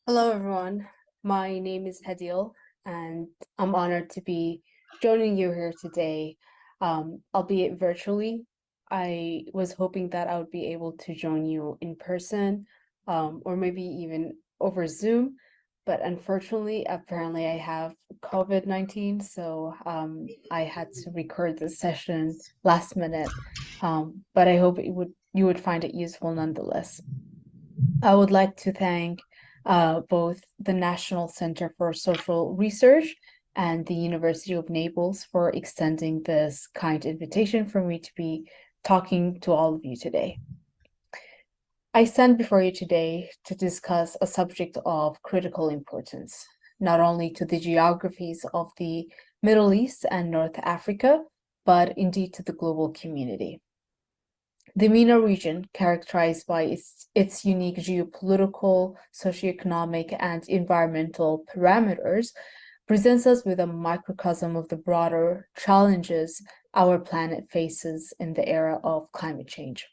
Hello, everyone. My name is Hadil, and I'm honored to be joining you here today, albeit virtually. I was hoping that I would be able to join you in person, or maybe even over Zoom, but unfortunately, apparently, I have COVID-19, so I had to record this session last minute. But I hope you would find it useful nonetheless. I would like to thank both the National Center for Social Research and the University of Naples for extending this kind invitation for me to be talking to all of you today. I stand before you today to discuss a subject of critical importance, not only to the geographies of the Middle East and North Africa, but indeed to the global community. The MENA region, characterized by its unique geopolitical, socioeconomic, and environmental parameters, presents us with a microcosm of the broader challenges our planet faces in the era of climate change.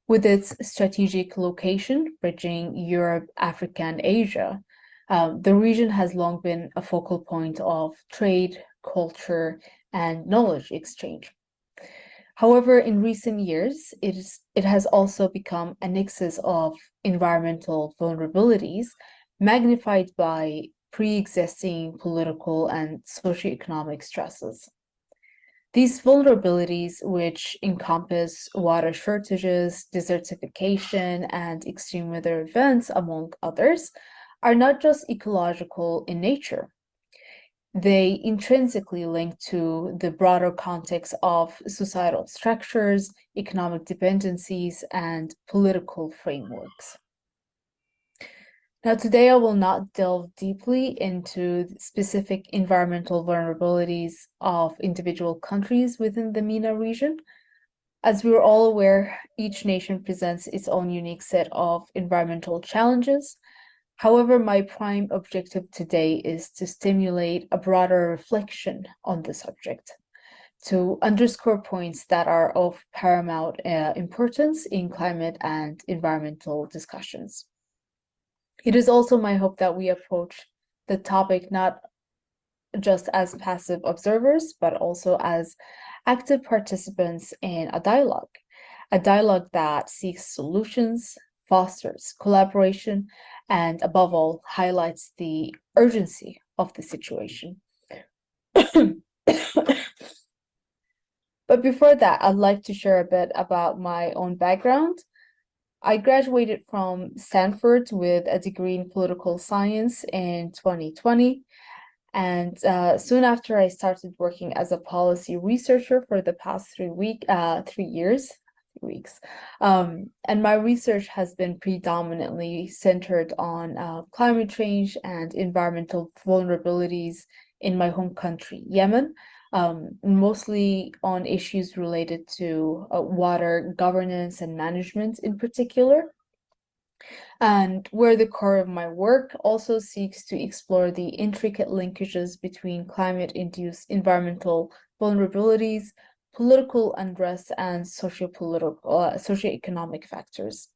With its strategic location bridging Europe, Africa, and Asia, the region has long been a focal point of trade, culture, and knowledge exchange. However, in recent years, it has also become a nexus of environmental vulnerabilities, magnified by pre-existing political and socioeconomic stresses. These vulnerabilities, which encompass water shortages, desertification, and extreme weather events, among others, are not just ecological in nature. They intrinsically link to the broader context of societal structures, economic dependencies, and political frameworks. Now, today I will not delve deeply into specific environmental vulnerabilities of individual countries within the MENA region. As we are all aware, each nation presents its own unique set of environmental challenges. However, my prime objective today is to stimulate a broader reflection on the subject, to underscore points that are of paramount importance in climate and environmental discussions. It is also my hope that we approach the topic not just as passive observers, but also as active participants in a dialogue that seeks solutions, fosters collaboration, and above all, highlights the urgency of the situation. But before that, I'd like to share a bit about my own background. I graduated from Stanford with a degree in political science in 2020. And soon after, I started working as a policy researcher for the past 3 weeks. And my research has been predominantly centered on climate change and environmental vulnerabilities in my home country, Yemen, mostly on issues related to water governance and management in particular, and where the core of my work also seeks to explore the intricate linkages between climate-induced environmental vulnerabilities, political unrest, and socioeconomic factors.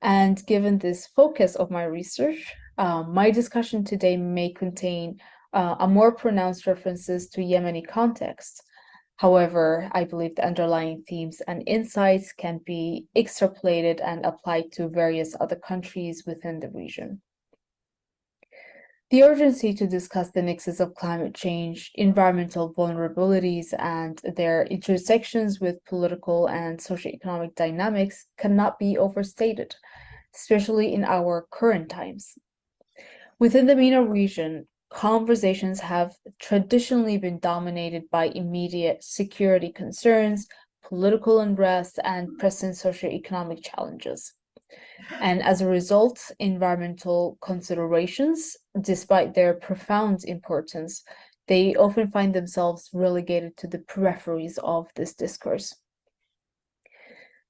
And given this focus of my research, my discussion today may contain a more pronounced references to Yemeni context. However, I believe the underlying themes and insights can be extrapolated and applied to various other countries within the region. The urgency to discuss the nexus of climate change, environmental vulnerabilities, and their intersections with political and socioeconomic dynamics cannot be overstated, especially in our current times. Within the MENA region, conversations have traditionally been dominated by immediate security concerns, political unrest, and present socioeconomic challenges. And as a result, environmental considerations, despite their profound importance, they often find themselves relegated to the peripheries of this discourse.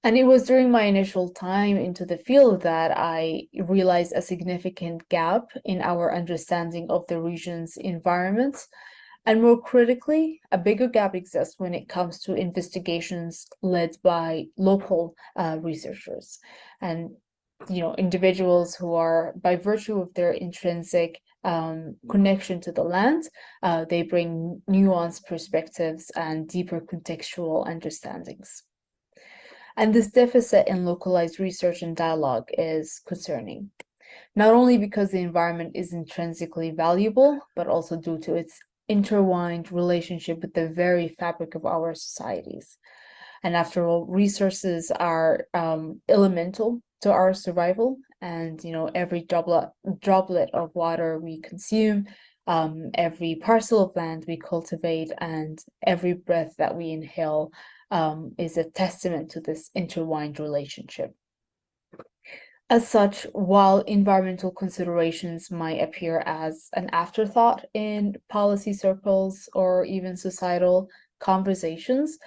And it was during my initial time into the field that I realized a significant gap in our understanding of the region's environment. And more critically, a bigger gap exists when it comes to investigations led by local researchers. And individuals who are, by virtue of their intrinsic connection to the land, they bring nuanced perspectives and deeper contextual understandings. And this deficit in localized research and dialogue is concerning, not only because the environment is intrinsically valuable, but also due to its intertwined relationship with the very fabric of our societies. And after all, resources are elemental to our survival. And every droplet of water we consume, every parcel of land we cultivate, and every breath that we inhale is a testament to this intertwined relationship. As such, while environmental considerations might appear as an afterthought in policy circles or even societal conversations,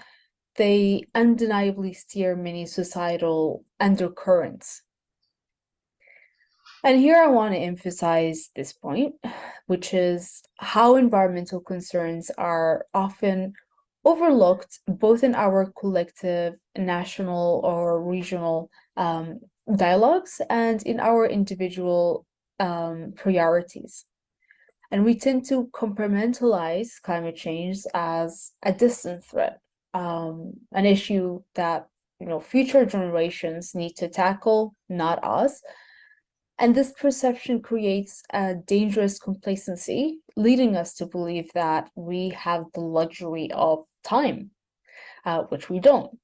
they undeniably steer many societal undercurrents. And here I want to emphasize this point, which is how environmental concerns are often overlooked both in our collective national or regional dialogues and in our individual priorities. And we tend to compartmentalize climate change as a distant threat, an issue that future generations need to tackle, not us. And this perception creates a dangerous complacency, leading us to believe that we have the luxury of time, which we don't.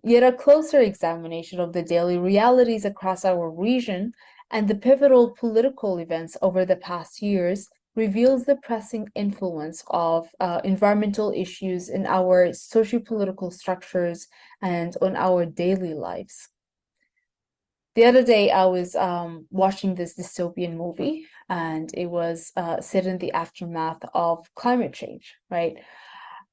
Yet a closer examination of the daily realities across our region and the pivotal political events over the past years reveals the pressing influence of environmental issues in our socio-political structures and on our daily lives. The other day, I was watching this dystopian movie, and it was set in the aftermath of climate change, right?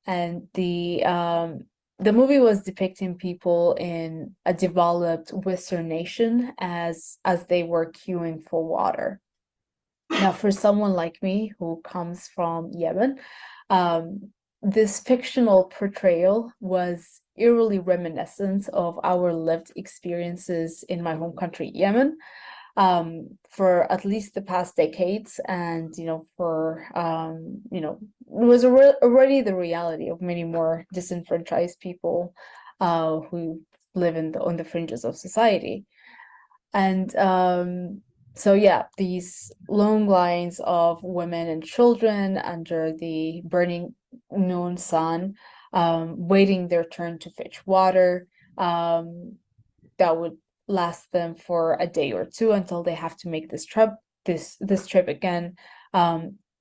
And the movie was depicting people in a developed Western nation as they were queuing for water. Now, for someone like me who comes from Yemen, this fictional portrayal was eerily reminiscent of our lived experiences in my home country, Yemen, for at least the past decades. And, it was already the reality of many more disenfranchised people who live on the fringes of society. And so yeah, these long lines of women and children under the burning noon sun, waiting their turn to fetch water, that would last them for a day or two until they have to make this trip again.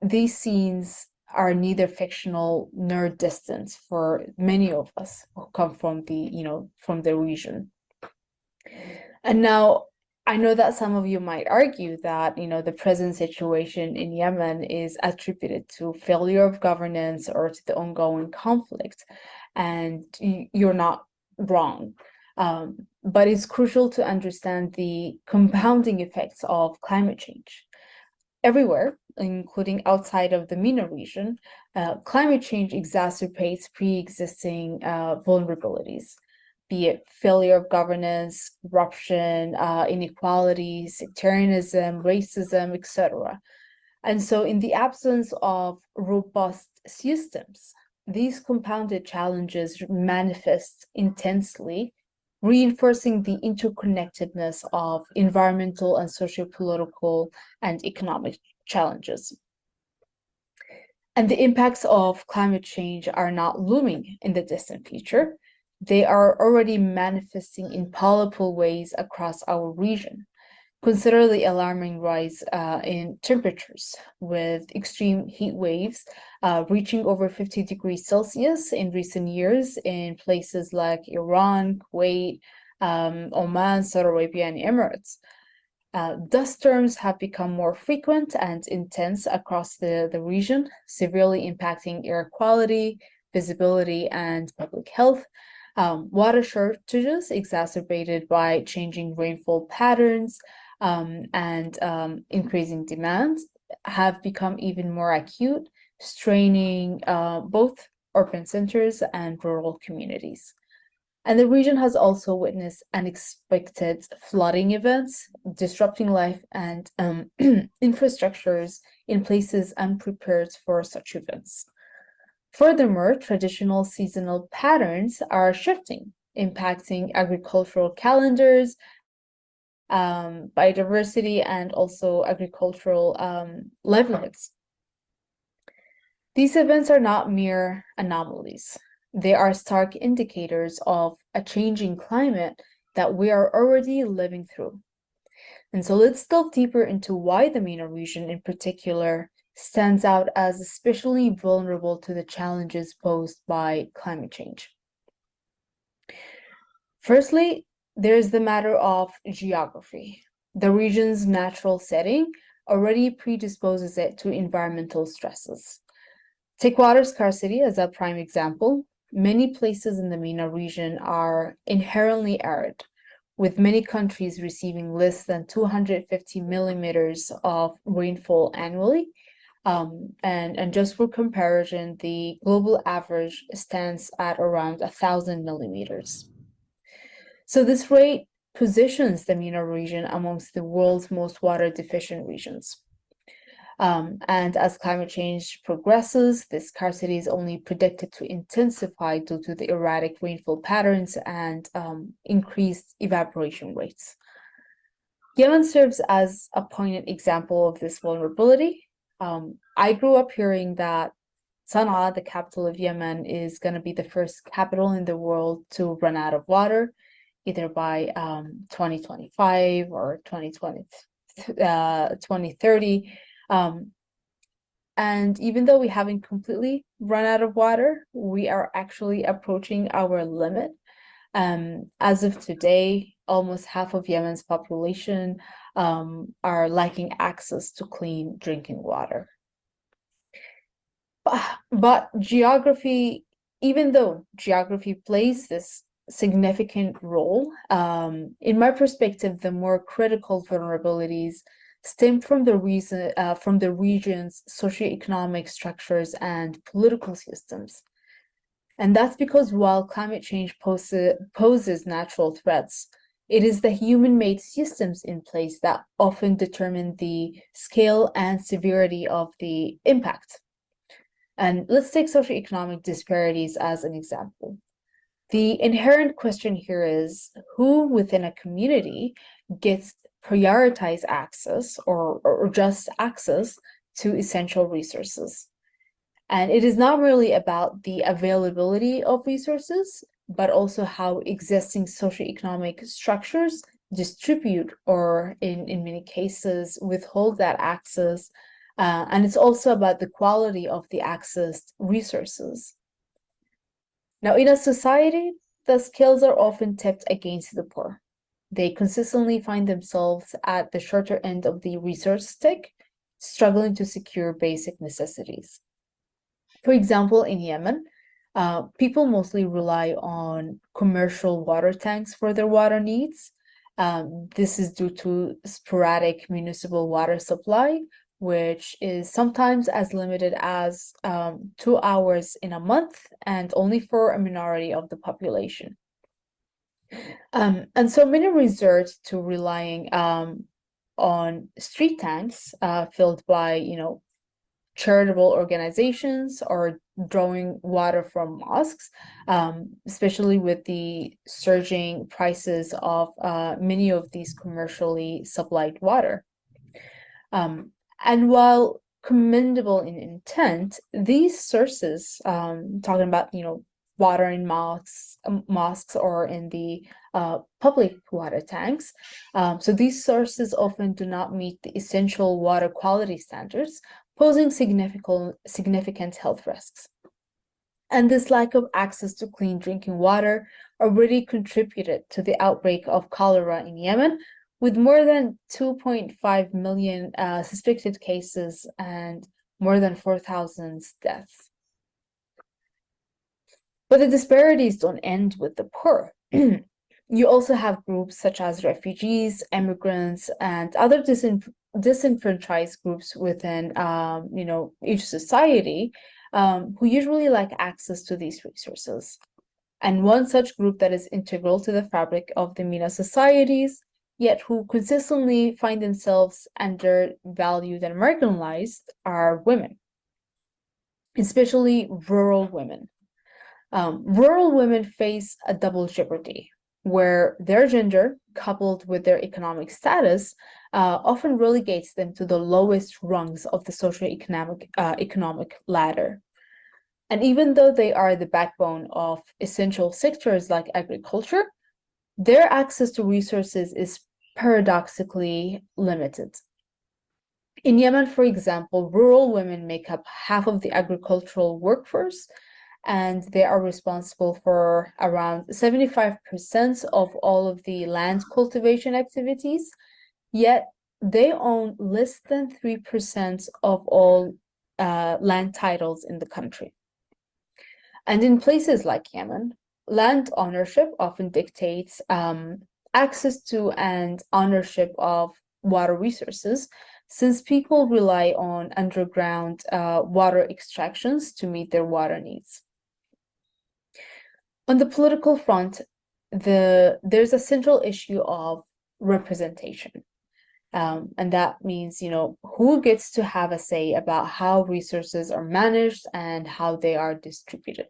These scenes are neither fictional nor distant for many of us who come from the region. And now, I know that some of you might argue that, the present situation in Yemen is attributed to failure of governance or to the ongoing conflict, and you're not wrong. But it's crucial to understand the compounding effects of climate change. Everywhere, including outside of the MENA region, climate change exacerbates pre-existing vulnerabilities, be it failure of governance, corruption, inequality, sectarianism, racism, etc. And so in the absence of robust systems, these compounded challenges manifest intensely, reinforcing the interconnectedness of environmental and socio-political and economic challenges. And the impacts of climate change are not looming in the distant future. They are already manifesting in palpable ways across our region. Consider the alarming rise in temperatures, with extreme heat waves reaching over 50 degrees Celsius in recent years in places like Iran, Kuwait, Oman, Saudi Arabia, and Emirates. Dust storms have become more frequent and intense across the region, severely impacting air quality, visibility, and public health. Water shortages exacerbated by changing rainfall patterns and increasing demand have become even more acute, straining both urban centers and rural communities. And the region has also witnessed unexpected flooding events, disrupting life and infrastructures in places unprepared for such events. Furthermore, traditional seasonal patterns are shifting, impacting agricultural calendars, biodiversity, and also agricultural livelihoods. These events are not mere anomalies. They are stark indicators of a changing climate that we are already living through. And so let's delve deeper into why the MENA region in particular stands out as especially vulnerable to the challenges posed by climate change. Firstly, there's the matter of geography. The region's natural setting already predisposes it to environmental stresses. Take water scarcity as a prime example. Many places in the MENA region are inherently arid, with many countries receiving less than 250 millimeters of rainfall annually. And just for comparison, the global average stands at around 1,000 millimeters. So this rate positions the MENA region amongst the world's most water deficient regions. And as climate change progresses, this scarcity is only predicted to intensify due to the erratic rainfall patterns and increased evaporation rates. Yemen serves as a poignant example of this vulnerability. I grew up hearing that Sana'a, the capital of Yemen, is going to be the first capital in the world to run out of water, either by 2025 or 2030. And even though we haven't completely run out of water, we are actually approaching our limit. As of today, almost half of Yemen's population are lacking access to clean drinking water. But geography, even though geography plays this significant role, in my perspective, the more critical vulnerabilities stem from the region's socioeconomic structures and political systems. And that's because while climate change poses natural threats, it is the human-made systems in place that often determine the scale and severity of the impact. And let's take socioeconomic disparities as an example. The inherent question here is who within a community gets prioritized access or just access to essential resources. And it is not really about the availability of resources, but also how existing socioeconomic structures distribute or in many cases withhold that access. And it's also about the quality of the accessed resources. Now, in a society, the scales are often tipped against the poor. They consistently find themselves at the shorter end of the resource stick, struggling to secure basic necessities. For example, in Yemen, people mostly rely on commercial water tanks for their water needs. This is due to sporadic municipal water supply, which is sometimes as limited as 2 hours in a month and only for a minority of the population. And so many resort to relying on street tanks filled by, charitable organizations or drawing water from mosques, especially with the surging prices of many of these commercially supplied water. And while commendable in intent, these sources, talking about, water in mosques or in the public water tanks, so these sources often do not meet the essential water quality standards, posing significant health risks. And this lack of access to clean drinking water already contributed to the outbreak of cholera in Yemen, with more than 2.5 million suspected cases and more than 4,000 deaths. But the disparities don't end with the poor. You also have groups such as refugees, immigrants, and other disenfranchised groups within, each society who usually lack access to these resources. And one such group that is integral to the fabric of the MENA societies, yet who consistently find themselves undervalued and marginalized, are women, especially rural women. Rural women face a double jeopardy, where their gender, coupled with their economic status, often relegates them to the lowest rungs of the economic ladder. And even though they are the backbone of essential sectors like agriculture, their access to resources is paradoxically limited. In Yemen, for example, rural women make up half of the agricultural workforce, and they are responsible for around 75% of all of the land cultivation activities, yet they own less than 3% of all land titles in the country. And in places like Yemen, land ownership often dictates access to and ownership of water resources, since people rely on underground water extractions to meet their water needs. On the political front, there's a central issue of representation. And that means, who gets to have a say about how resources are managed and how they are distributed.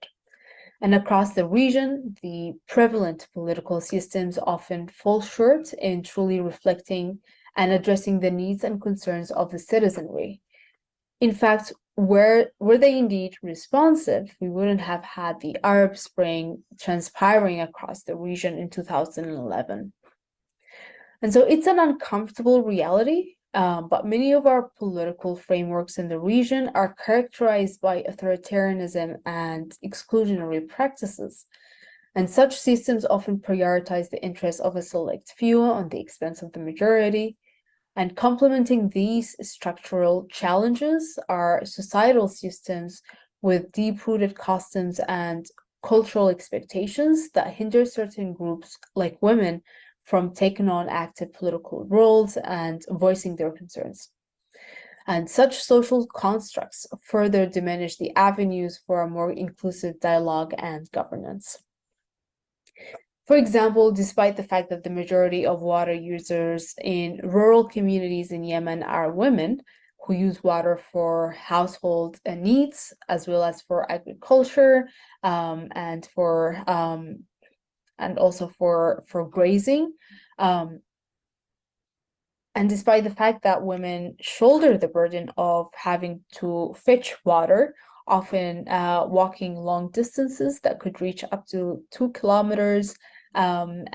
And across the region, the prevalent political systems often fall short in truly reflecting and addressing the needs and concerns of the citizenry. In fact, were they indeed responsive, we wouldn't have had the Arab Spring transpiring across the region in 2011. And so it's an uncomfortable reality, but many of our political frameworks in the region are characterized by authoritarianism and exclusionary practices. And such systems often prioritize the interests of a select few on the expense of the majority. And complementing these structural challenges are societal systems with deep-rooted customs and cultural expectations that hinder certain groups, like women, from taking on active political roles and voicing their concerns. And such social constructs further diminish the avenues for a more inclusive dialogue and governance. For example, despite the fact that the majority of water users in rural communities in Yemen are women who use water for household needs, as well as for agriculture, and also for grazing. And despite the fact that women shoulder the burden of having to fetch water, often walking long distances that could reach up to 2 kilometers, and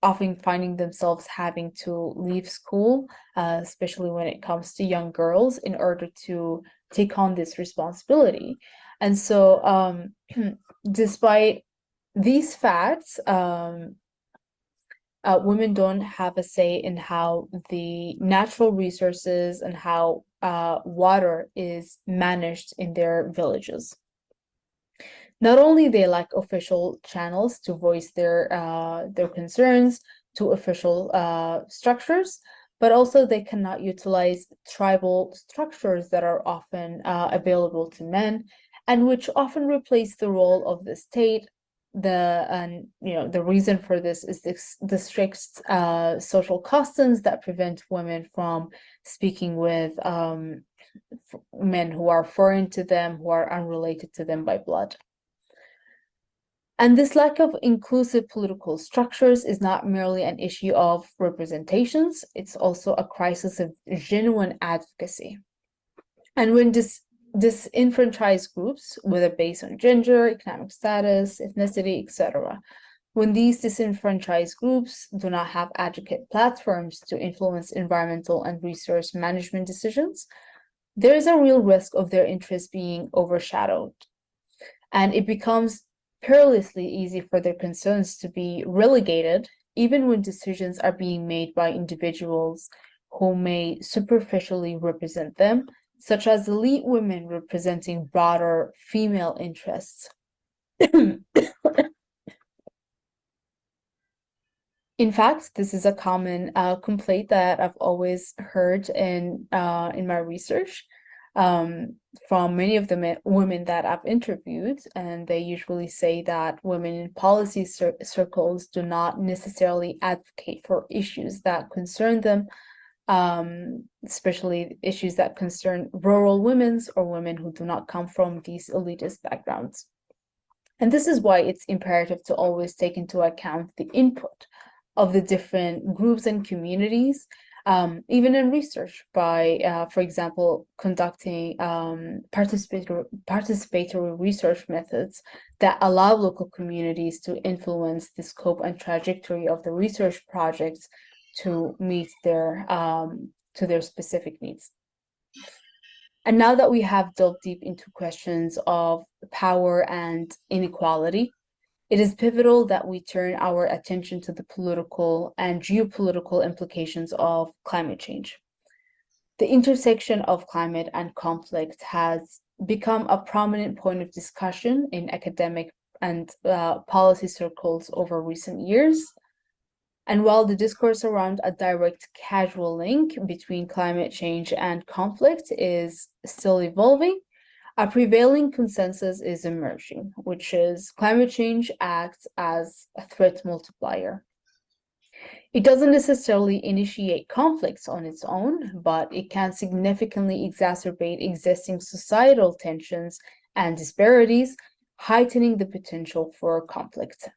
often finding themselves having to leave school, especially when it comes to young girls, in order to take on this responsibility. And so despite these facts, women don't have a say in how the natural resources and how water is managed in their villages. Not only they lack official channels to voice their concerns to official structures, but also they cannot utilize tribal structures that are often available to men, and which often replace the role of the state. The reason for this is the strict social customs that prevent women from speaking with men who are foreign to them, who are unrelated to them by blood. And this lack of inclusive political structures is not merely an issue of representations, it's also a crisis of genuine advocacy. And when disenfranchised groups, whether based on gender, economic status, ethnicity, etc., when these disenfranchised groups do not have adequate platforms to influence environmental and resource management decisions, there is a real risk of their interests being overshadowed. And it becomes perilously easy for their concerns to be relegated, even when decisions are being made by individuals who may superficially represent them, such as elite women representing broader female interests. In fact, this is a common complaint that I've always heard in my research. from many of the women that I've interviewed, and they usually say that women in policy circles do not necessarily advocate for issues that concern them, especially issues that concern rural women or women who do not come from these elitist backgrounds. And this is why it's imperative to always take into account the input of the different groups and communities, even in research by, for example, conducting participatory research methods that allow local communities to influence the scope and trajectory of the research projects to meet their specific needs. And now that we have delved deep into questions of power and inequality, it is pivotal that we turn our attention to the political and geopolitical implications of climate change. The intersection of climate and conflict has become a prominent point of discussion in academic and policy circles over recent years. And while the discourse around a direct causal link between climate change and conflict is still evolving, a prevailing consensus is emerging, which is climate change acts as a threat multiplier. It doesn't necessarily initiate conflicts on its own, but it can significantly exacerbate existing societal tensions and disparities, heightening the potential for conflict.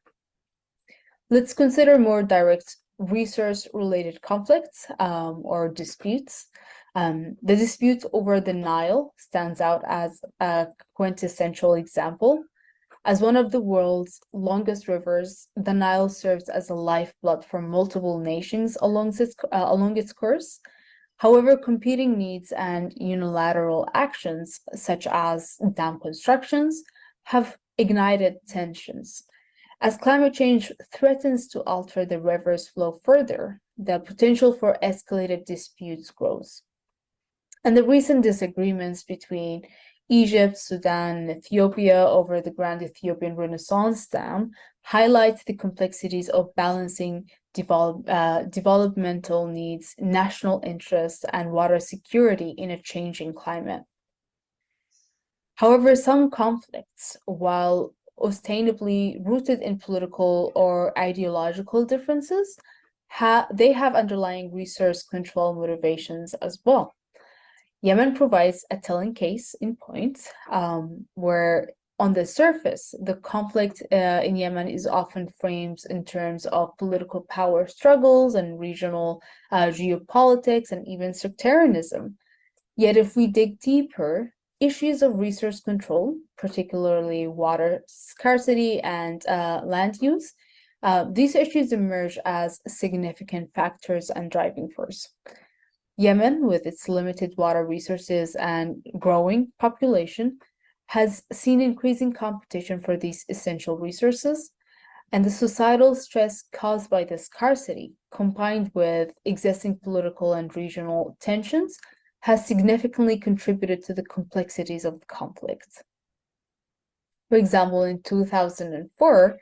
Let's consider more direct resource-related conflicts or disputes. The dispute over the Nile stands out as a quintessential example. As one of the world's longest rivers, the Nile serves as a lifeblood for multiple nations along its course. However, competing needs and unilateral actions, such as dam constructions, have ignited tensions. As climate change threatens to alter the river's flow further, the potential for escalated disputes grows. And the recent disagreements between Egypt, Sudan, and Ethiopia over the Grand Ethiopian Renaissance Dam highlights the complexities of balancing developmental needs, national interests, and water security in a changing climate. However, some conflicts, while ostensibly rooted in political or ideological differences, they have underlying resource control motivations as well. Yemen provides a telling case in point, where on the surface, the conflict in Yemen is often framed in terms of political power struggles and regional geopolitics and even sectarianism. Yet if we dig deeper, issues of resource control, particularly water scarcity and land use, these issues emerge as significant factors and driving force. Yemen, with its limited water resources and growing population, has seen increasing competition for these essential resources, and the societal stress caused by the scarcity, combined with existing political and regional tensions, has significantly contributed to the complexities of the conflict. For example, in 2004,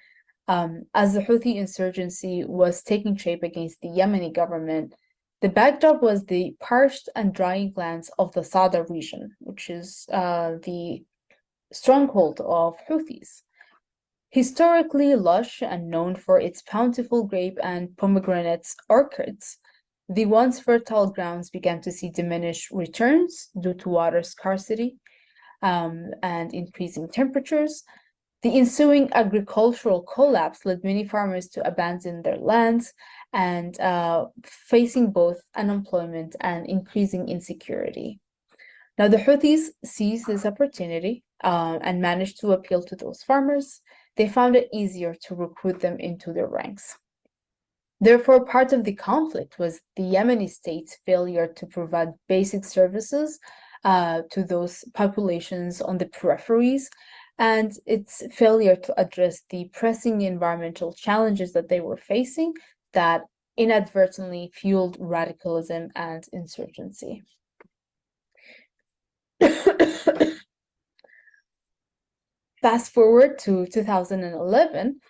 as the Houthi insurgency was taking shape against the Yemeni government, the backdrop was the parched and drying lands of the Sada region, which is the stronghold of Houthis. Historically lush and known for its bountiful grape and pomegranate orchards, the once fertile grounds began to see diminished returns due to water scarcity and increasing temperatures. The ensuing agricultural collapse led many farmers to abandon their lands and facing both unemployment and increasing insecurity. Now, the Houthis seized this opportunity and managed to appeal to those farmers. They found it easier to recruit them into their ranks. Therefore, part of the conflict was the Yemeni state's failure to provide basic services to those populations on the peripheries, and its failure to address the pressing environmental challenges that they were facing that inadvertently fueled radicalism and insurgency. Fast forward to 2011,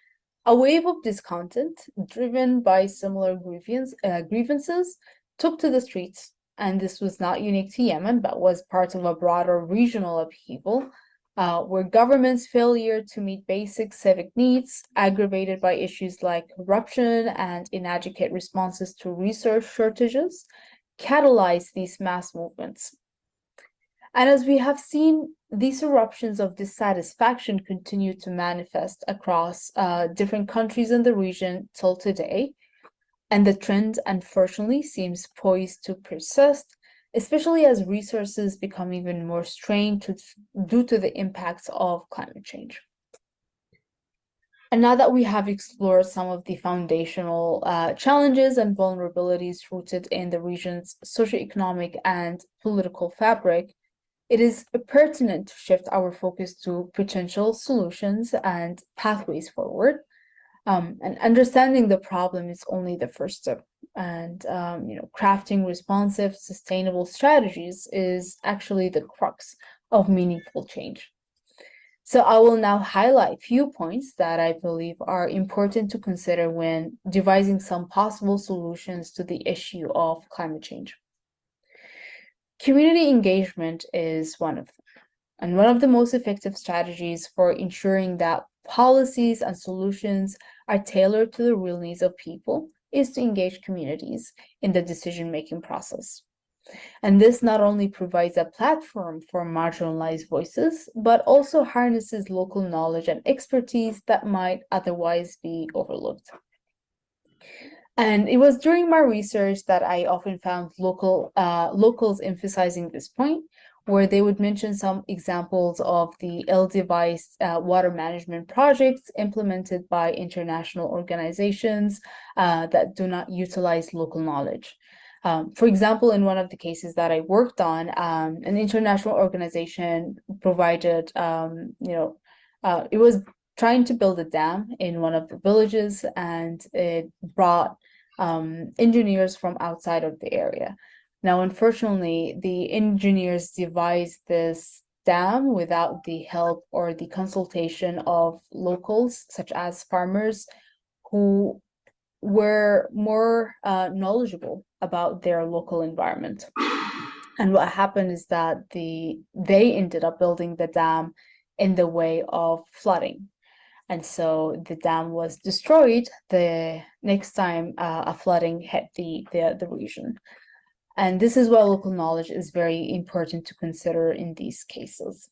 a wave of discontent, driven by similar grievances, took to the streets and this was not unique to Yemen, but was part of a broader regional upheaval, where government's failure to meet basic civic needs, aggravated by issues like corruption and inadequate responses to resource shortages, catalyzed these mass movements. And as we have seen, these eruptions of dissatisfaction continue to manifest across different countries in the region till today. And the trend, unfortunately, seems poised to persist, especially as resources become even more strained due to the impacts of climate change. And now that we have explored some of the foundational challenges and vulnerabilities rooted in the region's socioeconomic and political fabric, it is pertinent to shift our focus to potential solutions and pathways forward. And understanding the problem is only the first step. And crafting responsive, sustainable strategies is actually the crux of meaningful change. So I will now highlight a few points that I believe are important to consider when devising some possible solutions to the issue of climate change. Community engagement is one of them, and one of the most effective strategies for ensuring that policies and solutions are tailored to the real needs of people is to engage communities in the decision-making process. And this not only provides a platform for marginalized voices, but also harnesses local knowledge and expertise that might otherwise be overlooked. And it was during my research that I often found locals emphasizing this point, where they would mention some examples of the ill-devised water management projects implemented by international organizations that do not utilize local knowledge. For example, in one of the cases that I worked on, an international organization provided, it was trying to build a dam in one of the villages, and it brought engineers from outside of the area. Now, unfortunately, the engineers devised this dam without the help or the consultation of locals, such as farmers, who were more knowledgeable about their local environment. And what happened is that they ended up building the dam in the way of flooding. And so the dam was destroyed the next time a flooding hit the region. And this is why local knowledge is very important to consider in these cases.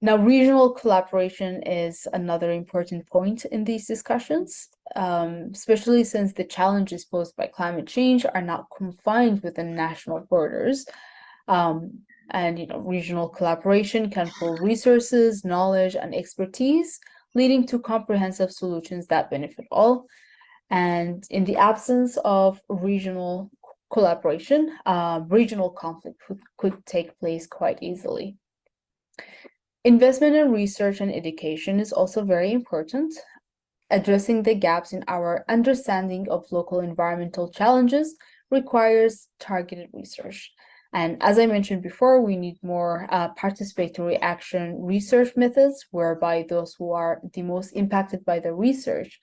Now, regional collaboration is another important point in these discussions, especially since the challenges posed by climate change are not confined within national borders. And regional collaboration can pool resources, knowledge, and expertise, leading to comprehensive solutions that benefit all. And in the absence of regional collaboration, regional conflict could take place quite easily. Investment in research and education is also very important. Addressing the gaps in our understanding of local environmental challenges requires targeted research. And as I mentioned before, we need more participatory action research methods, whereby those who are the most impacted by the research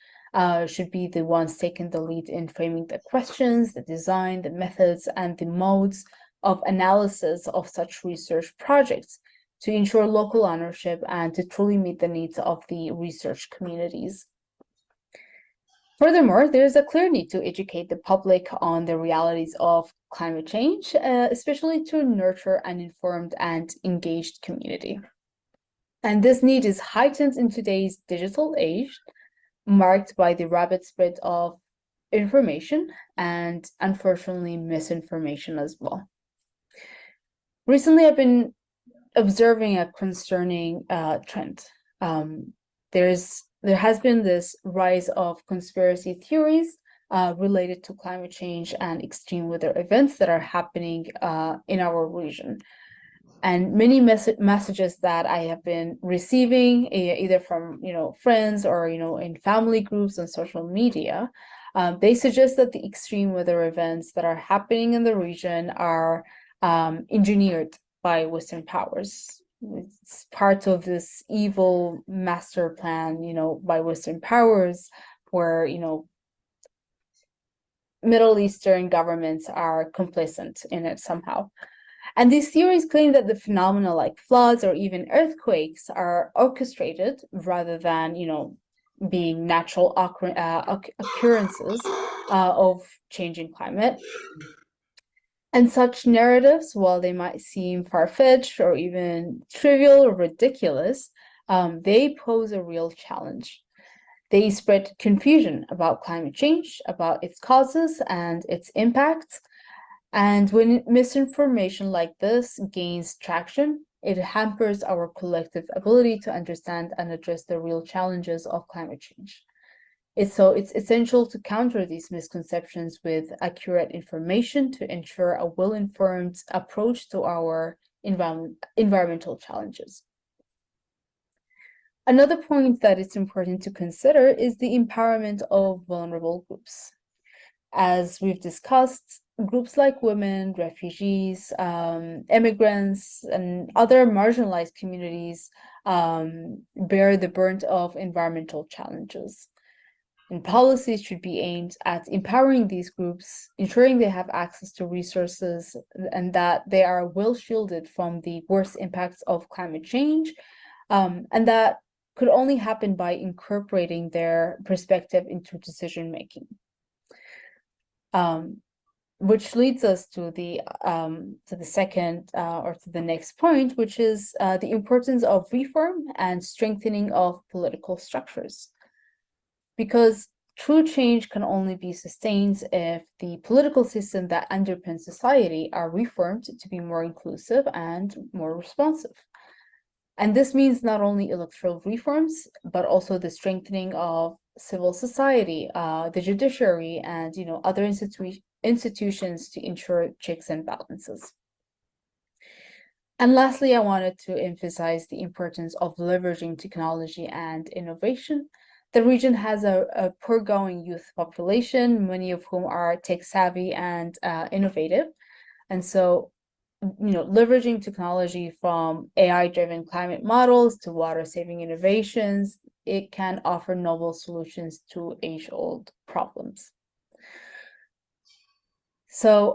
should be the ones taking the lead in framing the questions, the design, the methods, and the modes of analysis of such research projects to ensure local ownership and to truly meet the needs of the research communities. Furthermore, there is a clear need to educate the public on the realities of climate change, especially to nurture an informed and engaged community. And this need is heightened in today's digital age, marked by the rapid spread of information and, unfortunately, misinformation as well. Recently, I've been observing a concerning trend. There has been this rise of conspiracy theories related to climate change and extreme weather events that are happening in our region. And many messages that I have been receiving, either from friends or in family groups on social media, they suggest that the extreme weather events that are happening in the region are engineered by Western powers. It's part of this evil master plan, by Western powers, where Middle Eastern governments are complicit in it somehow. And these theories claim that the phenomena like floods or even earthquakes are orchestrated rather than, being natural occurrences of changing climate. And such narratives, while they might seem far-fetched or even trivial or ridiculous, they pose a real challenge. They spread confusion about climate change, about its causes and its impacts. And when misinformation like this gains traction, it hampers our collective ability to understand and address the real challenges of climate change. It's essential to counter these misconceptions with accurate information to ensure a well-informed approach to our environmental challenges. Another point that it's important to consider is the empowerment of vulnerable groups. As we've discussed, groups like women, refugees, immigrants, and other marginalized communities bear the brunt of environmental challenges. And policies should be aimed at empowering these groups, ensuring they have access to resources, and that they are well shielded from the worst impacts of climate change. And that could only happen by incorporating their perspective into decision making. Which leads us to the second or to the next point, which is the importance of reform and strengthening of political structures. Because true change can only be sustained if the political system that underpins society are reformed to be more inclusive and more responsive. And this means not only electoral reforms, but also the strengthening of civil society, the judiciary, and other institutions to ensure checks and balances. And lastly, I wanted to emphasize the importance of leveraging technology and innovation. The region has a poor-going youth population, many of whom are tech-savvy and innovative. And so, leveraging technology from AI-driven climate models to water-saving innovations, it can offer novel solutions to age-old problems. So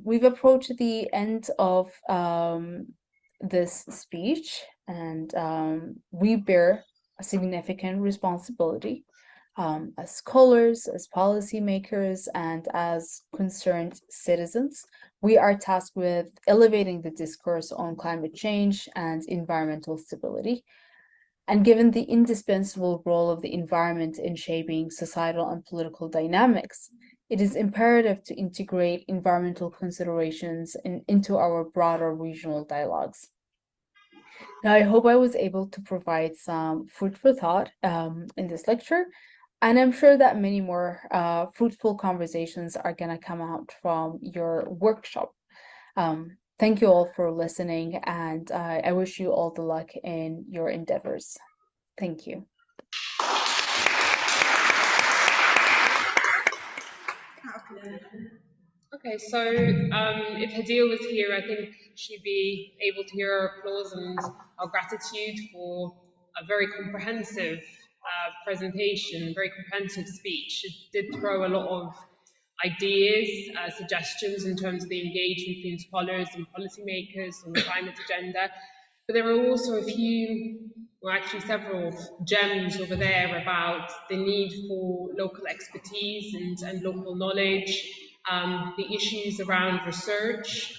we've approached the end of this speech, and we bear a significant responsibility as scholars, as policymakers, and as concerned citizens. We are tasked with elevating the discourse on climate change and environmental stability. And given the indispensable role of the environment in shaping societal and political dynamics, it is imperative to integrate environmental considerations into our broader regional dialogues. Now, I hope I was able to provide some food for thought in this lecture, and I'm sure that many more fruitful conversations are going to come out from your workshop. Thank you all for listening, and I wish you all the luck in your endeavors. Thank you. Okay, so if Hadil was here, I think she'd be able to hear our applause and our gratitude for a very comprehensive presentation, very comprehensive speech. It did throw a lot of ideas, suggestions in terms of the engagement between scholars and policymakers on the climate agenda. But there were also a few, or actually several gems over there about the need for local expertise and local knowledge, the issues around research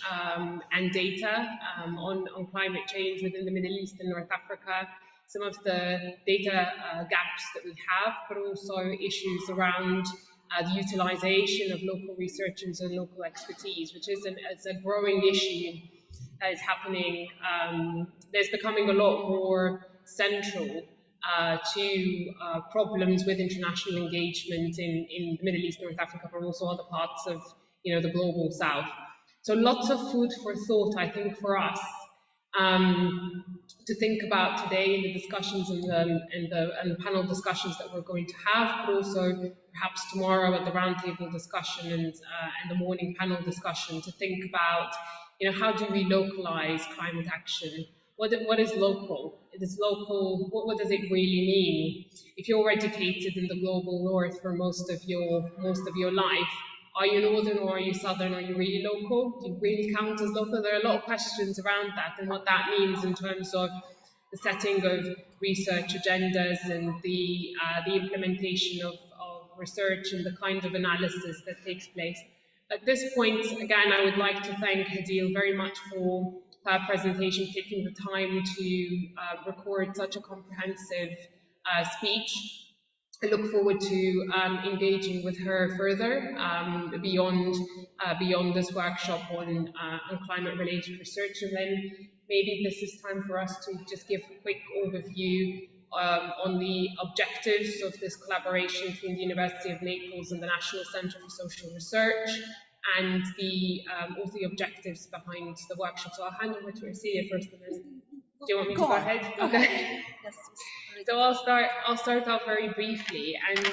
and data on climate change within the Middle East and North Africa, some of the data gaps that we have, but also issues around the utilization of local researchers and local expertise, which is a growing issue that is happening, that's becoming a lot more central to problems with international engagement in the Middle East, North Africa, but also other parts of the global South. So lots of food for thought, I think, for us to think about today in the discussions and the panel discussions that we're going to have, but also perhaps tomorrow at the roundtable discussion and the morning panel discussion to think about, how do we localize climate action? What is local? It is local. What does it really mean? If you're educated in the global north for most of your life, are you northern or are you southern? Are you really local? Do you really count as local? There are a lot of questions around that and what that means in terms of the setting of research agendas and the implementation of research and the kind of analysis that takes place. At this point, again, I would like to thank Hadil very much for her presentation, taking the time to record such a comprehensive speech. I look forward to engaging with her further beyond this workshop on climate-related research, and then maybe this is time for us to just give a quick overview on the objectives of this collaboration between the University of Naples and the National Centre for Social Research, and also the objectives behind the workshop. So I'll hand over to Ersilia first, and then do you want me to go ahead? Okay. Yes. So I'll start off very briefly, and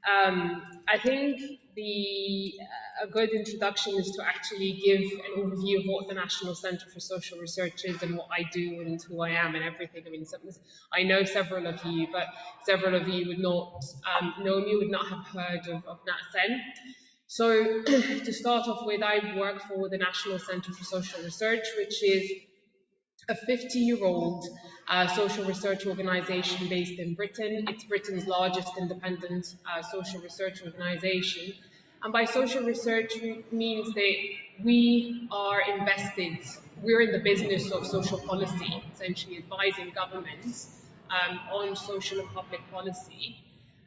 I think a good introduction is to actually give an overview of what the National Centre for Social Research is and what I do and who I am and everything. I mean, I know several of you, but several of you would not know me, would not have heard of NatCen. So to start off with, I work for the National Centre for Social Research, which is a 50-year-old social research organisation based in Britain. It's Britain's largest independent social research organisation. And by social research, it means that we are invested, we're in the business of social policy, essentially advising governments on social and public policy.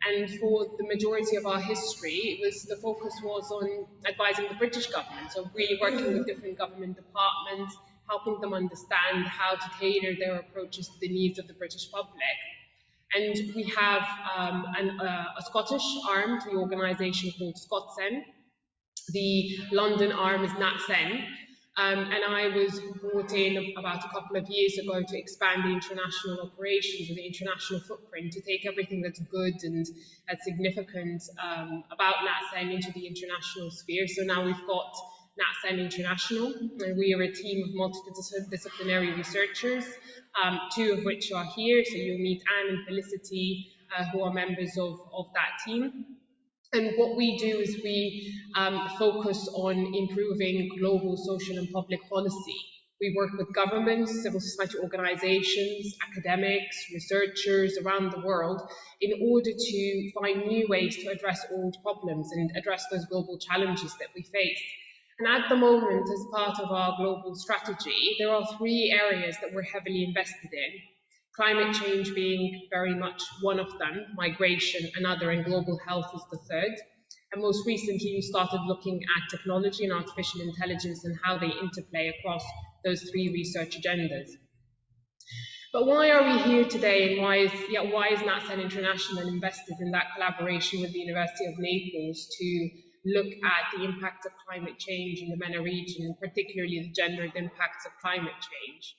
And for the majority of our history, the focus was on advising the British government, so really working with different government departments, helping them understand how to tailor their approaches to the needs of the British public. And we have a Scottish arm to the organisation called NatCen. The London arm is NatCen. And I was brought in about a couple of years ago to expand the international operations or the international footprint, to take everything that's good and that's significant about NatCen into the international sphere. So now we've got NatCen International, and we are a team of multidisciplinary researchers, two of which are here. So you'll meet Anne and Felicity, who are members of that team. And what we do is we focus on improving global social and public policy. We work with governments, civil society organizations, academics, researchers around the world in order to find new ways to address old problems and address those global challenges that we face. And at the moment, as part of our global strategy, there are three areas that we're heavily invested in. Climate change being very much one of them, migration another, and global health is the third. And most recently, we started looking at technology and artificial intelligence and how they interplay across those three research agendas. But why are we here today, and why is NatCen International invested in that collaboration with the University of Naples to look at the impact of climate change in the MENA region, and particularly the gendered impacts of climate change?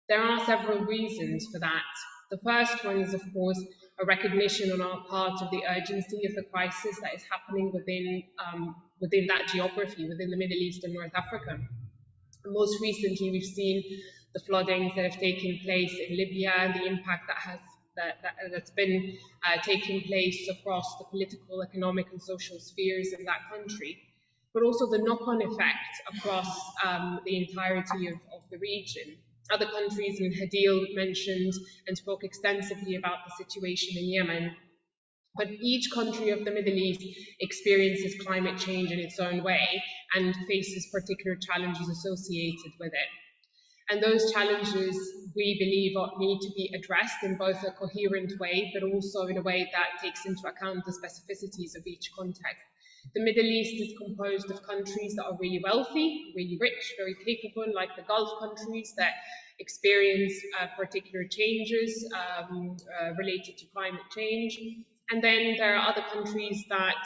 There are several reasons for that. The first one is, of course, a recognition on our part of the urgency of the crisis that is happening within that geography, within the Middle East and North Africa. Most recently, we've seen the floodings that have taken place in Libya and the impact that's been taking place across the political, economic, and social spheres in that country, but also the knock-on effect across the entirety of the region. Other countries, and Hadil mentioned and spoke extensively about the situation in Yemen, but each country of the Middle East experiences climate change in its own way and faces particular challenges associated with it. And those challenges, we believe, need to be addressed in both a coherent way, but also in a way that takes into account the specificities of each context. The Middle East is composed of countries that are really wealthy, really rich, very capable, like the Gulf countries that experience particular changes related to climate change. And then there are other countries that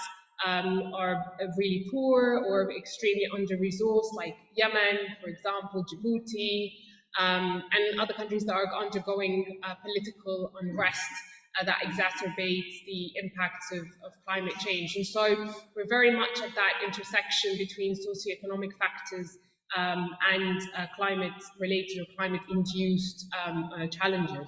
are really poor or extremely under-resourced, like Yemen, for example, Djibouti, and other countries that are undergoing political unrest that exacerbates the impacts of climate change. And so we're very much at that intersection between socioeconomic factors and climate-related or climate-induced challenges.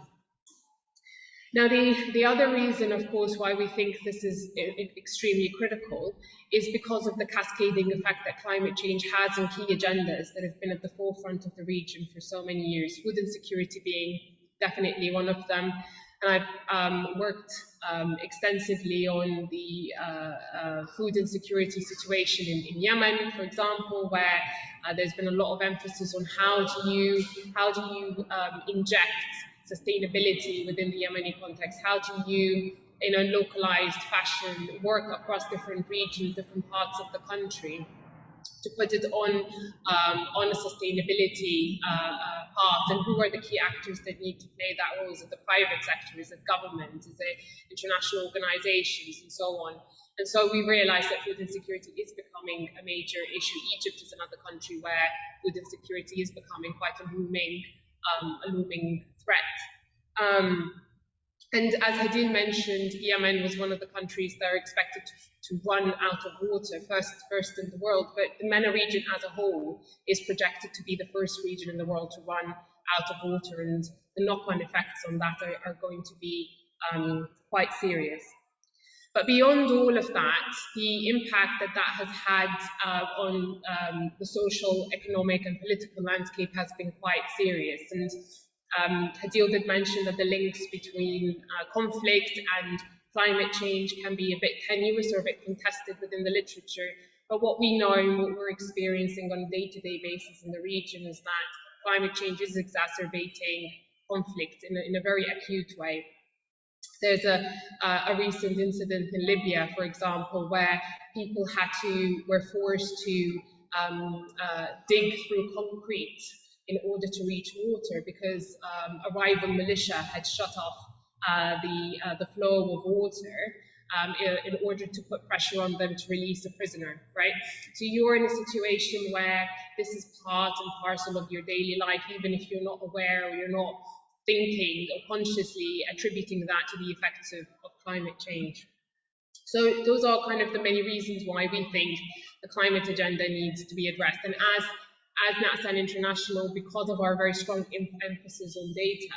Now, the other reason, of course, why we think this is extremely critical is because of the cascading effect that climate change has on key agendas that have been at the forefront of the region for so many years, food insecurity being definitely one of them. And I've worked extensively on the food insecurity situation in Yemen, for example, where there's been a lot of emphasis on how do you inject sustainability within the Yemeni context. How do you, in a localized fashion, work across different regions, different parts of the country, to put it on a sustainability path, and who are the key actors that need to play that role? Is it the private sector? Is it government? Is it international organizations, and so on? And so we realize that food insecurity is becoming a major issue. Egypt is another country where food insecurity is becoming quite a looming threat. And as Hadil mentioned, Yemen was one of the countries that are expected to run out of water, first in the world, but the MENA region as a whole is projected to be the first region in the world to run out of water, and the knock-on effects on that are going to be quite serious. But beyond all of that, the impact that has had on the social, economic, and political landscape has been quite serious. And Hadil did mention that the links between conflict and climate change can be a bit tenuous or a bit contested within the literature. But what we know and what we're experiencing on a day-to-day basis in the region is that climate change is exacerbating conflict in a very acute way. There's a recent incident in Libya, for example, where people were forced to dig through concrete in order to reach water because a rival militia had shut off the flow of water in order to put pressure on them to release a prisoner, right? So you're in a situation where this is part and parcel of your daily life, even if you're not aware or you're not thinking or consciously attributing that to the effects of climate change. So those are kind of the many reasons why we think the climate agenda needs to be addressed. And as NatCen International, because of our very strong emphasis on data,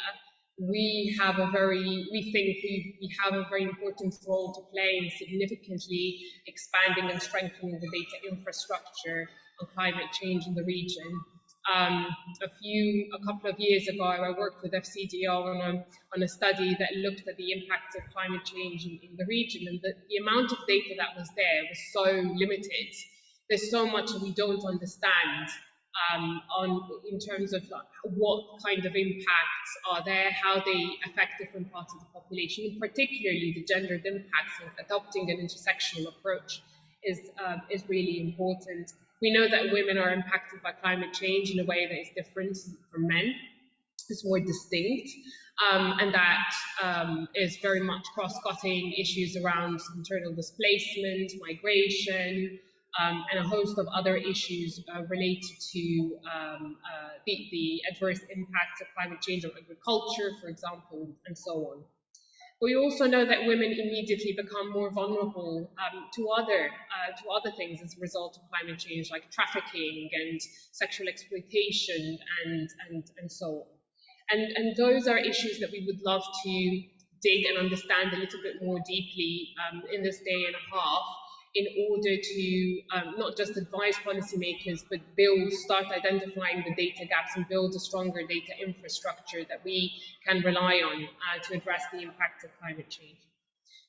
we have a very important role to play in significantly expanding and strengthening the data infrastructure on climate change in the region. A couple of years ago, I worked with FCDO on a study that looked at the impacts of climate change in the region, and the amount of data that was there was so limited. There's so much we don't understand in terms of what kind of impacts are there, how they affect different parts of the population, and particularly the gendered impacts. And adopting an intersectional approach is really important. We know that women are impacted by climate change in a way that is different from men. It's more distinct, and that is very much cross-cutting issues around internal displacement, migration, and a host of other issues related to the adverse impacts of climate change on agriculture, for example, and so on. We also know that women immediately become more vulnerable to other things as a result of climate change, like trafficking and sexual exploitation and so on. And those are issues that we would love to dig and understand a little bit more deeply in this day and a half, in order to not just advise policymakers, but start identifying the data gaps and build a stronger data infrastructure that we can rely on to address the impact of climate change.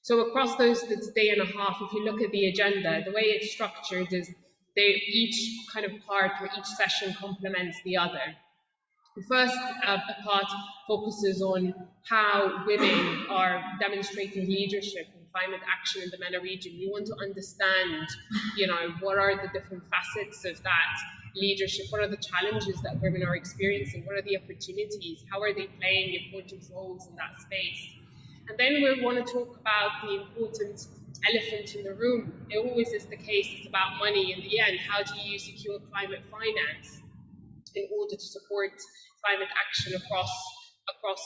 So across this day and a half, if you look at the agenda, the way it's structured is each kind of part or each session complements the other. The first part focuses on how women are demonstrating leadership in climate action in the MENA region. We want to understand, what are the different facets of that leadership? What are the challenges that women are experiencing? What are the opportunities? How are they playing important roles in that space? And then we want to talk about the important elephant in the room. It always is the case. It's about money in the end. How do you secure climate finance in order to support climate action across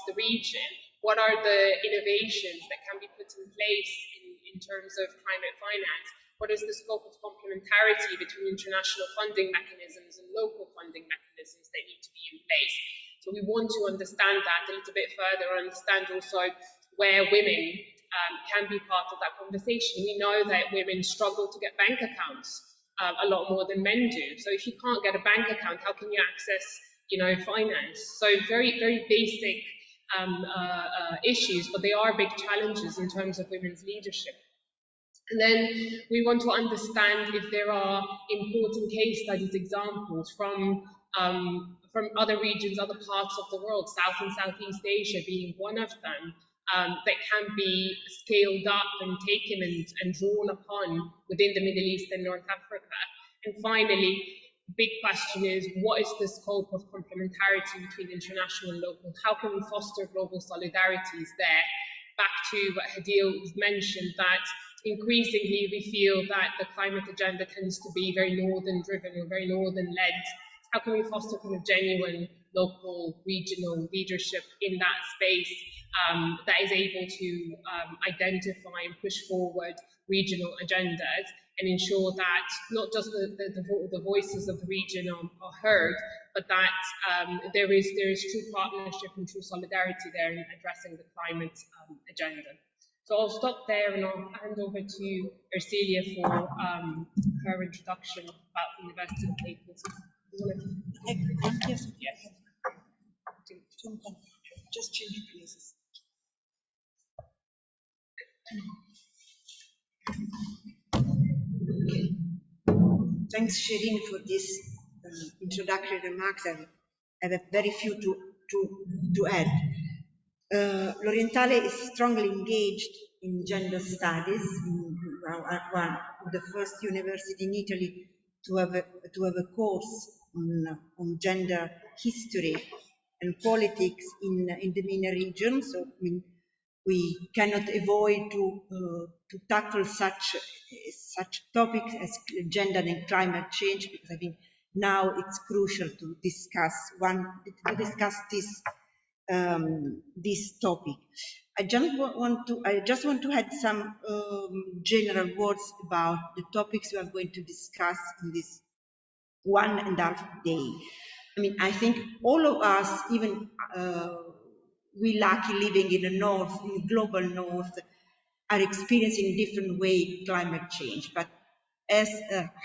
the region? What are the innovations that can be put in place in terms of climate finance? What is the scope of complementarity between international funding mechanisms and local funding mechanisms that need to be in place? So we want to understand that a little bit further, understand also where women can be part of that conversation. We know that women struggle to get bank accounts a lot more than men do. So if you can't get a bank account, how can you access, finance? So very, very basic issues, but they are big challenges in terms of women's leadership. And then we want to understand if there are important case studies, examples from other regions, other parts of the world, South and Southeast Asia being one of them, that can be scaled up and taken and drawn upon within the Middle East and North Africa. And finally, big question is, what is the scope of complementarity between international and local? How can we foster global solidarities there? Back to what Hadil mentioned, that increasingly we feel that the climate agenda tends to be very northern driven or very northern led. How can we foster kind of genuine local, regional leadership in that space that is able to identify and push forward regional agendas and ensure that not just the voices of the region are heard, but that there is true partnership and true solidarity there in addressing the climate agenda. So I'll stop there and I'll hand over to Ersilia for her introduction about the university of Naples. Thank you. Yes. Just change places. Okay. Thanks, Sherine, for this introductory remarks. I have very few to add. L'Orientale is strongly engaged in gender studies. One of the first university in Italy to have a course on gender history and politics in the MENA region. So I mean, we cannot avoid to tackle such topics as gender and climate change, because I think now it's crucial to discuss this topic. I just want to add some general words about the topics we are going to discuss in this 1.5 day. I mean, I think all of us, even we lucky living in the north, in the global north, are experiencing in different way climate change. But as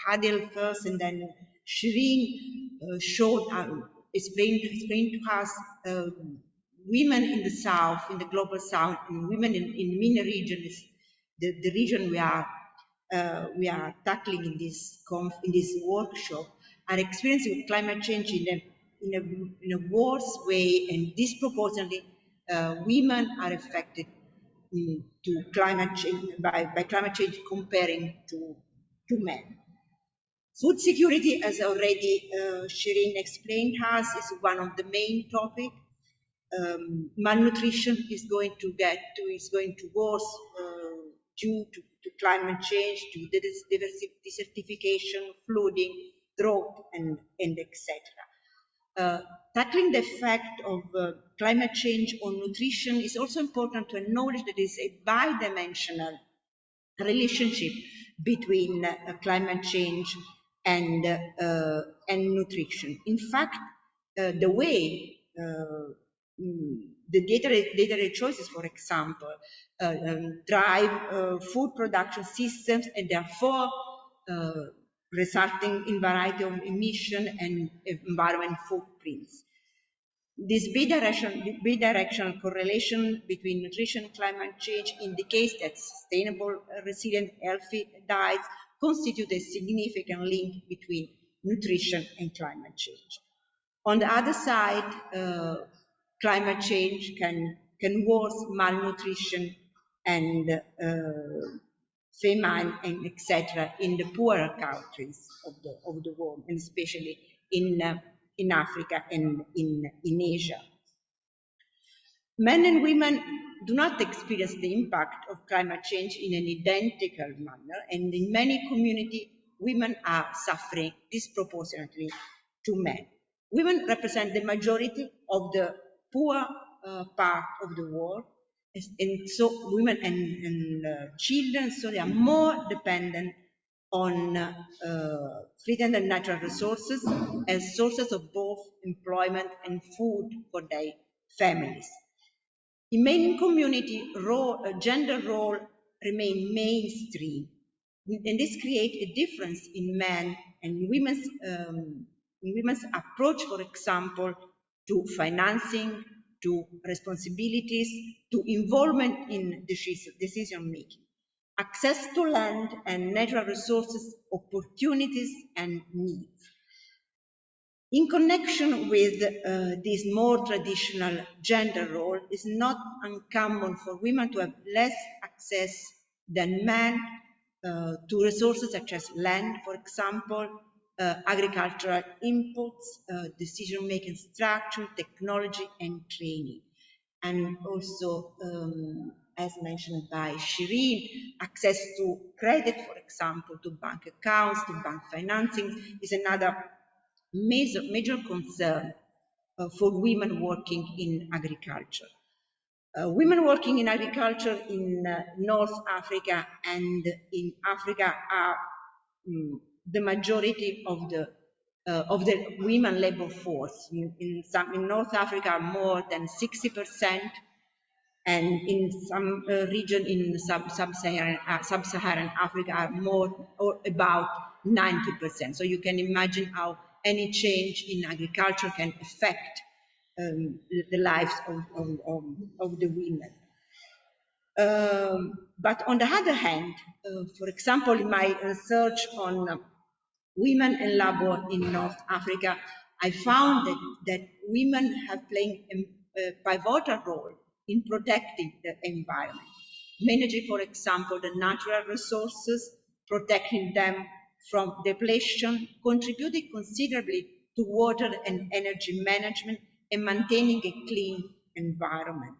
Hadil first and then Sherine showed, explained to us, women in the south, in the global south, and women in the MENA region is the region we are tackling in this workshop, are experiencing climate change in a worse way, and disproportionately women are affected to climate change by climate change comparing to men. Food security, as already Sherine explained us, is one of the main topics. Malnutrition is going to worse due to climate change, to desertification, flooding, drought, and etc. Tackling the effect of climate change on nutrition is also important to acknowledge that there is a bidimensional relationship between climate change and nutrition. In fact, the way the dietary choices, for example, drive food production systems, and therefore resulting in variety of emission and environment footprints. This bidirectional correlation between nutrition and climate change indicates that sustainable, resilient, healthy diets constitute a significant link between nutrition and climate change. On the other side, climate change can worsen malnutrition and famine and etc. in the poorer countries of the world, and especially in Africa and in Asia. Men and women do not experience the impact of climate change in an identical manner, and in many communities, women are suffering disproportionately to men. Women represent the majority of the poor part of the world, and so women and children, so they are more dependent on threatened and natural resources as sources of both employment and food for their families. In many community, gender role remain mainstream, and this creates a difference in men and women's approach, for example, to financing, to responsibilities, to involvement in decision making, access to land and natural resources, opportunities and needs. In connection with this more traditional gender role, it's not uncommon for women to have less access than men to resources such as land, for example, agricultural inputs, decision-making structure, technology, and training. And also, as mentioned by Sherine, access to credit, for example, to bank accounts, to bank financing is another major concern for women working in agriculture. Women working in agriculture in North Africa and in Africa are the majority of the women labor force. In North Africa, more than 60%, and in some region in sub-Saharan Africa are more or about 90%. So you can imagine how any change in agriculture can affect the lives of the women. But on the other hand, for example, in my research on women and labor in North Africa, I found that women have played a pivotal role in protecting the environment, managing, for example, the natural resources, protecting them from depletion, contributing considerably to water and energy management, and maintaining a clean environment.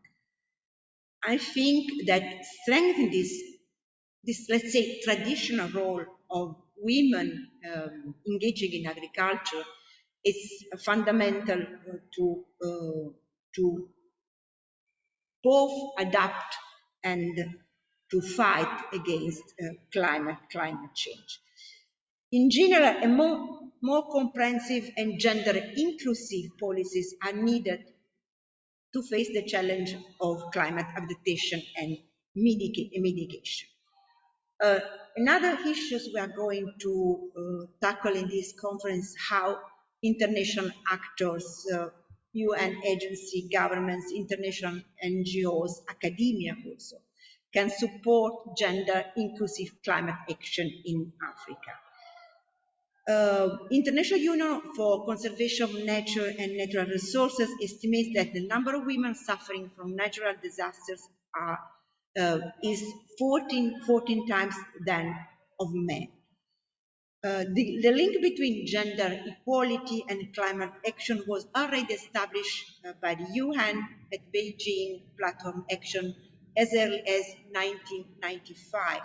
I think that strengthening this, let's say, traditional role of women engaging in agriculture is fundamental to both adapt and to fight against climate change. In general, a more comprehensive and gender inclusive policies are needed to face the challenge of climate adaptation and mitigation. Another issue we are going to tackle in this conference, how international actors, UN agency, governments, international NGOs, academia also, can support gender inclusive climate action in Africa. International Union for Conservation of Nature and Natural Resources estimates that the number of women suffering from natural disasters is 14 times than of men. The link between gender equality and climate action was already established by the UN at Beijing Platform Action as early as 1995.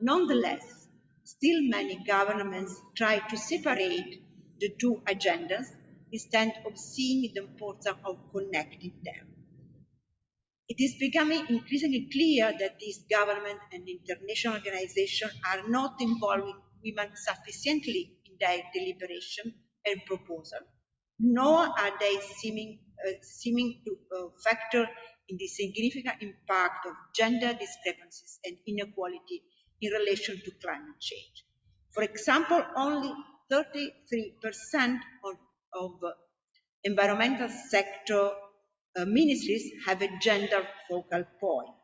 Nonetheless, still many governments try to separate the two agendas instead of seeing the importance of connecting them. It is becoming increasingly clear that these government and international organizations are not involving women sufficiently in their deliberation and proposal, nor are they seeming to factor in the significant impact of gender discrepancies and inequality in relation to climate change. For example, only 33% of environmental sector ministries have a gender focal point.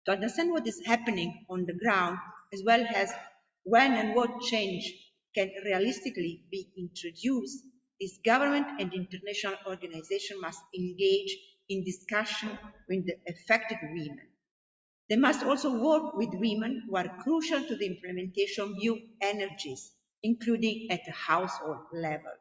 To understand what is happening on the ground, as well as when and what change can realistically be introduced, this government and international organization must engage in discussion with the affected women. They must also work with women who are crucial to the implementation of new energies, including at the household level.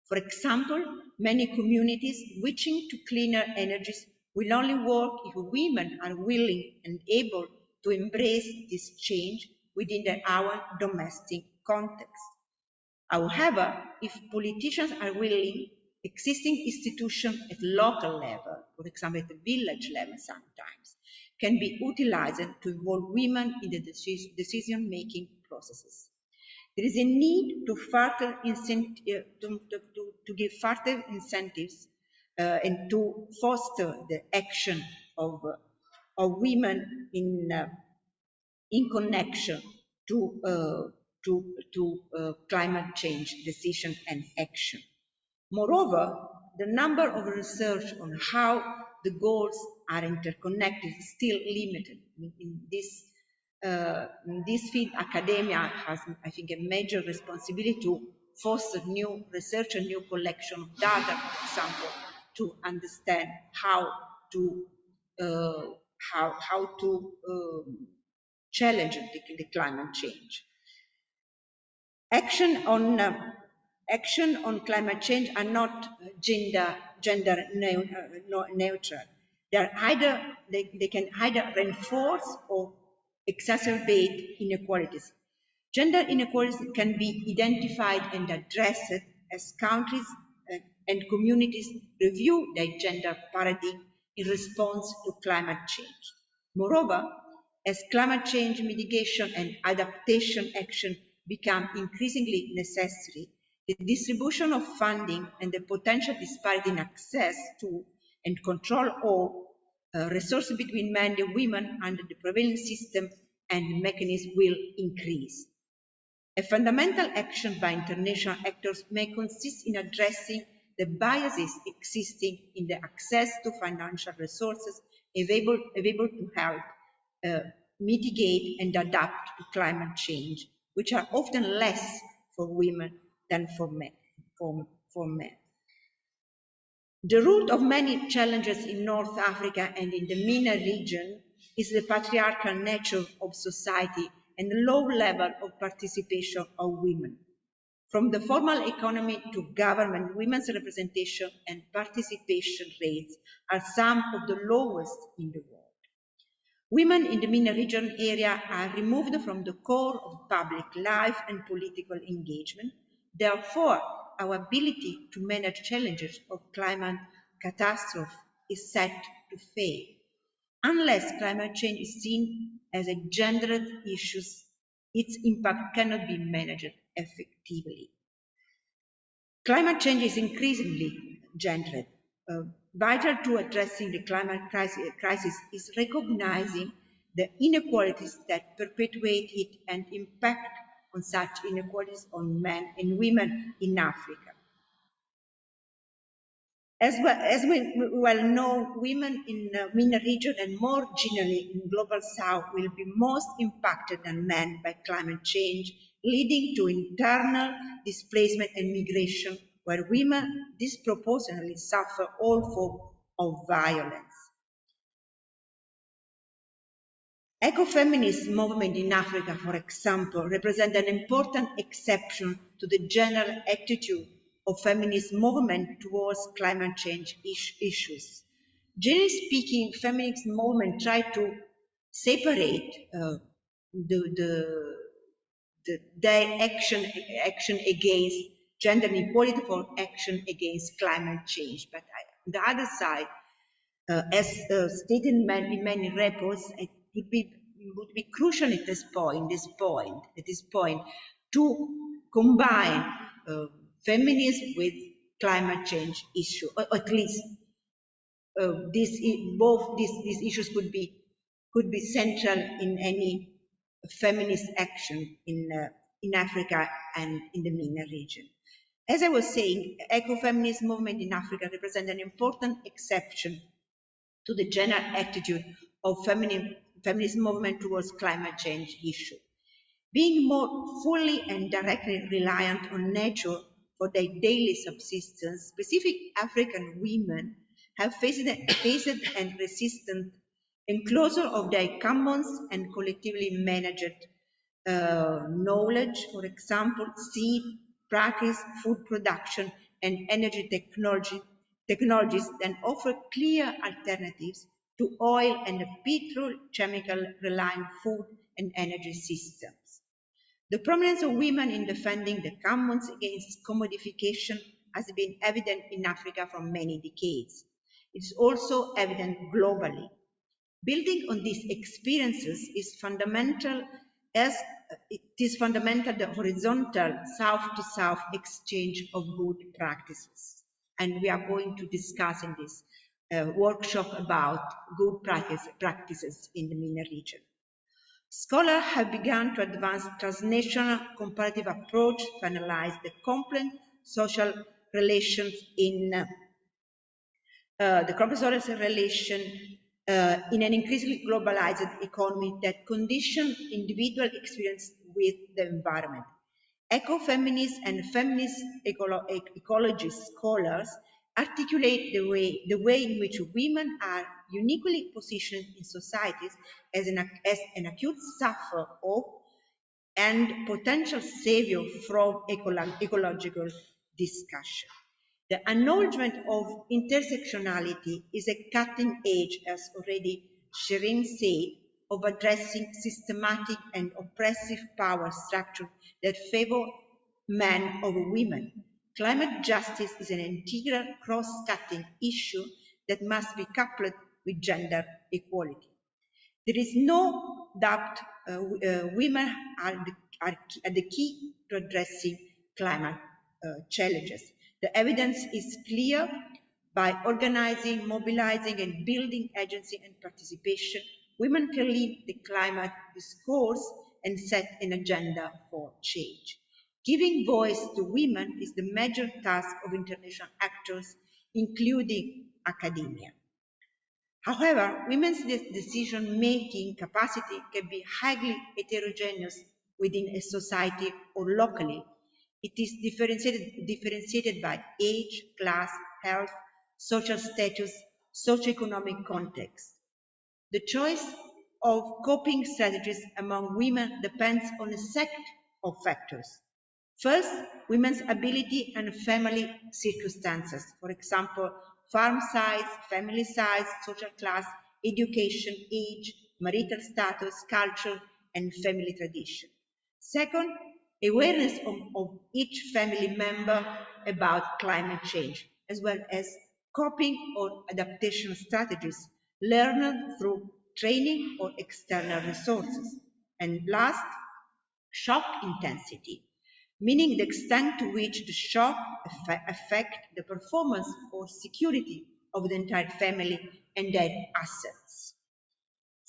For example, many communities switching to cleaner energies will only work if women are willing and able to embrace this change within their own domestic context. However, if politicians are willing, existing institutions at local level, for example at the village level sometimes, can be utilized to involve women in the decision-making processes. There is a need to further to give further incentives and to foster the action of women in connection to climate change decision and action. Moreover, the number of research on how the goals are interconnected is still limited. In this field, academia has, I think, a major responsibility to foster new research and new collection of data, for example, to understand how to challenge the climate change. Action on climate change are not gender neutral. They can either reinforce or exacerbate inequalities. Gender inequalities can be identified and addressed as countries and communities review their gender paradigm in response to climate change. Moreover, as climate change mitigation and adaptation action become increasingly necessary, the distribution of funding and the potential disparity in access to and control of resources between men and women under the prevailing system and mechanism will increase. A fundamental action by international actors may consist in addressing the biases existing in the access to financial resources available to help mitigate and adapt to climate change, which are often less for women than for men. The root of many challenges in North Africa and in the MENA region is the patriarchal nature of society and the low level of participation of women. From the formal economy to government, women's representation and participation rates are some of the lowest in the world. Women in the MENA region area are removed from the core of public life and political engagement. Therefore, our ability to manage challenges of climate catastrophe is set to fail. Unless climate change is seen as a gendered issue, its impact cannot be managed effectively. Climate change is increasingly gendered. Vital to addressing the climate crisis is recognizing the inequalities that perpetuate it and impact on such inequalities on men and women in Africa. As we well know, women in the MENA region and more generally in Global South will be most impacted than men by climate change, leading to internal displacement and migration, where women disproportionately suffer all forms of violence. Ecofeminist movement in Africa, for example, represent an important exception to the general attitude of feminist movement towards climate change issues. Generally speaking, feminist movement try to separate their action against gender inequality from action against climate change. But on the other side, as stated in many reports, it would be crucial at this point to combine feminism with climate change issue, or at least both these issues could be central in any feminist action in Africa and in the MENA region. As I was saying, ecofeminist movement in Africa represent an important exception to the general attitude of feminist movement towards climate change issue. Being more fully and directly reliant on nature for their daily subsistence, specific African women have faced and resisted enclosure of their commons and collectively managed knowledge, for example, seed, practice, food production, and energy technologies that offer clear alternatives to oil and petrochemical reliant food and energy systems. The prominence of women in defending the commons against commodification has been evident in Africa for many decades. It is also evident globally. Building on these experiences is fundamental, as it is fundamental the horizontal south-to-south exchange of good practices. And we are going to discuss in this workshop about good practices in the MENA region. Scholars have begun to advance transnational comparative approach to analyze the complex social relations in in an increasingly globalized economy that condition individual experience with the environment. Ecofeminists and feminist ecologist scholars articulate the way in which women are uniquely positioned in societies as an acute sufferer of and potential savior from ecological discussion. The acknowledgement of intersectionality is a cutting edge, as already Sherine said, of addressing systematic and oppressive power structures that favor men over women. Climate justice is an integral cross-cutting issue that must be coupled with gender equality. There is no doubt women are the key to addressing climate challenges. The evidence is clear. By organizing, mobilizing, and building agency and participation, women can lead the climate discourse and set an agenda for change. Giving voice to women is the major task of international actors, including academia. However, women's decision-making capacity can be highly heterogeneous within a society or locally. It is differentiated by age, class, health, social status, socioeconomic context. The choice of coping strategies among women depends on a set of factors. First, women's ability and family circumstances. For example, farm size, family size, social class, education, age, marital status, culture, and family tradition. Second, awareness of each family member about climate change, as well as coping or adaptation strategies learned through training or external resources. And last, shock intensity, meaning the extent to which the shock affect the performance or security of the entire family and their assets.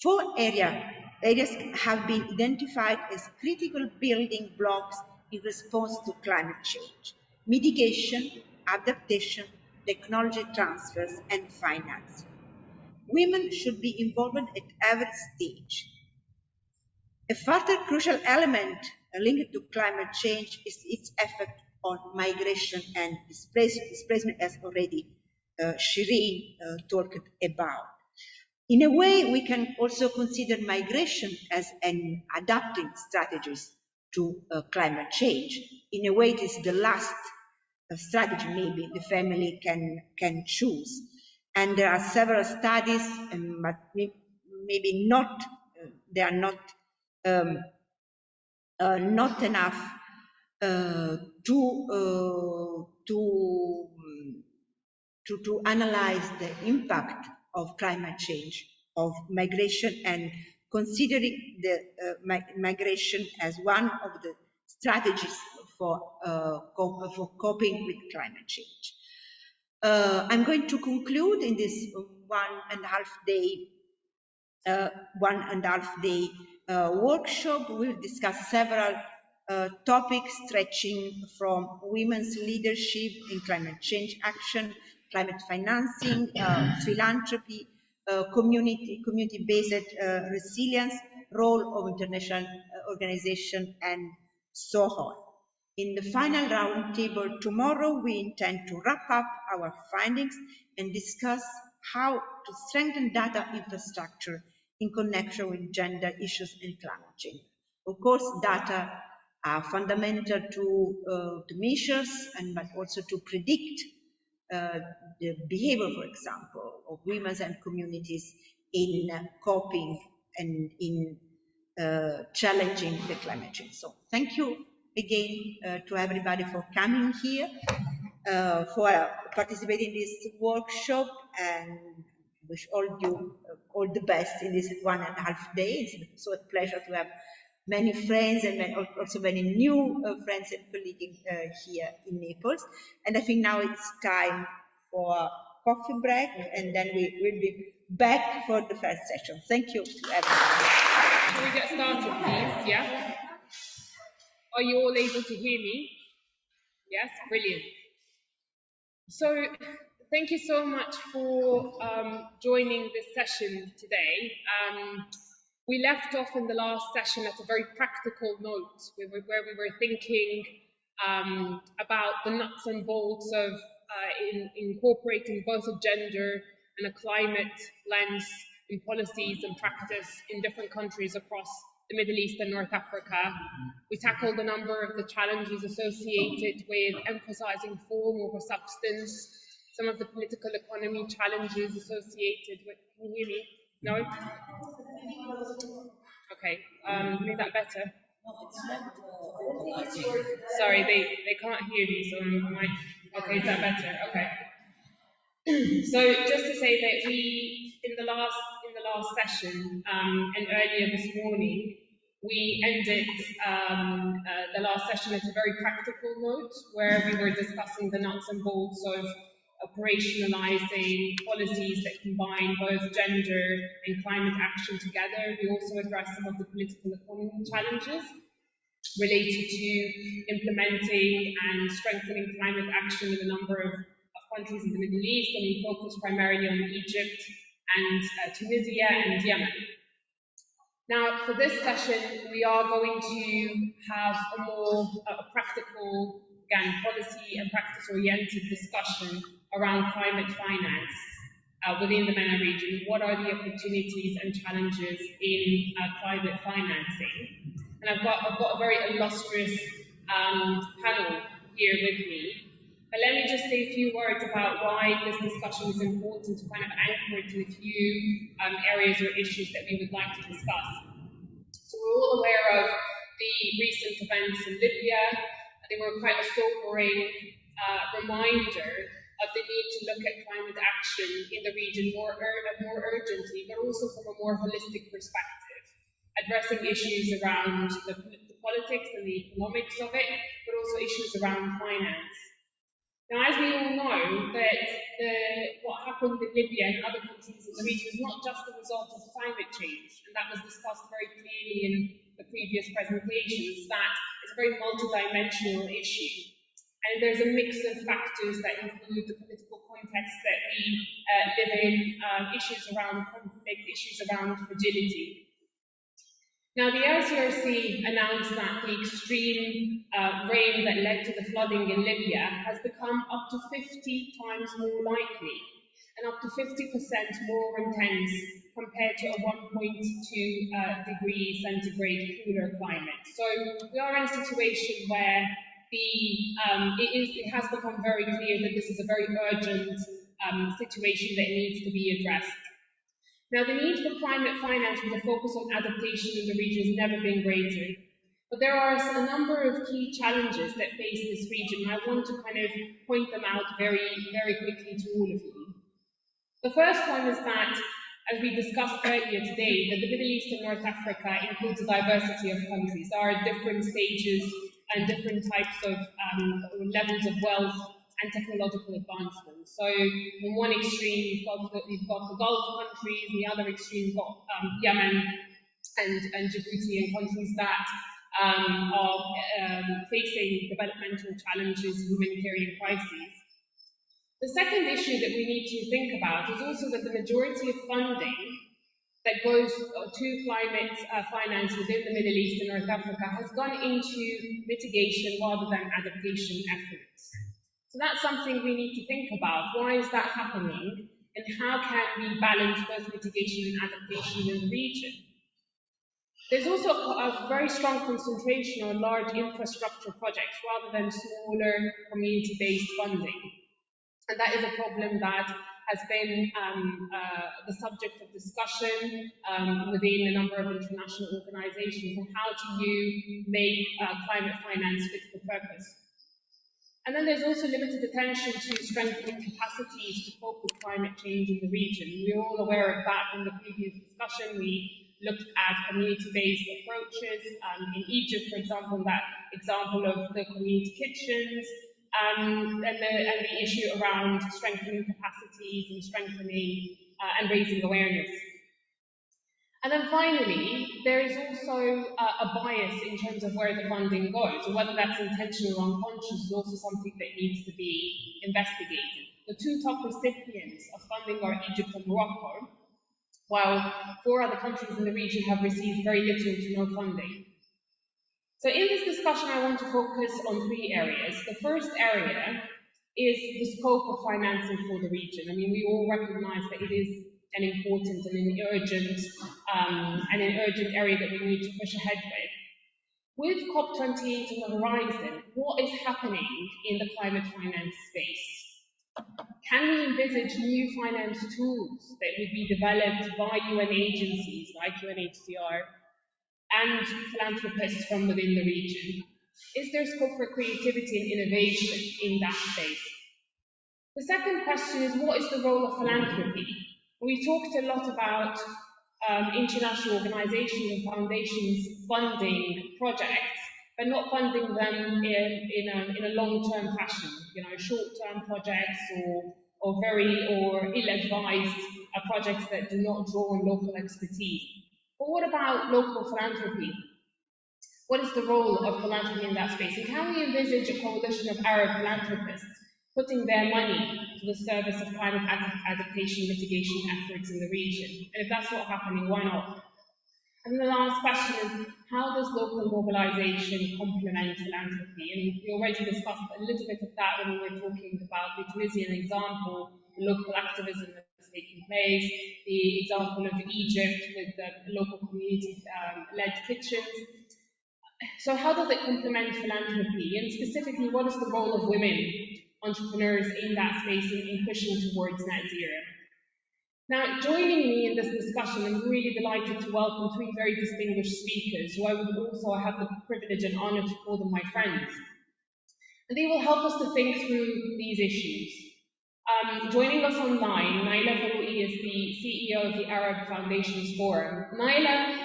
Four areas have been identified as critical building blocks in response to climate change: mitigation, adaptation, technology transfers, and finance. Women should be involved at every stage. A further crucial element linked to climate change is its effect on migration and displacement, as already Sherine talked about. In a way, we can also consider migration as an adapting strategy to climate change. In a way, it is the last strategy maybe the family can choose. And there are several studies, but maybe not, they are not enough to analyze the impact of climate change, of migration, and considering the migration as one of the strategies for coping with climate change. I'm going to conclude in this 1.5 day workshop. We'll discuss several topics stretching from women's leadership in climate change action, climate financing, philanthropy, community-based resilience, role of international organization, and so on. In the final roundtable tomorrow, we intend to wrap up our findings and discuss how to strengthen data infrastructure in connection with gender issues and climate change. Of course, data are fundamental to measures but also to predict the behavior, for example, of women and communities in coping and in challenging the climate change. So thank you again to everybody for coming here, for participating in this workshop, and wish all you all the best in this 1.5 days. It's so a pleasure to have many friends and also many new friends and colleagues here in Naples. And I think now it's time for coffee break, and then we will be back for the first session. Thank you to everyone. Shall we get started, please? Yeah? Are you all able to hear me? Yes? Brilliant. So, thank you so much for joining this session today. We left off in the last session at a very practical note, where we were thinking about the nuts and bolts of incorporating both a gender and a climate lens in policies and practice in different countries across the Middle East and North Africa. We tackled a number of the challenges associated with emphasizing form over substance, some of the political economy challenges associated with, can you hear me? No? Okay, is that better? Sorry, they can't hear me, so okay, is that better? Okay. So just to say that we, in the last session and earlier this morning, we ended the last session at a very practical note where we were discussing the nuts and bolts of operationalizing policies that combine both gender and climate action together. We also addressed some of the political economy challenges related to implementing and strengthening climate action in a number of countries in the Middle East, and we focused primarily on Egypt and Tunisia and Yemen. Now, for this session, we are going to have a more practical, again, policy and practice-oriented discussion around climate finance within the MENA region. What are the opportunities and challenges in climate financing? And I've got a very illustrious panel here with me. But let me just say a few words about why this discussion is important to kind of anchor it in a few areas or issues that we would like to discuss. So we're all aware of the recent events in Libya. They were quite a sobering reminder of the need to look at climate action in the region more urgently, but also from a more holistic perspective, addressing issues around the politics and the economics of it, but also issues around finance. Now, as we all know, that what happened in Libya and other countries in the region is not just the result of climate change, and that was discussed very clearly in the previous presentations, that it's a very multidimensional issue. And there's a mix of factors that include the political context that we live in, issues around conflict, issues around fragility. Now, the LCRC announced that the extreme rain that led to the flooding in Libya has become up to 50 times more likely and up to 50% more intense compared to a 1.2 degree centigrade cooler climate. So we are in a situation where it has become very clear that this is a very urgent situation that needs to be addressed. Now, the need for climate finance with a focus on adaptation in the region has never been greater. But there are a number of key challenges that face this region, and I want to kind of point them out very, very quickly to all of you. The first one is that, as we discussed earlier today, that the Middle East and North Africa includes a diversity of countries. There are different stages and different types of levels of wealth and technological advancement. So, on one extreme, you've got the Gulf countries, and the other extreme, you've got Yemen and Djibouti, and countries that are facing developmental challenges, humanitarian crises. The second issue that we need to think about is also that the majority of funding that goes to climate finance within the Middle East and North Africa has gone into mitigation rather than adaptation efforts. So that's something we need to think about. Why is that happening? And how can we balance both mitigation and adaptation in the region? There's also a very strong concentration on large infrastructure projects rather than smaller community-based funding. And that is a problem that has been the subject of discussion within a number of international organizations on how do you make climate finance fit for purpose. And then there's also limited attention to strengthening capacities to cope with climate change in the region. We're all aware of that from the previous discussion. We looked at community-based approaches. In Egypt, for example, that example of the community kitchens, and the issue around strengthening capacities and strengthening and raising awareness. And then finally, there is also a bias in terms of where the funding goes, and whether that's intentional or unconscious is also something that needs to be investigated. The two top recipients of funding are Egypt and Morocco, while 4 other countries in the region have received very little to no funding. So in this discussion, I want to focus on 3 areas. The first area is the scope of financing for the region. I mean, we all recognize that it is an important and an urgent area that we need to push ahead with. With COP28 on the horizon, what is happening in the climate finance space? Can we envisage new finance tools that would be developed by UN agencies like UNHCR and philanthropists from within the region? Is there scope for creativity and innovation in that space? The second question is, what is the role of philanthropy? We talked a lot about international organizations and foundations funding projects, but not funding them in a long-term fashion, short-term projects or ill-advised projects that do not draw on local expertise. But what about local philanthropy? What is the role of philanthropy in that space? And can we envisage a coalition of Arab philanthropists putting their money to the service of climate adaptation mitigation efforts in the region? And if that's not happening, why not? And the last question is, how does local mobilization complement philanthropy? And we already discussed a little bit of that when we were talking about the Tunisian example, the local activism that's taking place, the example of Egypt with the local community-led kitchens. So how does it complement philanthropy? And specifically, what is the role of women entrepreneurs in that space in pushing towards net zero? Now, joining me in this discussion, I'm really delighted to welcome 3 very distinguished speakers who I would also have the privilege and honor to call them my friends. And they will help us to think through these issues. Joining us online, Naila Farouky is the CEO of the Arab Foundations Forum. Naila,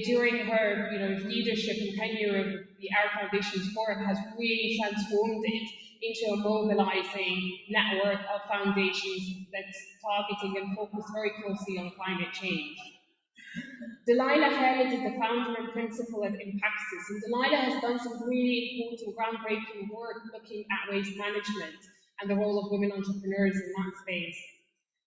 during her leadership and tenure of the Arab Foundations Forum, has really transformed it into a mobilizing network of foundations that's targeting and focused very closely on climate change. Dalila Khaled is the founder and principal at Impactus, and Dalila has done some really important, groundbreaking work looking at waste management and the role of women entrepreneurs in that space.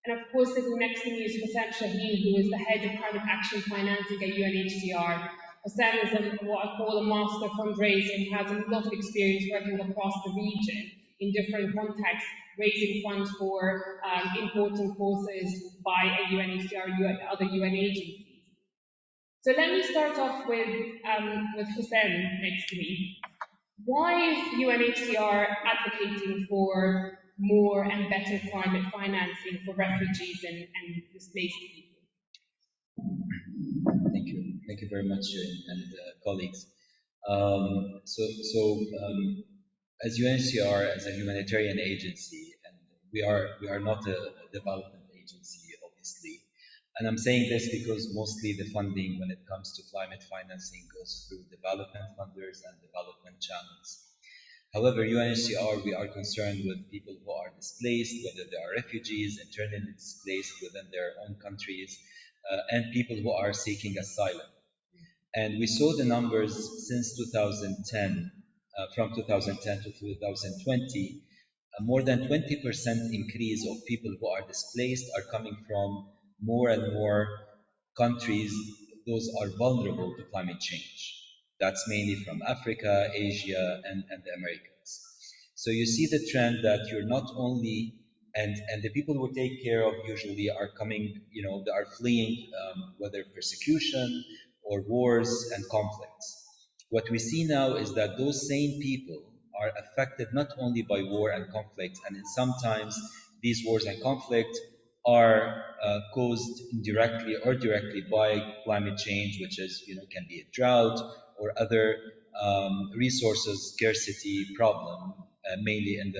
And of course, sitting next to me is Chahine, who is the head of climate action financing at UNHCR. Houssam is what I call a master fundraiser and has a lot of experience working across the region in different contexts, raising funds for important causes by a UNHCR and other UN agencies. So let me start off with Houssam next to me. Why is UNHCR advocating for more and better climate financing for refugees and displaced people? Thank you very much, and colleagues. As UNHCR, as a humanitarian agency, and we are not a development agency, obviously. And I'm saying this because mostly the funding when it comes to climate financing goes through development funders and development channels. However, UNHCR, we are concerned with people who are displaced, whether they are refugees, internally displaced within their own countries, and people who are seeking asylum. And we saw the numbers since 2010, from 2010 to 2020, more than 20% increase of people who are displaced are coming from more and more countries. Those are vulnerable to climate change. That's mainly from Africa, Asia, and the Americas. So you see the trend that you're not only, and the people who take care of usually are coming, they are fleeing whether persecution or wars and conflicts. What we see now is that those same people are affected not only by war and conflict, and sometimes these wars and conflict are caused indirectly or directly by climate change, which is, can be a drought or other resources scarcity problem, mainly in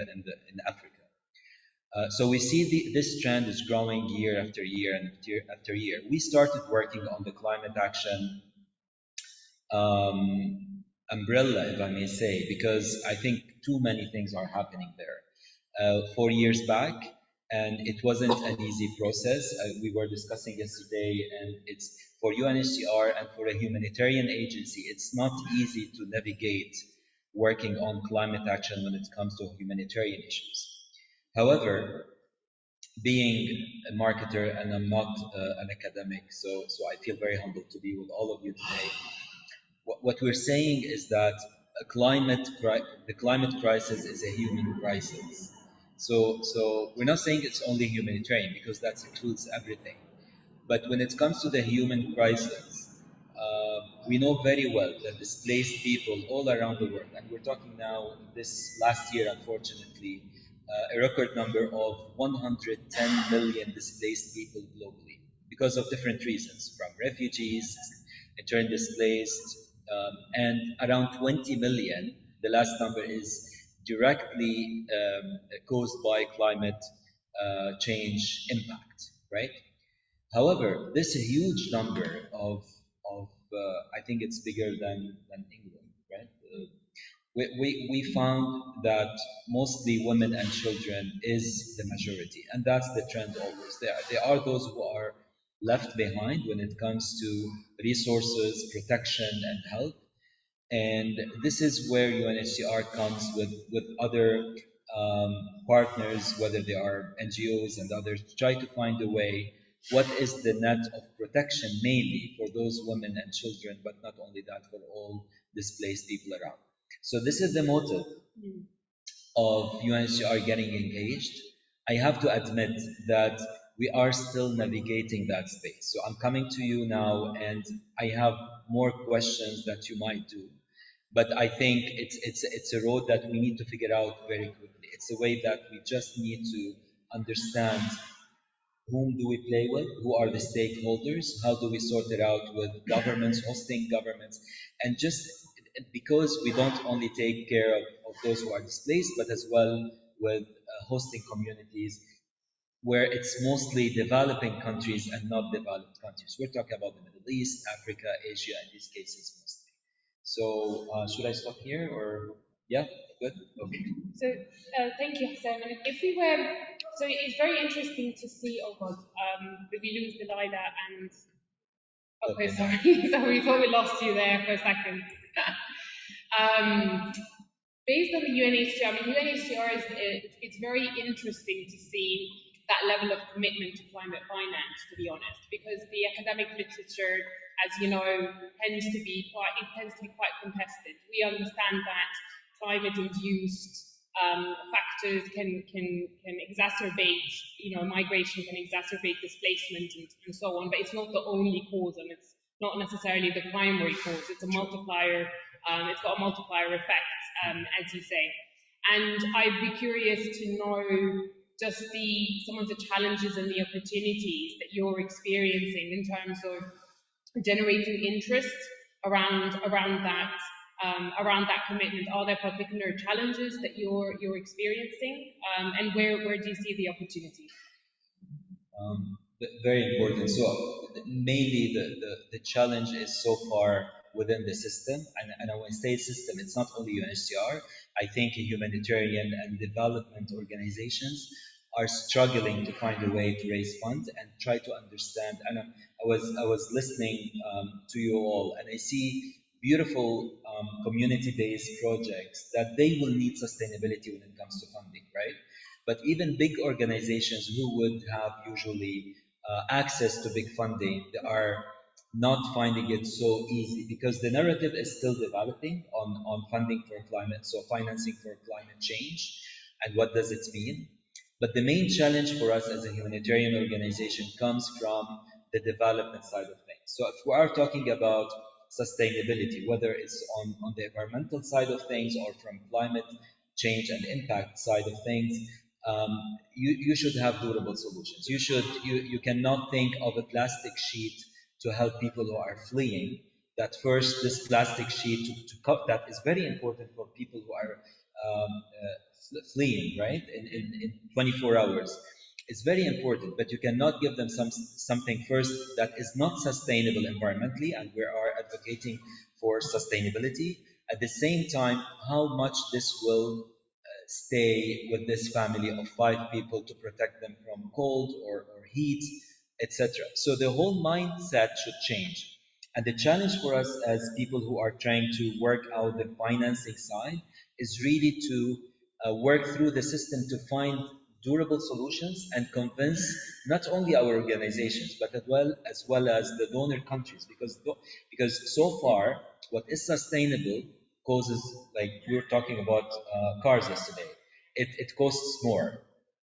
Africa. So we see this trend is growing year after year and year after year. We started working on the climate action umbrella, if I may say, because I think too many things are happening there. 4 years back, and it wasn't an easy process. We were discussing yesterday, and it's for UNHCR and for a humanitarian agency, it's not easy to navigate working on climate action when it comes to humanitarian issues. However, being a marketer, and I'm not an academic, so I feel very humbled to be with all of you today. What we're saying is that the climate crisis is a human crisis. So we're not saying it's only humanitarian, because that includes everything. But when it comes to the human crisis, we know very well that displaced people all around the world, and we're talking now this last year, unfortunately, a record number of 110 million displaced people globally because of different reasons, from refugees, internally displaced, and around 20 million, the last number is directly caused by climate change impact, right? However, this huge number of I think it's bigger than England, right? We found that mostly women and children is the majority, and that's the trend always. There are those who are left behind when it comes to resources, protection, and help. And this is where UNHCR comes with other partners, whether they are NGOs and others, to try to find a way. What is the net of protection, mainly for those women and children, but not only that, for all displaced people around. So this is the motive of UNHCR getting engaged. I have to admit that we are still navigating that space. So I'm coming to you now, and I have more questions that you might do. But I think it's a road that we need to figure out very quickly. It's a way that we just need to understand whom do we play with, who are the stakeholders, how do we sort it out with governments, hosting governments, and just because we don't only take care of those who are displaced, but as well with hosting communities where it's mostly developing countries and not developed countries. We're talking about the Middle East, Africa, Asia, in these cases mostly. So should I stop here, or yeah, good, okay. So thank you, Houssam. And if we were, so it's very interesting to see. Oh God, did we lose Dalila and? Okay, sorry. So we thought we lost you there for a second. Based on the UNHCR, I mean, UNHCR it's very interesting to see that level of commitment to climate finance, to be honest, because the academic literature, as you know, tends to be quite contested. We understand that climate-induced factors can exacerbate, migration can exacerbate displacement and so on, but it's not the only cause, and it's not necessarily the primary cause. It's a multiplier. It's got a multiplier effect, as you say. And I'd be curious to know just some of the challenges and the opportunities that you're experiencing in terms of generating interest around that commitment. Are there particular challenges that you're experiencing, and where do you see the opportunity? Very important. So mainly the challenge is so far within the system, and when I say system, it's not only UNHCR. I think humanitarian and development organizations are struggling to find a way to raise funds and try to understand. And I was listening to you all, and I see beautiful community-based projects that they will need sustainability when it comes to funding, right? But even big organizations who would have usually access to big funding, they are not finding it so easy, because the narrative is still developing on funding for climate, so financing for climate change, and what does it mean. But the main challenge for us as a humanitarian organization comes from the development side of things. So if we are talking about sustainability, whether it's on the environmental side of things or from climate change and impact side of things, you should have durable solutions. You cannot think of a plastic sheet to help people who are fleeing. That first, this plastic sheet to cut, that is very important for people who are fleeing, right? In 24 hours. It's very important, but you cannot give them something first that is not sustainable environmentally, and we are advocating for sustainability. At the same time, how much this will stay with this family of 5 people to protect them from cold or heat, etc. So the whole mindset should change. And the challenge for us as people who are trying to work out the financing side is really to work through the system to find durable solutions and convince not only our organizations but as well as the donor countries, because so far what is sustainable causes, like we were talking about cars yesterday, it costs more.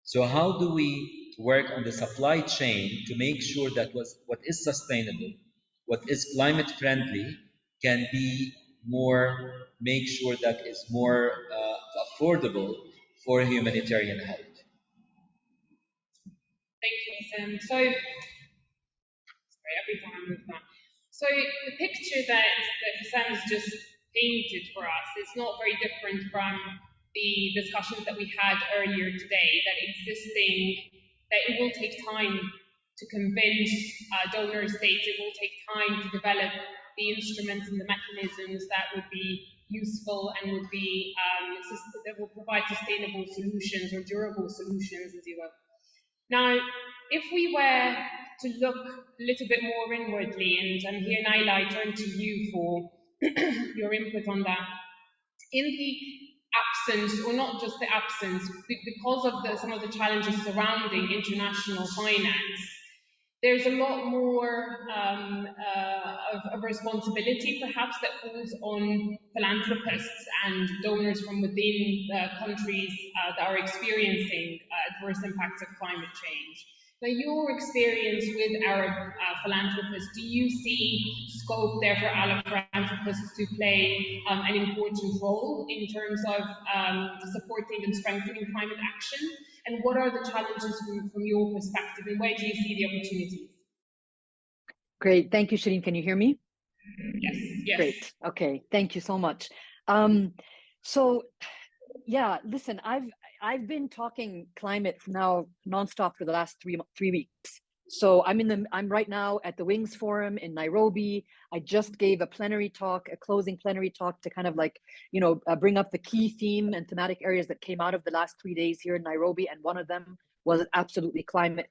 So how do we work on the supply chain to make sure that what is sustainable, what is climate friendly, can be more, make sure that is more affordable for humanitarian help? Thank you, Houssam. So, sorry, every time I move that. So the picture that Houssam has just painted for us is not very different from the discussions that we had earlier today, that it will take time to convince donor states, it will take time to develop the instruments and the mechanisms that would be useful and would be that will provide sustainable solutions or durable solutions, as you will. Now, if we were to look a little bit more inwardly, and here, Naila, I turn to you for your input on that. In the absence, or not just the absence, because of some of the challenges surrounding international finance, there's a lot more of responsibility, perhaps, that falls on philanthropists and donors from within countries that are experiencing adverse impacts of climate change. Now, your experience with Arab philanthropists, do you see scope there for Arab philanthropists to play an important role in terms of supporting and strengthening climate action? And what are the challenges from your perspective, and where do you see the opportunities? Great, thank you, Sherine. Can you hear me? Yes, yes. Great, okay, thank you so much. So, yeah, listen, I've been talking climate now nonstop for the last three weeks. So I'm right now at the Wings Forum in Nairobi. I just gave a closing plenary talk to kind of like, bring up the key theme and thematic areas that came out of the last 3 days here in Nairobi. And one of them was absolutely climate.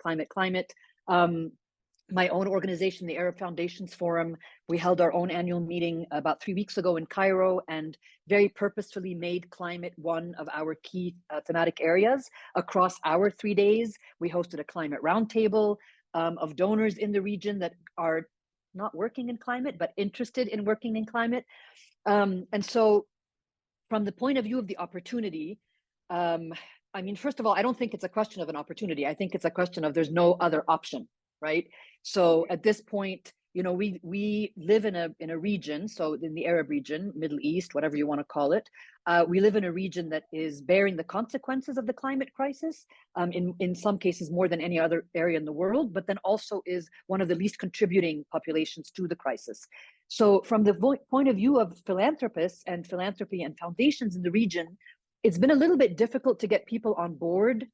My own organization, the Arab Foundations Forum, we held our own annual meeting about 3 weeks ago in Cairo and very purposefully made climate one of our key thematic areas across our 3 days. We hosted a climate roundtable of donors in the region that are not working in climate, but interested in working in climate. And so from the point of view of the opportunity, I mean, first of all, I don't think it's a question of an opportunity. I think it's a question of there's no other option, right? So at this point, we live in a region, so in the Arab region, Middle East, whatever you want to call it, we live in a region that is bearing the consequences of the climate crisis, in some cases more than any other area in the world, but then also is one of the least contributing populations to the crisis. So from the point of view of philanthropists and philanthropy and foundations in the region, it's been a little bit difficult to get people on board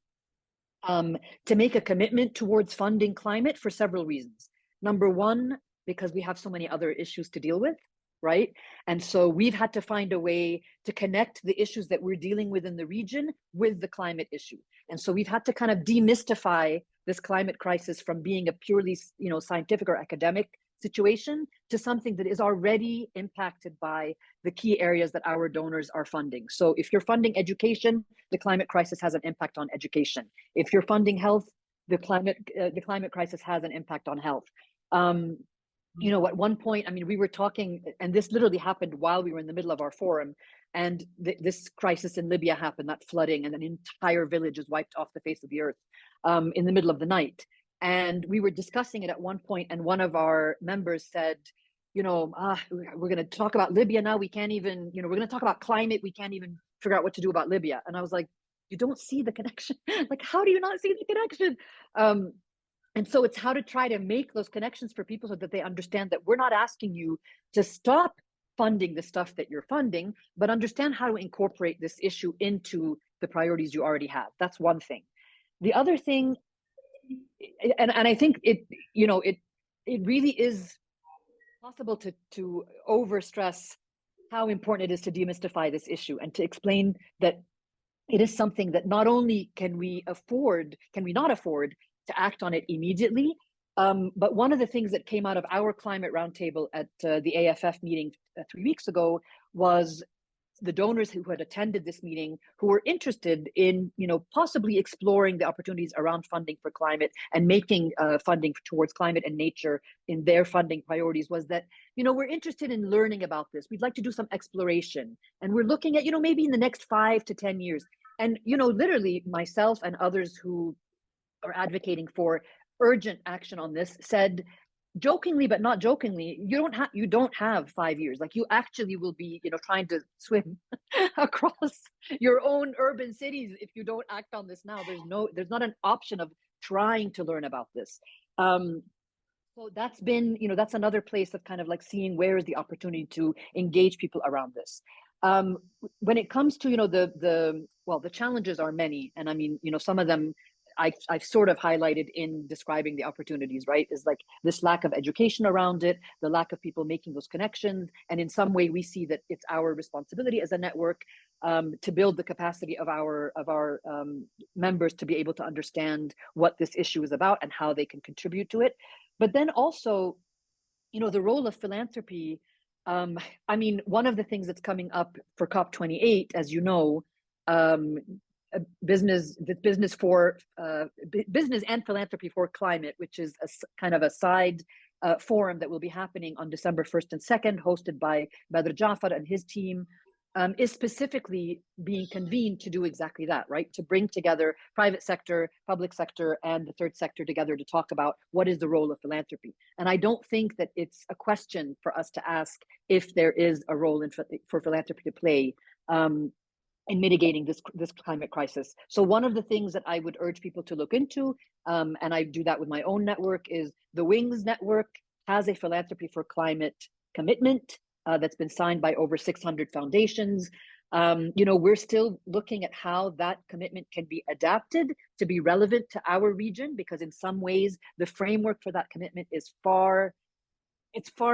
to make a commitment towards funding climate for several reasons. Number one, because we have so many other issues to deal with, right? And so we've had to find a way to connect the issues that we're dealing with in the region with the climate issue. And so we've had to kind of demystify this climate crisis from being a purely, scientific or academic situation to something that is already impacted by the key areas that our donors are funding. So if you're funding education, the climate crisis has an impact on education. If you're funding health, the climate crisis has an impact on health. At one point, I mean, we were talking, and this literally happened while we were in the middle of our forum, and this crisis in Libya happened, that flooding, and an entire village is wiped off the face of the earth in the middle of the night. And we were discussing it at one point, and one of our members said, we're going to talk about Libya now. We can't even, we're going to talk about climate. We can't even figure out what to do about Libya. And I was like, you don't see the connection. Like, how do you not see the connection? And so it's how to try to make those connections for people so that they understand that we're not asking you to stop funding the stuff that you're funding, but understand how to incorporate this issue into the priorities you already have. That's one thing. The other thing, and I think it really is possible to overstress how important it is to demystify this issue and to explain that it is something that not only can we not afford to act on it immediately, but one of the things that came out of our climate roundtable at the AFF meeting 3 weeks ago was the donors who had attended this meeting, who were interested in, possibly exploring the opportunities around funding for climate and making funding towards climate and nature in their funding priorities, was that, we're interested in learning about this. We'd like to do some exploration, and we're looking at, maybe in the next 5 to 10 years. And, literally myself and others who are advocating for urgent action on this said, jokingly but not jokingly, you don't have 5 years. Like, you actually will be, trying to swim across your own urban cities if you don't act on this now. There's not an option of trying to learn about this. So that's been, that's another place of kind of like seeing where is the opportunity to engage people around this. When it comes to, the challenges are many, and I mean, some of them I've sort of highlighted in describing the opportunities, right? Is like this lack of education around it, the lack of people making those connections. And in some way, we see that it's our responsibility as a network to build the capacity of our members to be able to understand what this issue is about and how they can contribute to it. But then also, the role of philanthropy. I mean, one of the things that's coming up for COP28, as you know, business and philanthropy for climate, which is a kind of a side forum that will be happening on December 1st and 2nd, hosted by Badr Jafar and his team, is specifically being convened to do exactly that, right? To bring together private sector, public sector, and the third sector together to talk about what is the role of philanthropy. And I don't think that it's a question for us to ask if there is a role for philanthropy to play in mitigating this climate crisis. So one of the things that I would urge people to look into, and I do that with my own network, is the Wings Network has a philanthropy for climate commitment that's been signed by over 600 foundations. We're still looking at how that commitment can be adapted to be relevant to our region, because in some ways the framework for that commitment is far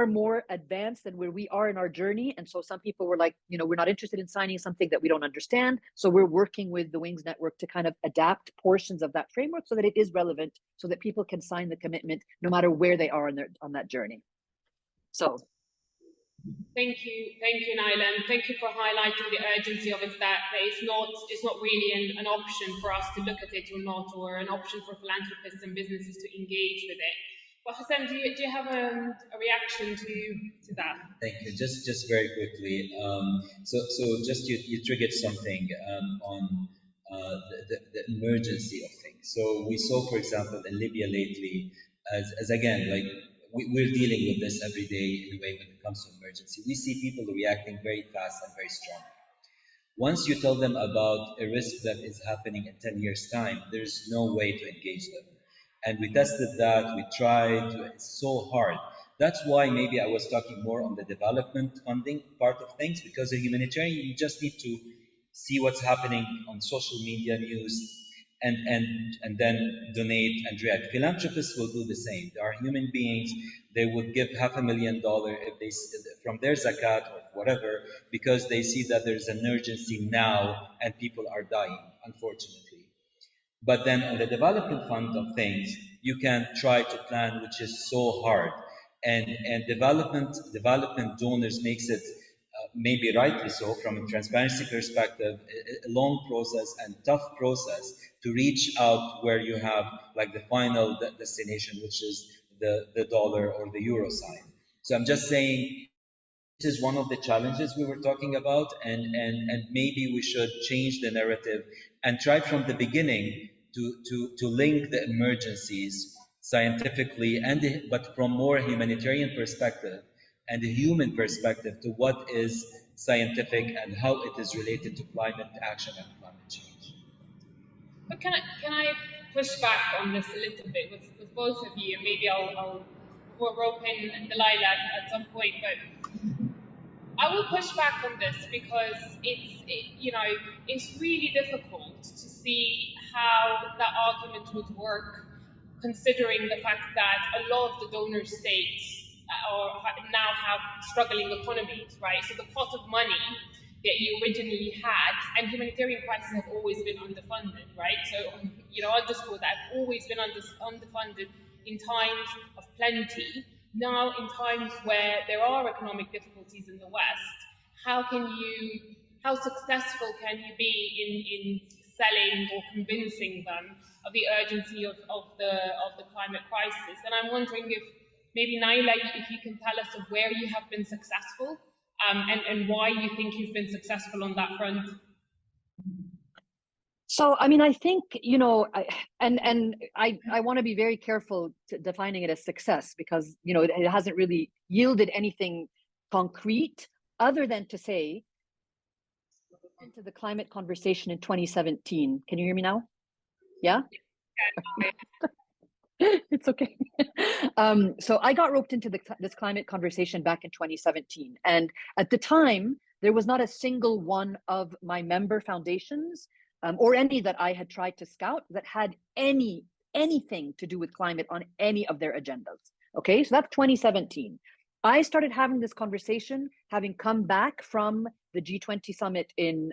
more advanced than where we are in our journey. And so some people were like, we're not interested in signing something that we don't understand. So we're working with the Wings Network to kind of adapt portions of that framework so that it is relevant, so that people can sign the commitment no matter where they are on that journey. So. Thank you, Naila, and thank you for highlighting the urgency of it. That it's not really an option for us to look at it or not, or an option for philanthropists and businesses to engage with it. But Houssam, do you have a reaction to that? Thank you. Just very quickly. So just you triggered something on the emergency of things. So we saw, for example, in Libya lately, as again, like we're dealing with this every day anyway when it comes to emergency. We see people reacting very fast and very strong. Once you tell them about a risk that is happening in 10 years' time, there's no way to engage them. And we tested that, we tried, it's so hard. That's why maybe I was talking more on the development funding part of things, because a humanitarian, you just need to see what's happening on social media news and then donate and react. Philanthropists will do the same. They are human beings. They would give $500,000 if they from their zakat or whatever, because they see that there's an urgency now and people are dying, unfortunately. But then on the development fund of things, you can try to plan, which is so hard. And development donors makes it maybe rightly so from a transparency perspective, a long process and tough process to reach out where you have like the final destination, which is the dollar or the euro sign. So I'm just saying, this is one of the challenges we were talking about, and maybe we should change the narrative and try from the beginning to link the emergencies scientifically but from more humanitarian perspective and a human perspective to what is scientific and how it is related to climate action and climate change. But can I push back on this a little bit with both of you? Maybe I'll rope in Dalila at some point, but I will push back on this because it's really difficult to see how that argument would work, considering the fact that a lot of the donor states now have struggling economies, right? So the pot of money that you originally had, and humanitarian crises have always been underfunded, right? So, underscore that have always been underfunded in times of plenty. Now, in times where there are economic difficulties in the West, how successful can you be in selling or convincing them of the urgency of the climate crisis? And I'm wondering if maybe Naila, if you can tell us of where you have been successful, and why you think you've been successful on that front. So, I mean, I think, I want to be very careful to defining it as success, because, it hasn't really yielded anything concrete other than to say, into the climate conversation in 2017. Can you hear me now? Yeah? It's okay. So I got roped into this climate conversation back in 2017. And at the time, there was not a single one of my member foundations or any that I had tried to scout that had anything to do with climate on any of their agendas. Okay, so that's 2017. I started having this conversation having come back from the G20 summit in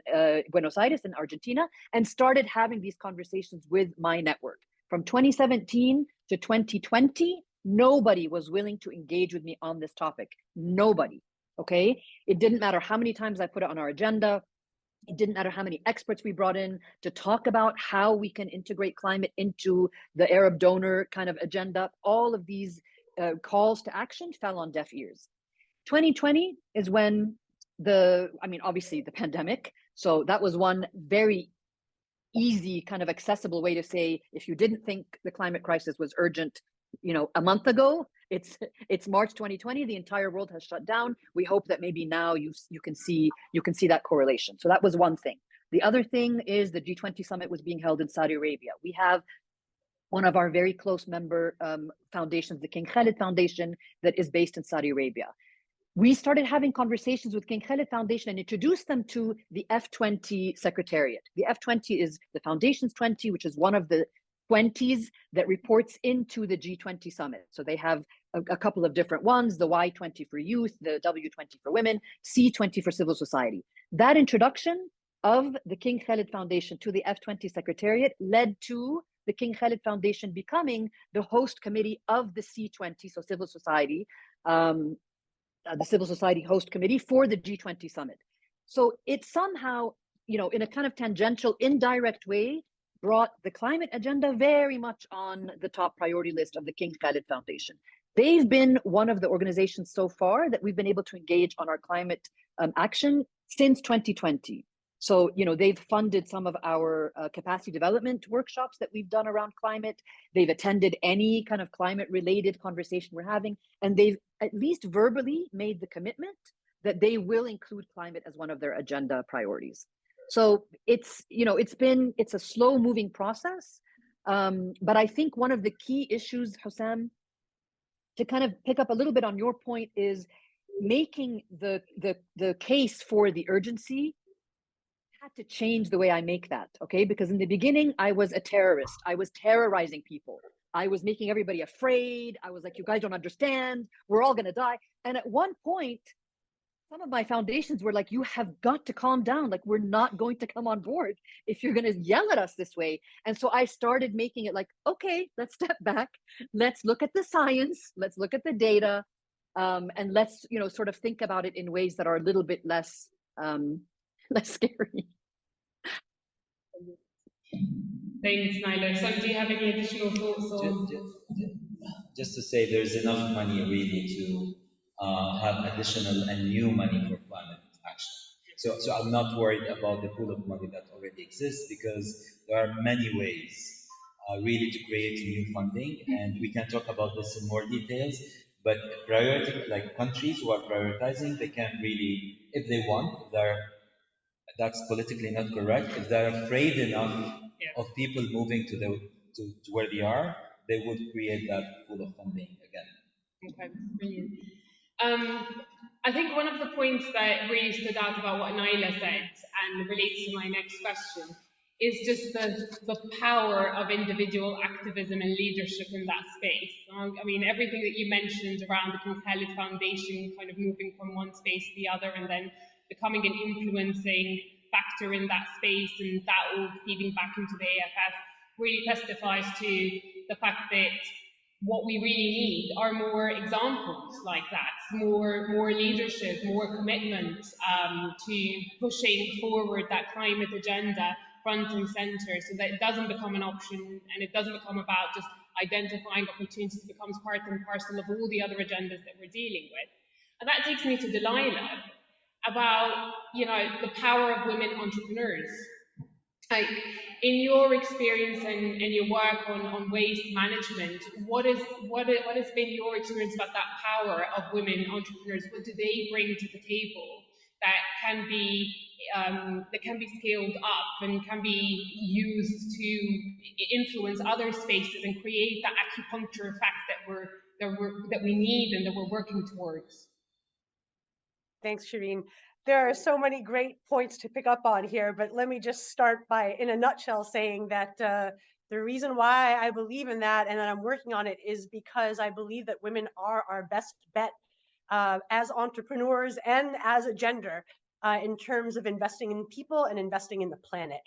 Buenos Aires in Argentina, and started having these conversations with my network. From 2017 to 2020, nobody was willing to engage with me on this topic. Nobody, okay? It didn't matter how many times I put it on our agenda. It didn't matter how many experts we brought in to talk about how we can integrate climate into the Arab donor kind of agenda. All of these calls to action fell on deaf ears. 2020 is when obviously the pandemic. So that was one very easy kind of accessible way to say, if you didn't think the climate crisis was urgent, a month ago, it's March 2020, the entire world has shut down. We hope that maybe now you can see that correlation. So that was one thing. The other thing is the G20 summit was being held in Saudi Arabia. We have one of our very close member foundations, the King Khaled Foundation, that is based in Saudi Arabia. We started having conversations with King Khaled Foundation and introduced them to the F20 Secretariat. The F20 is the Foundation's 20, which is one of the 20s that reports into the G20 summit. So they have a couple of different ones, the Y20 for youth, the W20 for women, C20 for civil society. That introduction of the King Khaled Foundation to the F20 Secretariat led to the King Khaled Foundation becoming the host committee of the C20, so civil society, the Civil Society Host Committee for the G20 Summit. So it somehow, in a kind of tangential, indirect way, brought the climate agenda very much on the top priority list of the King Khaled Foundation. They've been one of the organizations so far that we've been able to engage on our climate action since 2020. So, they've funded some of our capacity development workshops that we've done around climate. They've attended any kind of climate-related conversation we're having, and they've at least verbally made the commitment that they will include climate as one of their agenda priorities. So it's a slow-moving process, but I think one of the key issues, Houssam, to kind of pick up a little bit on your point, is making the case for the urgency. Had to change the way I make that, okay? Because in the beginning, I was a terrorist. I was terrorizing people. I was making everybody afraid. I was like, you guys don't understand. We're all gonna die. And at one point, some of my foundations were like, you have got to calm down. Like, we're not going to come on board if you're gonna yell at us this way. And so I started making it like, okay, let's step back. Let's look at the science. Let's look at the data. And let's, sort of think about it in ways that are a little bit less scary. Thanks, Naila. So do you have any additional thoughts on? Just to say, there's enough money really to have additional and new money for climate action. So I'm not worried about the pool of money that already exists, because there are many ways really to create new funding, and we can talk about this in more details. But priority, like countries who are prioritizing, they can really, if they want, that's politically not correct. If they're afraid enough of people moving to where they are, they would create that pool of funding again. Okay, brilliant. I think one of the points that really stood out about what Naila said and relates to my next question is just the power of individual activism and leadership in that space. I mean, everything that you mentioned around the King Khaled Foundation kind of moving from one space to the other, and then becoming an influencing factor in that space, and that all feeding back into the AFF really testifies to the fact that what we really need are more examples like that, more leadership, more commitment to pushing forward that climate agenda front and centre, so that it doesn't become an option and it doesn't become about just identifying opportunities. It becomes part and parcel of all the other agendas that we're dealing with. And that takes me to Dalila about, you know, the power of women entrepreneurs. Like, in your experience and your work on waste management, what has been your experience about that power of women entrepreneurs? What do they bring to the table that can be scaled up and can be used to influence other spaces and create that acupuncture effect that we need and that we're working towards? Thanks, Sherine. There are so many great points to pick up on here, but let me just start by, in a nutshell, saying that the reason why I believe in that and that I'm working on it is because I believe that women are our best bet as entrepreneurs and as a gender in terms of investing in people and investing in the planet.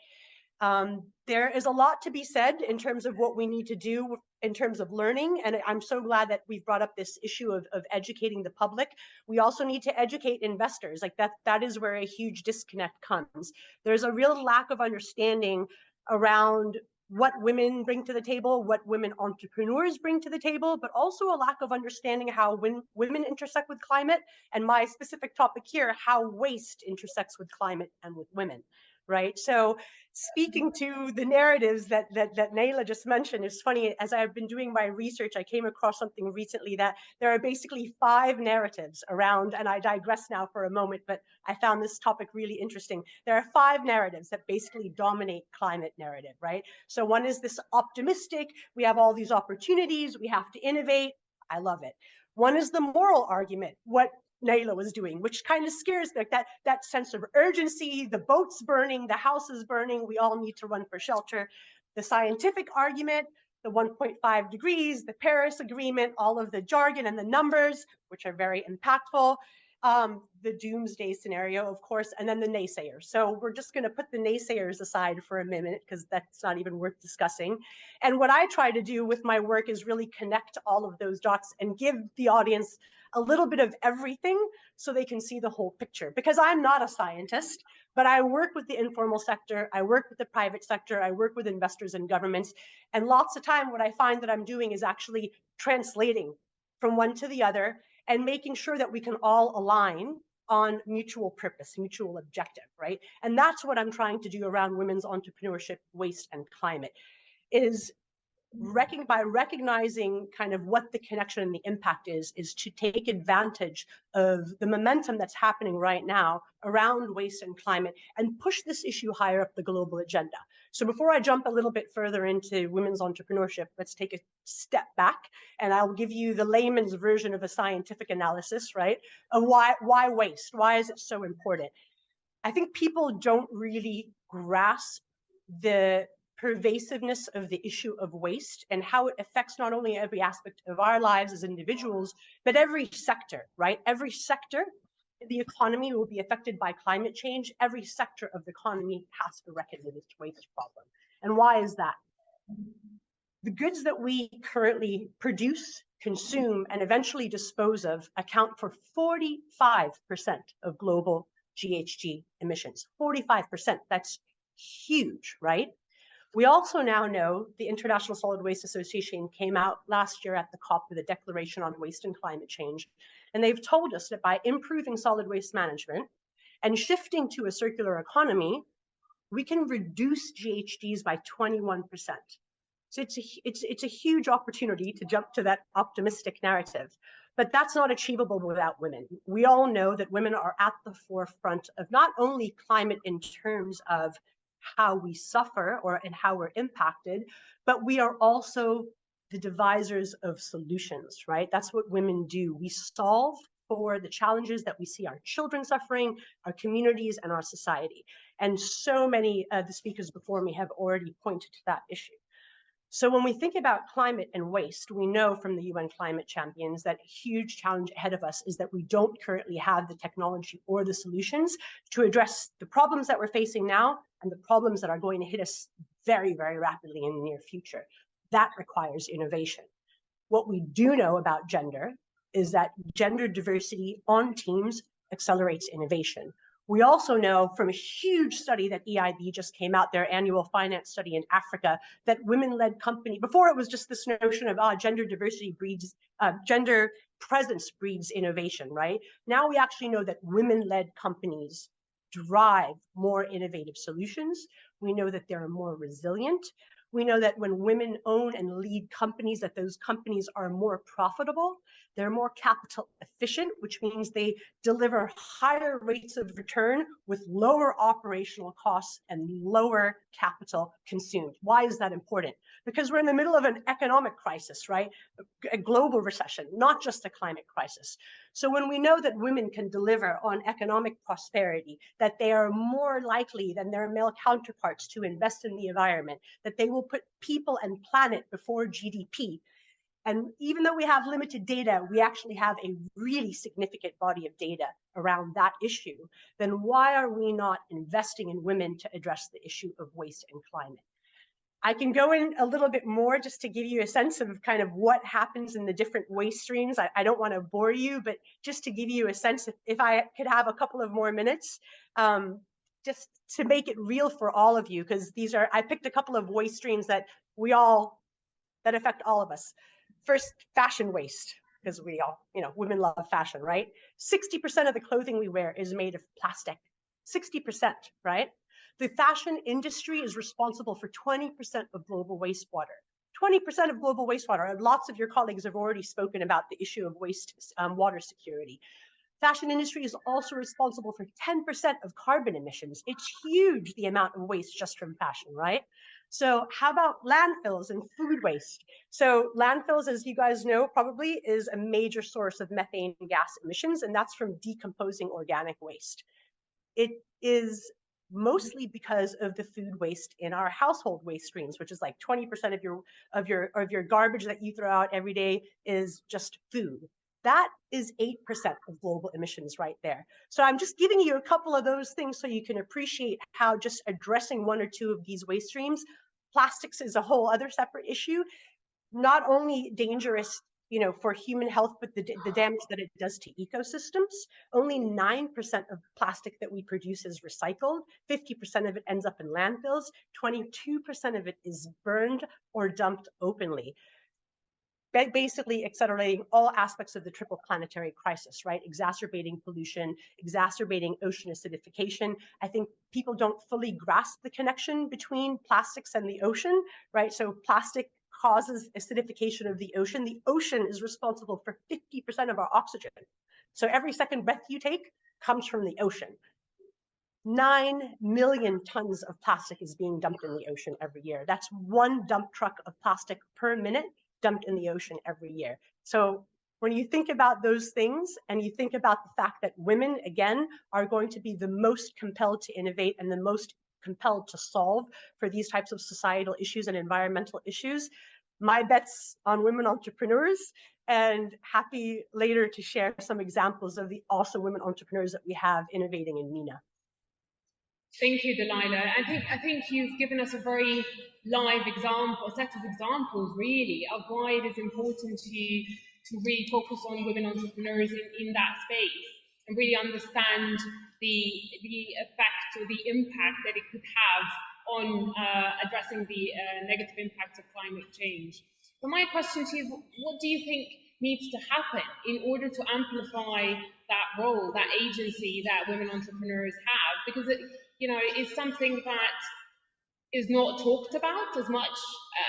There is a lot to be said in terms of what we need to do in terms of learning. And I'm so glad that we've brought up this issue of educating the public. We also need to educate investors. Like that is where a huge disconnect comes. There's a real lack of understanding around what women bring to the table, what women entrepreneurs bring to the table, but also a lack of understanding how women intersect with climate. And my specific topic here, how waste intersects with climate and with women. Right. So speaking to the narratives that Naila just mentioned, it's funny, as I've been doing my research, I came across something recently that there are basically 5 narratives around, and I digress now for a moment, but I found this topic really interesting. There are 5 narratives that basically dominate climate narrative, right? So one is this optimistic, we have all these opportunities, we have to innovate. I love it. One is the moral argument, what Naila was doing, which kind of scares me, like that sense of urgency, the boat's burning, the house is burning, we all need to run for shelter. The scientific argument, the 1.5 degrees, the Paris Agreement, all of the jargon and the numbers, which are very impactful. The doomsday scenario, of course, and then the naysayers. So we're just going to put the naysayers aside for a minute because that's not even worth discussing. And what I try to do with my work is really connect all of those dots and give the audience a little bit of everything so they can see the whole picture. Because I'm not a scientist, but I work with the informal sector, I work with the private sector, I work with investors and governments. And lots of time what I find that I'm doing is actually translating from one to the other and making sure that we can all align on mutual purpose, mutual objective, right? And that's what I'm trying to do around women's entrepreneurship, waste, and climate, is by recognizing kind of what the connection and the impact is to take advantage of the momentum that's happening right now around waste and climate and push this issue higher up the global agenda. So before I jump a little bit further into women's entrepreneurship, let's take a step back and I'll give you the layman's version of a scientific analysis, right? Of why waste? Why is it so important? I think people don't really grasp the pervasiveness of the issue of waste and how it affects not only every aspect of our lives as individuals, but every sector, right? Every sector of the economy will be affected by climate change. Every sector of the economy has to reckon with its waste problem. And why is that? The goods that we currently produce, consume, and eventually dispose of account for 45% of global GHG emissions. 45%, that's huge, right? We also now know the International Solid Waste Association came out last year at the COP with a declaration on waste and climate change. And they've told us that by improving solid waste management and shifting to a circular economy, we can reduce GHGs by 21%. So it's a huge opportunity to jump to that optimistic narrative. But that's not achievable without women. We all know that women are at the forefront of not only climate in terms of how we suffer and how we're impacted, but we are also the devisers of solutions, right? That's what women do. We solve for the challenges that we see our children suffering, our communities, and our society. And so many of the speakers before me have already pointed to that issue. So when we think about climate and waste, we know from the UN climate champions that a huge challenge ahead of us is that we don't currently have the technology or the solutions to address the problems that we're facing now and the problems that are going to hit us very, very rapidly in the near future. That requires innovation. What we do know about gender is that gender diversity on teams accelerates innovation. We also know from a huge study that EIB just came out, their annual finance study in Africa, that women-led company, before it was just this notion of gender diversity breeds, gender presence breeds innovation, right? Now we actually know that women-led companies drive more innovative solutions. We know that they're more resilient. We know that when women own and lead companies, that those companies are more profitable. They're more capital efficient, which means they deliver higher rates of return with lower operational costs and lower capital consumed. Why is that important? Because we're in the middle of an economic crisis, right? A global recession, not just a climate crisis. So when we know that women can deliver on economic prosperity, that they are more likely than their male counterparts to invest in the environment, that they will put people and planet before GDP. And even though we have limited data, we actually have a really significant body of data around that issue. Then why are we not investing in women to address the issue of waste and climate? I can go in a little bit more just to give you a sense of kind of what happens in the different waste streams. I don't want to bore you, but just to give you a sense, if I could have a couple of more minutes, just to make it real for all of you, because I picked a couple of waste streams that affect all of us. First, fashion waste, because we all, women love fashion, right? 60% of the clothing we wear is made of plastic, 60%, right? The fashion industry is responsible for 20% of global wastewater. 20% of global wastewater, and lots of your colleagues have already spoken about the issue of waste water security. Fashion industry is also responsible for 10% of carbon emissions. It's huge, the amount of waste just from fashion, right? So how about landfills and food waste? So landfills, as you guys know, probably is a major source of methane gas emissions, and that's from decomposing organic waste. It is mostly because of the food waste in our household waste streams, which is like 20% of your garbage that you throw out every day is just food. That is 8% of global emissions right there. So I'm just giving you a couple of those things so you can appreciate how just addressing one or two of these waste streams. Plastics is a whole other separate issue, not only dangerous for human health, but the damage that it does to ecosystems. Only 9% of plastic that we produce is recycled. 50% of it ends up in landfills. 22% of it is burned or dumped openly. Basically accelerating all aspects of the triple planetary crisis, right? Exacerbating pollution, exacerbating ocean acidification. I think people don't fully grasp the connection between plastics and the ocean, right? So plastic causes acidification of the ocean. The ocean is responsible for 50% of our oxygen. So every second breath you take comes from the ocean. 9 million tons of plastic is being dumped in the ocean every year. That's one dump truck of plastic per minute dumped in the ocean every year. So when you think about those things and you think about the fact that women, again, are going to be the most compelled to innovate and the most compelled to solve for these types of societal issues and environmental issues, my bet's on women entrepreneurs, and happy later to share some examples of the also women entrepreneurs that we have innovating in MENA. Thank you, Dalila. I think you've given us a very live example, a set of examples really of why it is important to really focus on women entrepreneurs in that space and really understand the effect or the impact that it could have on addressing the negative impacts of climate change. But my question to you, what do you think needs to happen in order to amplify that role, that agency that women entrepreneurs have? Because it's something that is not talked about as much,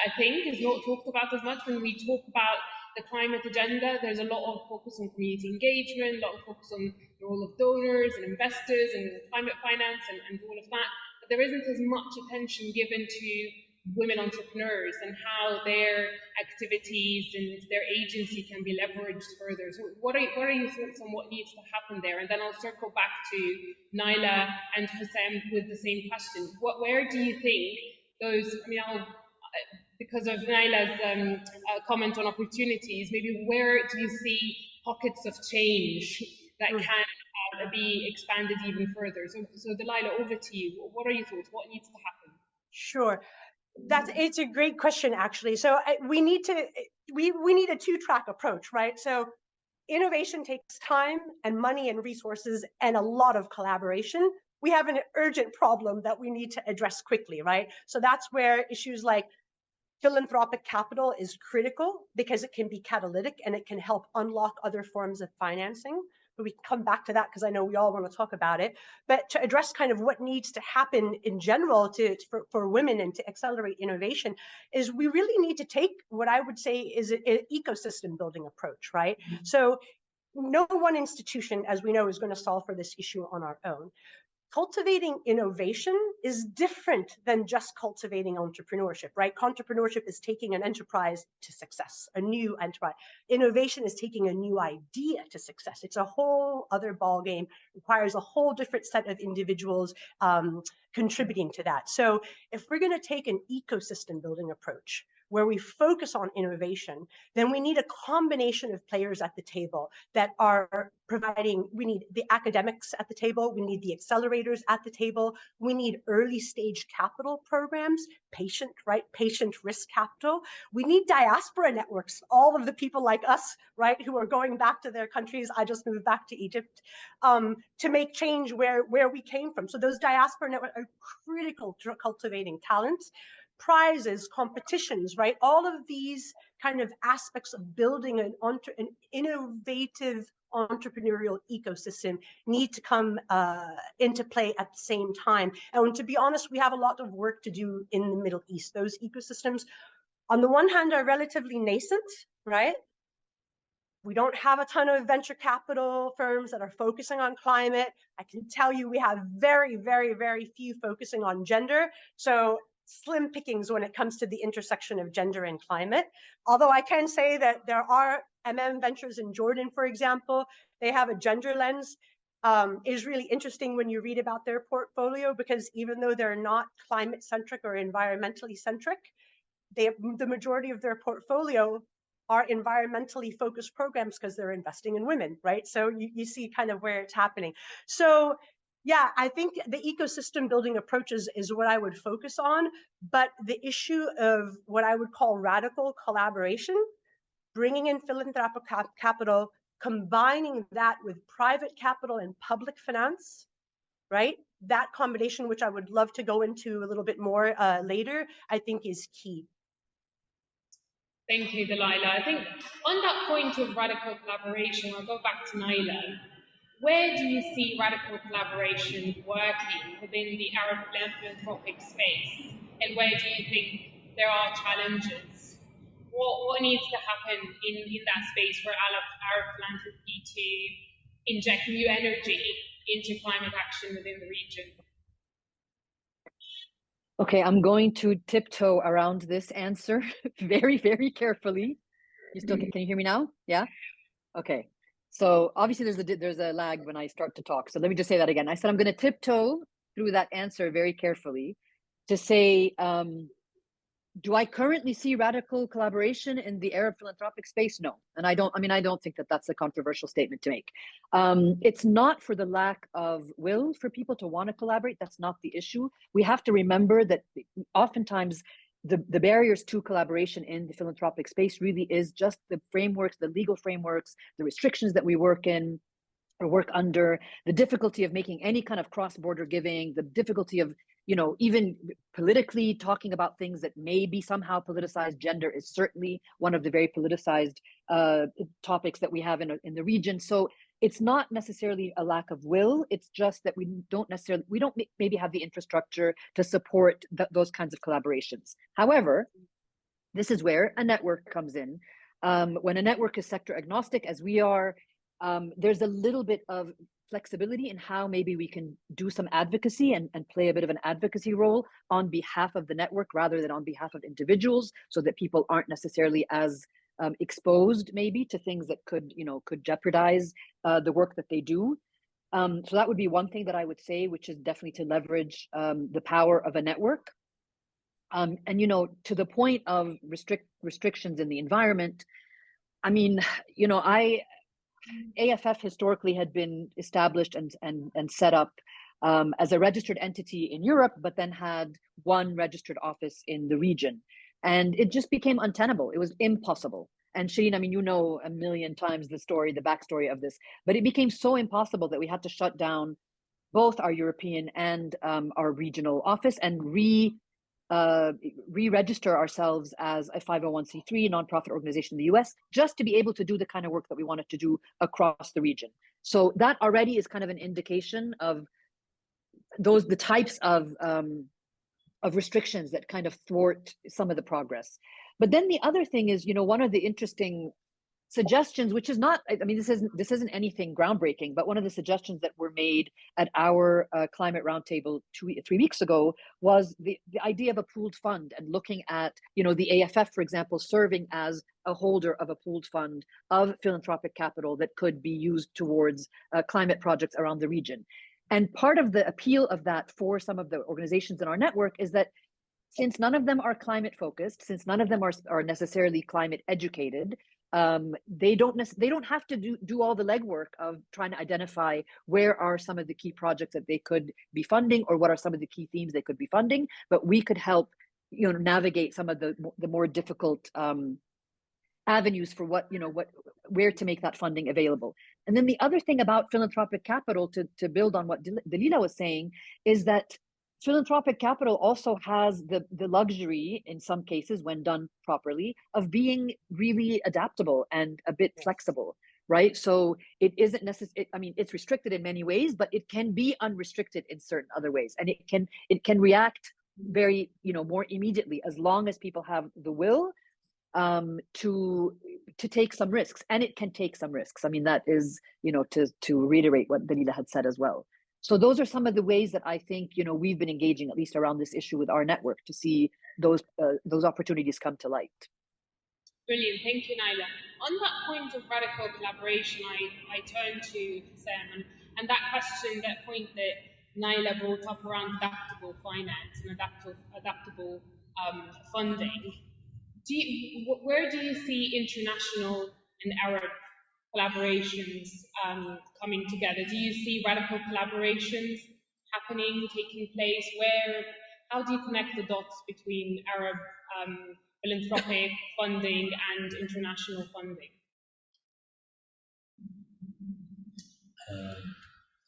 I think, is not talked about as much when we talk about the climate agenda. There's a lot of focus on community engagement, a lot of focus on the role of donors and investors and climate finance and all of that. But there isn't as much attention given to women entrepreneurs and how their activities and their agency can be leveraged further. So what are your thoughts on what needs to happen there? And then I'll circle back to Naila and Houssam with the same question. Where do you think those, because of Naila's comment on opportunities, maybe where do you see pockets of change that can be expanded even further? So Dalila, over to you. What are your thoughts? What needs to happen? Sure. It's a great question, actually. So we need a two-track approach, right? So innovation takes time and money and resources and a lot of collaboration. We have an urgent problem that we need to address quickly, right? So that's where issues like philanthropic capital is critical, because it can be catalytic and it can help unlock other forms of financing. But we can come back to that because I know we all want to talk about it. But to address kind of what needs to happen in general for women and to accelerate innovation, is we really need to take what I would say is an ecosystem building approach, right? So no one institution, as we know, is going to solve for this issue on our own. Cultivating innovation is different than just cultivating entrepreneurship, right? Entrepreneurship is taking an enterprise to success, a new enterprise. Innovation is taking a new idea to success. It's a whole other ballgame, requires a whole different set of individuals contributing to that. So if we're going to take an ecosystem building approach, where we focus on innovation, then we need a combination of players at the table that are providing, we need the academics at the table, we need the accelerators at the table, we need early stage capital programs, patient risk capital. We need diaspora networks, all of the people like us, right, who are going back to their countries. I just moved back to Egypt, to make change where we came from. So those diaspora networks are critical to cultivating talent. Prizes, competitions, right? All of these kind of aspects of building an innovative entrepreneurial ecosystem need to come into play at the same time. And to be honest, we have a lot of work to do in the Middle East. Those ecosystems, on the one hand, are relatively nascent, right? We don't have a ton of venture capital firms that are focusing on climate. I can tell you we have very, very, very few focusing on gender. So slim pickings when it comes to the intersection of gender and climate. Although I can say that there are Ventures in Jordan, for example, they have a gender lens. Is really interesting when you read about their portfolio, because even though they're not climate centric or environmentally centric, the majority of their portfolio are environmentally focused programs because they're investing in women, right? So you see kind of where it's happening. So yeah, I think the ecosystem building approaches is what I would focus on, but the issue of what I would call radical collaboration, bringing in philanthropic capital, combining that with private capital and public finance, right? That combination, which I would love to go into a little bit more later, I think is key. Thank you, Dalila. I think on that point of radical collaboration, I'll go back to Naila. Where do you see radical collaboration working within the Arab philanthropic space? And where do you think there are challenges? What needs to happen in that space for Arab philanthropy to inject new energy into climate action within the region? Okay, I'm going to tiptoe around this answer very, very carefully. Can you hear me now? Yeah? Okay. So obviously there's a lag when I start to talk. So let me just say that again. I said I'm going to tiptoe through that answer very carefully to say, do I currently see radical collaboration in the Arab philanthropic space? No. And I don't think that that's a controversial statement to make. It's not for the lack of will for people to want to collaborate. That's not the issue. We have to remember that oftentimes the barriers to collaboration in the philanthropic space really is just the frameworks, the legal frameworks, the restrictions that we work in or work under, the difficulty of making any kind of cross-border giving, the difficulty of, even politically talking about things that may be somehow politicized. Gender is certainly one of the very politicized topics that we have in the region. So it's not necessarily a lack of will. It's just that we don't maybe have the infrastructure to support those kinds of collaborations. However, this is where a network comes in. When a network is sector agnostic, as we are, there's a little bit of flexibility in how maybe we can do some advocacy and play a bit of an advocacy role on behalf of the network rather than on behalf of individuals, so that people aren't necessarily as exposed maybe to things that could jeopardize the work that they do. So that would be one thing that I would say, which is definitely to leverage the power of a network. And, you know, to the point of restrictions in the environment, I mean, you know, AFF historically had been established and set up as a registered entity in Europe, but then had one registered office in the region. And it just became untenable. It was impossible. And Sherine, I mean, you know a million times the story, the backstory of this, but it became so impossible that we had to shut down both our European and our regional office and re-register ourselves as a 501c3 nonprofit organization in the US, just to be able to do the kind of work that we wanted to do across the region. So that already is kind of an indication of the types of restrictions that kind of thwart some of the progress. But then the other thing is, you know, one of the interesting suggestions, which is not, I mean, this isn't anything groundbreaking, but one of the suggestions that were made at our climate roundtable 3 weeks ago was the idea of a pooled fund, and looking at, you know, the AFF, for example, serving as a holder of a pooled fund of philanthropic capital that could be used towards climate projects around the region. And part of the appeal of that for some of the organizations in our network is that since none of them are climate focused, since none of them are necessarily climate educated, they don't have to do all the legwork of trying to identify where are some of the key projects that they could be funding, or what are some of the key themes they could be funding. But we could help, you know, navigate some of the more difficult avenues for where to make that funding available. And then the other thing about philanthropic capital, to build on what Dalila was saying, is that philanthropic capital also has the luxury, in some cases, when done properly, of being really adaptable and a bit flexible, right? So it isn't necessary. I mean, it's restricted in many ways, but it can be unrestricted in certain other ways, and it can react very, you know, more immediately, as long as people have the will to take some risks. And it can take some risks. I mean, that is, you know, to reiterate what Dalila had said as well. So those are some of the ways that I think, you know, we've been engaging, at least around this issue, with our network, to see those opportunities come to light. Brilliant, thank you, Naila. On that point of radical collaboration, I turn to Houssam, and that question, that point that Naila brought up around adaptable finance and adaptable funding. Where do you see international and Arab collaborations coming together? Do you see radical collaborations happening, taking place? How do you connect the dots between Arab philanthropic funding and international funding?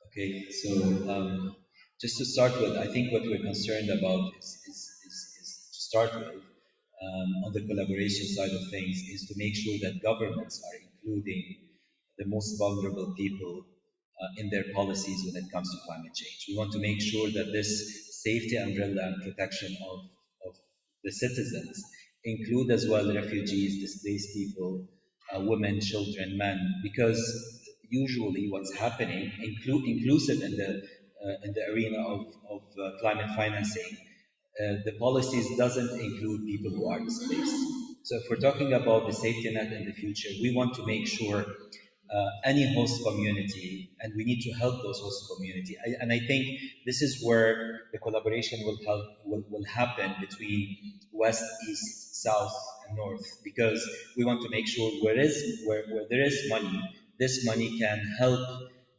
Okay, so just to start with, I think what we're concerned about is to start with, on the collaboration side of things, is to make sure that governments are including the most vulnerable people in their policies when it comes to climate change. We want to make sure that this safety umbrella and protection of the citizens include as well refugees, displaced people, women, children, men, because usually what's happening, inclusive in the arena of climate financing, the policies doesn't include people who are displaced. So if we're talking about the safety net in the future, we want to make sure any host community, and we need to help those host community. And I think this is where the collaboration will happen between West, East, South, and North, because we want to make sure where there is money, this money can help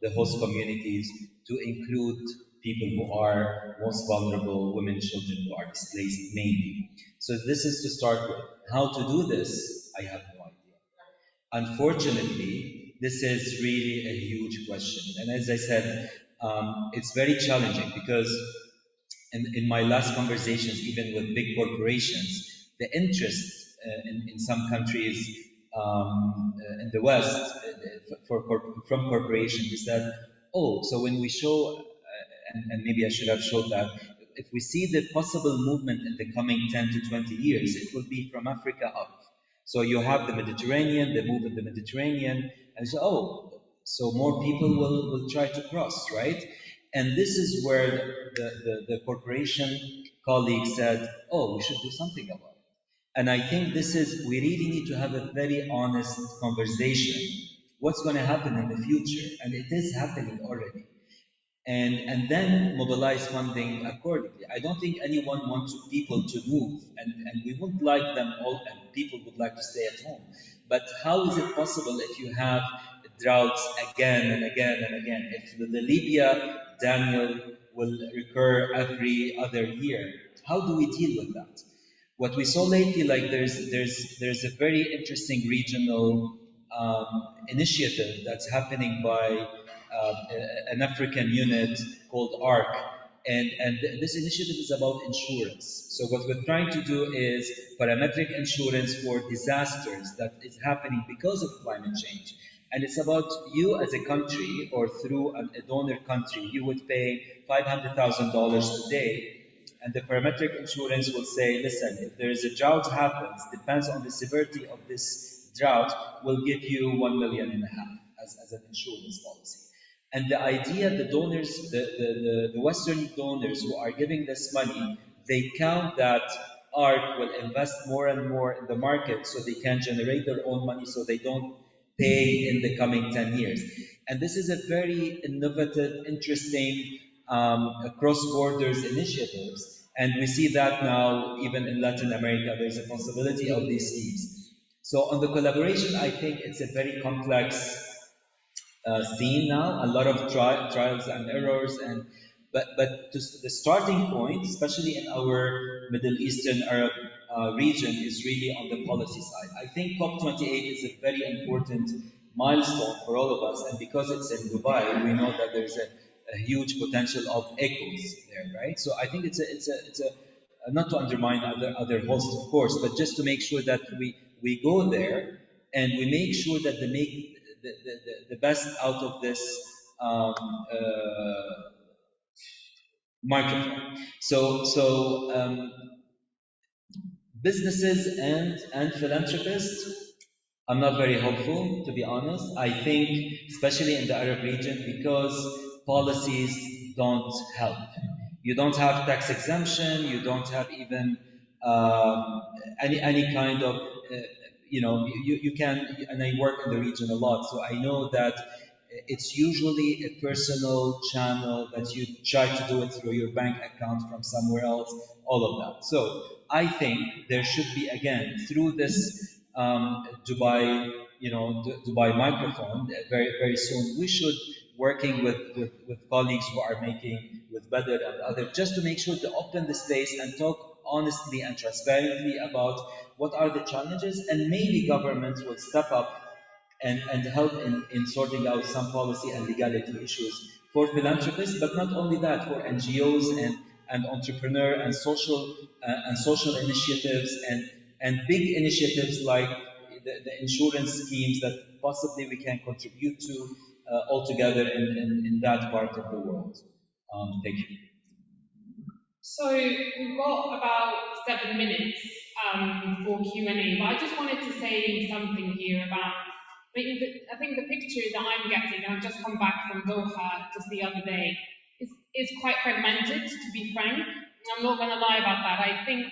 the host communities to include people who are most vulnerable, women, children who are displaced mainly. So this is to start with. How to do this, I have no idea. Unfortunately, this is really a huge question. And as I said, it's very challenging because in my last conversations, even with big corporations, the interest in some countries in the West from corporations is that, oh, so when we show, and maybe I should have showed that, if we see the possible movement in the coming 10 to 20 years, it will be from Africa up. So you have the Mediterranean, the move in the Mediterranean, and so, oh, so more people will try to cross, right? And this is where the corporation colleague said, oh, we should do something about it. And I think we really need to have a very honest conversation. What's going to happen in the future? And it is happening already. and then mobilize funding accordingly. I don't think anyone wants people to move, and we would like them all, and people would like to stay at home. But how is it possible if you have droughts again and again and again? If the Libya, Daniel, will recur every other year, how do we deal with that? What we saw lately, like there's a very interesting regional initiative that's happening by an African unit called ARC, and this initiative is about insurance. So what we're trying to do is parametric insurance for disasters that is happening because of climate change. And it's about you as a country or through a donor country, you would pay $500,000 today, and the parametric insurance will say, listen, if there is a drought happens, depends on the severity of this drought, we'll give you 1.5 million as an insurance policy. And the idea, the donors, the Western donors who are giving this money, they count that ARC will invest more and more in the market so they can generate their own money so they don't pay in the coming 10 years. And this is a very innovative, interesting cross-borders initiatives. And we see that now, even in Latin America, there's a possibility of these schemes. So on the collaboration, I think it's a very complex scene now, a lot of trials and errors, but the starting point, especially in our Middle Eastern Arab region, is really on the policy side. I think COP28 is a very important milestone for all of us, and because it's in Dubai, we know that there's a huge potential of echoes there, right? So I think it's a not to undermine other hosts, of course, but just to make sure that we go there and we make sure that they make the best out of this microphone. So businesses and philanthropists, I'm not very hopeful, to be honest. I think, especially in the Arab region, because policies don't help. You don't have tax exemption. You don't have even any kind of you can, and I work in the region a lot, so I know that it's usually a personal channel that you try to do it through your bank account from somewhere else, all of that. So I think there should be, again, through this Dubai, Dubai microphone, very, very soon, we should, working with colleagues who are making, with Badr and others, just to make sure to open the space and talk honestly and transparently about what are the challenges, and maybe governments will step up and help in sorting out some policy and legality issues for philanthropists, but not only that, for NGOs and entrepreneur and social initiatives and big initiatives like the insurance schemes that possibly we can contribute to altogether in that part of the world. Thank you. So we've got about 7 minutes for Q&A, but I just wanted to say something here about, I think the picture that I'm getting, and I've just come back from Doha just the other day, is quite fragmented, to be frank. I'm not going to lie about that. I think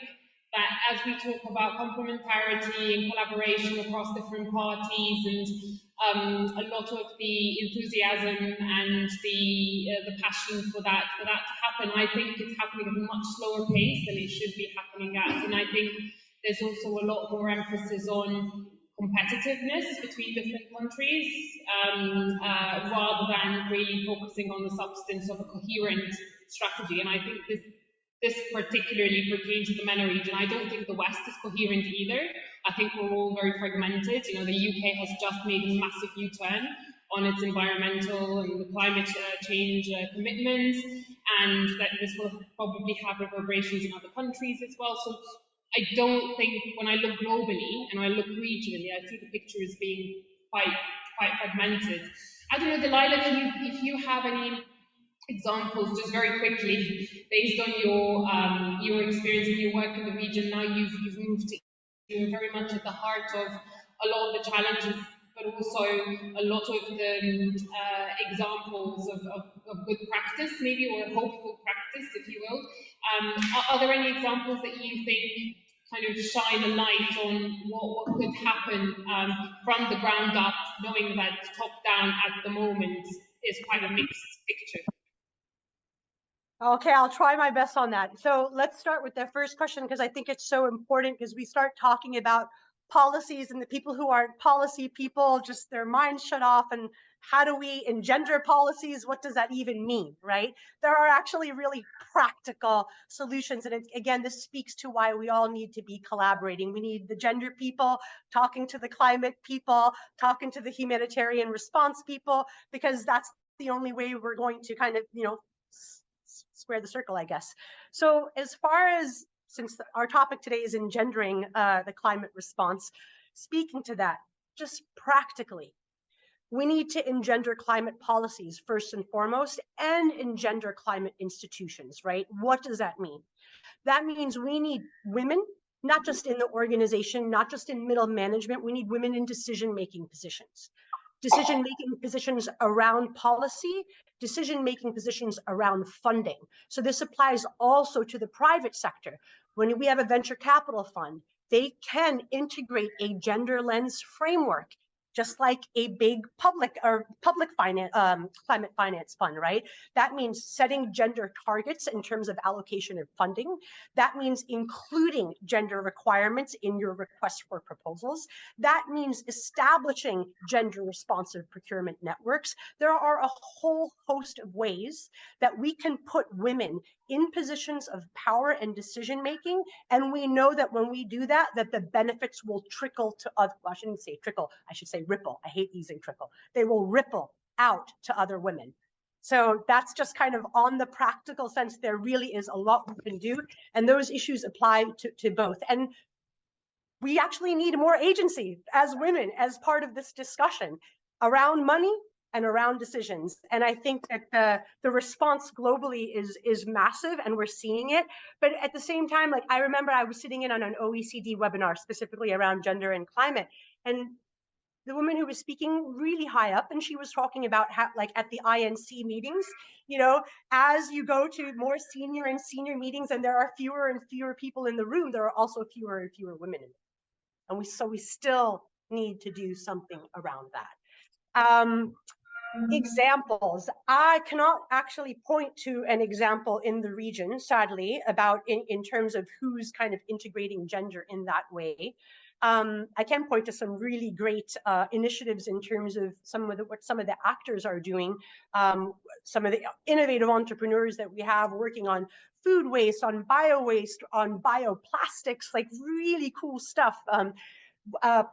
that as we talk about complementarity and collaboration across different parties, and a lot of the enthusiasm and the passion for that to happen, I think it's happening at a much slower pace than it should be happening at. And I think there's also a lot more emphasis on competitiveness between different countries, rather than really focusing on the substance of a coherent strategy. And I think this particularly pertains to the MENA region. I don't think the West is coherent either. I think we're all very fragmented. The UK has just made a massive U-turn on its environmental and the climate change commitments, and that this will probably have reverberations in other countries as well. So I don't think, when I look globally and I look regionally, I see the picture as being quite fragmented. I don't know, Dalila, if you have any examples, just very quickly, based on your experience and your work in the region. Now you've moved to, you're very much at the heart of a lot of the challenges, but also a lot of the examples of good practice, maybe, or hopeful practice, if you will. Are there any examples that you think kind of shine a light on what could happen from the ground up, knowing that top down at the moment is quite a mixed picture? Okay, I'll try my best on that. So let's start with the first question because I think it's so important because we start talking about policies and the people who aren't policy people, just their minds shut off. And how do we engender policies? What does that even mean, right? There are actually really practical solutions. And again, this speaks to why we all need to be collaborating. We need the gender people talking to the climate people, talking to the humanitarian response people, because that's the only way we're going to kind of, square the circle, I guess. So as far as, since our topic today is engendering the climate response, speaking to that, just practically, we need to engender climate policies first and foremost, and engender climate institutions, right? What does that mean? That means we need women, not just in the organization, not just in middle management, we need women in decision-making positions. Decision-making positions around policy, decision-making positions around funding. So this applies also to the private sector. When we have a venture capital fund, they can integrate a gender lens framework, just like a big public finance, climate finance fund, right? That means setting gender targets in terms of allocation of funding. That means including gender requirements in your request for proposals. That means establishing gender responsive procurement networks. There are a whole host of ways that we can put women in positions of power and decision making. And we know that when we do that, that the benefits will trickle to other, well, I shouldn't say trickle, I should say ripple. I hate using trickle. They will ripple out to other women. So that's just kind of on the practical sense, there really is a lot we can do. And those issues apply to both. And we actually need more agency as women as part of this discussion around money and around decisions. And I think that the response globally is massive, and we're seeing it. But at the same time, like I remember I was sitting in on an OECD webinar specifically around gender and climate, and the woman who was speaking really high up, and she was talking about how, like at the INC meetings, as you go to more senior and senior meetings and there are fewer and fewer people in the room, there are also fewer and fewer women in the room. And we still need to do something around that. Examples. I cannot actually point to an example in the region, sadly, about in terms of who's kind of integrating gender in that way. I can point to some really great initiatives in terms of what some of the actors are doing, some of the innovative entrepreneurs that we have working on food waste, on bio waste, on bioplastics, like really cool stuff.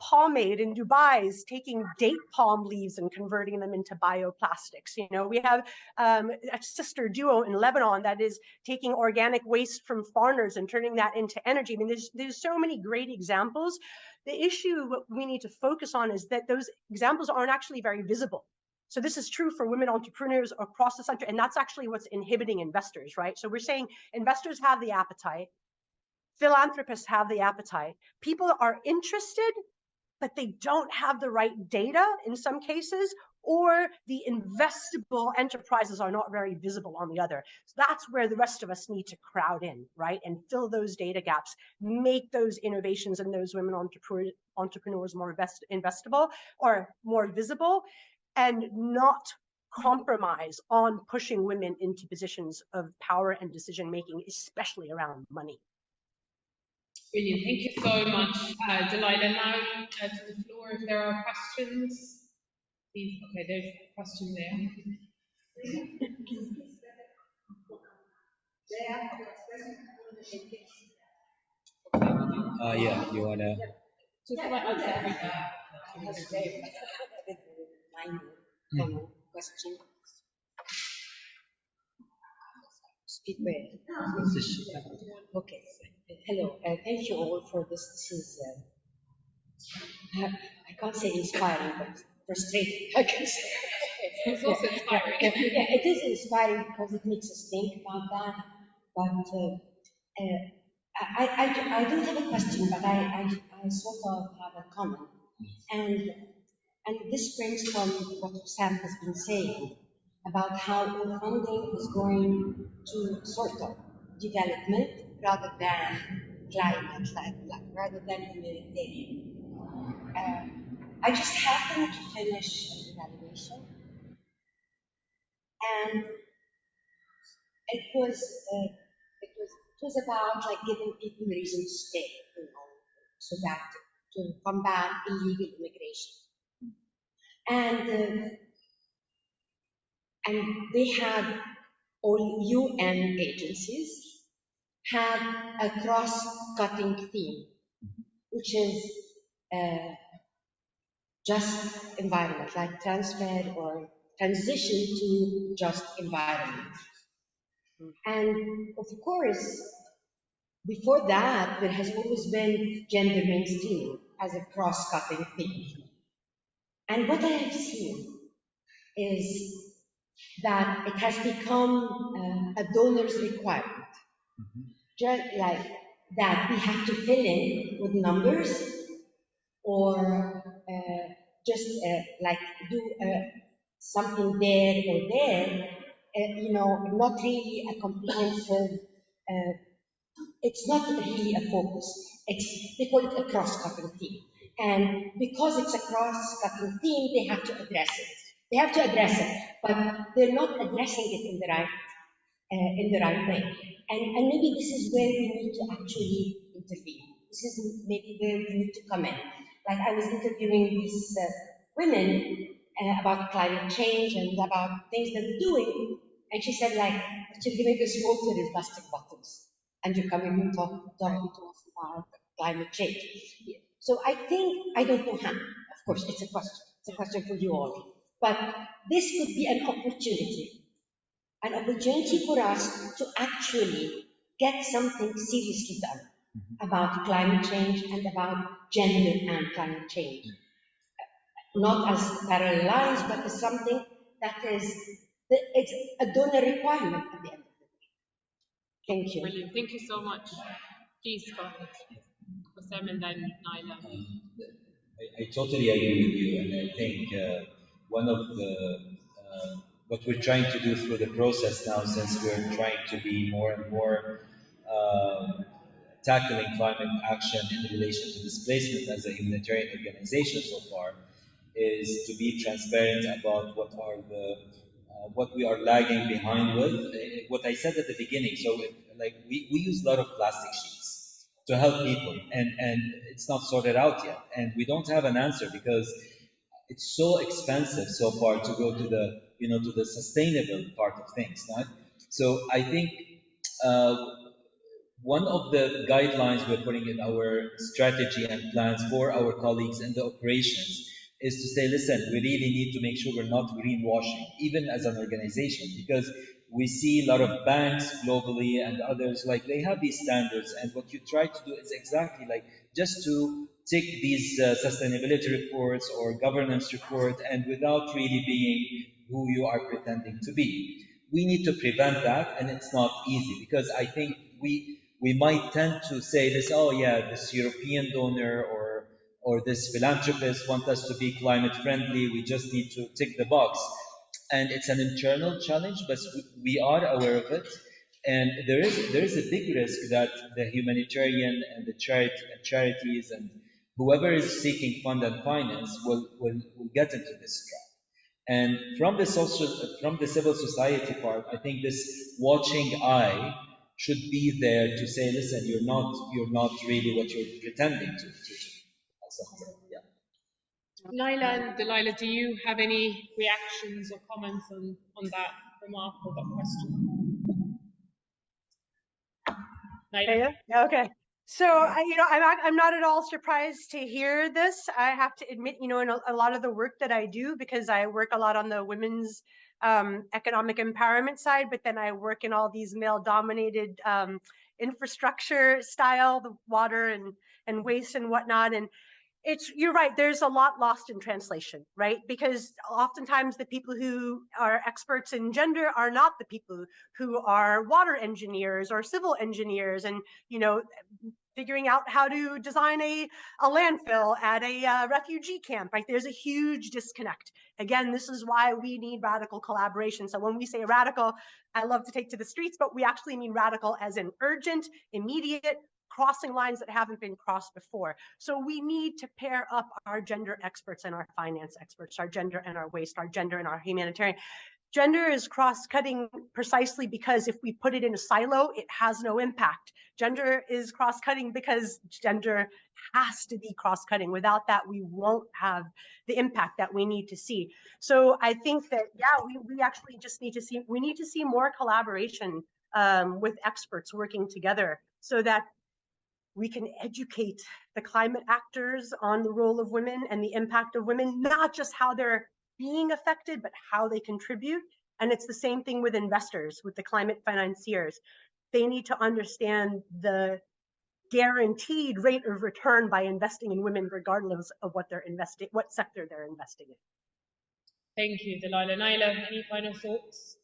Pomade in Dubai is taking date palm leaves and converting them into bioplastics. We have a sister duo in Lebanon that is taking organic waste from farmers and turning that into energy. I mean, there's so many great examples. The issue what we need to focus on is that those examples aren't actually very visible. So this is true for women entrepreneurs across the country, and that's actually what's inhibiting investors, right? So we're saying investors have the appetite, philanthropists have the appetite. People are interested, but they don't have the right data in some cases, or the investable enterprises are not very visible on the other. So that's where the rest of us need to crowd in, right? And fill those data gaps, make those innovations and those women entrepreneurs more investable or more visible, and not compromise on pushing women into positions of power and decision making, especially around money. Brilliant. Thank you so much, Dalila. Now to the floor, if there are questions, please. Okay, there's a question there. Yeah, you wanna? Question. Speak well. Okay. Hello. Thank you all for this. This is, I can't say inspiring, but frustrating, I can say. It's also inspiring. Yeah, it is inspiring because it makes us think about that. But I don't have a question, but I sort of have a comment. And this springs from what Houssam has been saying about how funding is going to sort of development rather than climate, rather than humanitarian. I just happened to finish an evaluation, and it was about like giving people a reason to stay, you know, so that to combat illegal immigration. And they had all UN agencies had a cross-cutting theme, which is just environment, like transfer or transition to just environment. And of course, before that, there has always been gender mainstreaming as a cross-cutting theme. And what I have seen is that it has become a donor's requirement. Just like that we have to fill in with numbers or just like do something there or there, you know, not really a comprehensive, it's not really a focus. They call it a cross-cutting theme. And because it's a cross-cutting theme, they have to address it. They have to address it, but they're not addressing it in the right way. And maybe this is where we need to actually intervene. This is maybe where we need to come in. Like I was interviewing these women about climate change and about things they're doing, and she said, like, what you're giving us water in plastic bottles, and you're coming and talking to us about climate change. So I think, I don't know how, of course, it's a question for you all, but this could be an opportunity for us to actually get something seriously done about climate change and about gender and climate change. Not as parallel lines, but as something that it's a donor requirement at the end of the day. Thank you. Brilliant. Thank you so much. Please go ahead. Houssam and then Naila. I totally agree with you, and I think one of the what we're trying to do through the process now, since we're trying to be more and more tackling climate action in relation to displacement as a humanitarian organization so far, is to be transparent about what we are lagging behind with. What I said at the beginning, so like we use a lot of plastic sheets to help people, and it's not sorted out yet, and we don't have an answer because it's so expensive so far to go to the to the sustainable part of things, right? So I think one of the guidelines we're putting in our strategy and plans for our colleagues in the operations is to say, listen, we really need to make sure we're not greenwashing, even as an organization, because we see a lot of banks globally and others, like they have these standards, and what you try to do is exactly like just to tick these sustainability reports or governance report, and without really being who you are pretending to be. We need to prevent that, and it's not easy, because I think we might tend to say this, oh yeah, this European donor or this philanthropist want us to be climate friendly, we just need to tick the box. And it's an internal challenge, but we are aware of it. And there is a big risk that the humanitarian and the charities and whoever is seeking fund and finance will get into this trap. And from the civil society part, I think this watching eye should be there to say, listen, you're not really what you're pretending to do. Yeah. Naila and Dalila, do you have any reactions or comments on that remark or that question? Naila? Yeah, okay. So, I'm not at all surprised to hear this. I have to admit, in a lot of the work that I do, because I work a lot on the women's economic empowerment side, but then I work in all these male-dominated infrastructure style, the water and waste and whatnot. And you're right, there's a lot lost in translation, right? Because oftentimes the people who are experts in gender are not the people who are water engineers or civil engineers, and figuring out how to design a landfill at a refugee camp, right? There's a huge disconnect. Again, this is why we need radical collaboration. So when we say radical, I love to take to the streets, but we actually mean radical as in urgent, immediate, crossing lines that haven't been crossed before. So we need to pair up our gender experts and our finance experts, our gender and our waste, our gender and our humanitarian, Gender is cross-cutting precisely because if we put it in a silo, it has no impact. Gender is cross-cutting because gender has to be cross-cutting. Without that, we won't have the impact that we need to see. So I think that, yeah, we actually just need to see more collaboration with experts working together so that we can educate the climate actors on the role of women and the impact of women, not just how they're being affected, but how they contribute. And it's the same thing with investors, with the climate financiers. They need to understand the guaranteed rate of return by investing in women, regardless of what they're investing, what sector they're investing in. Thank you, Dalila. Naila, any final thoughts?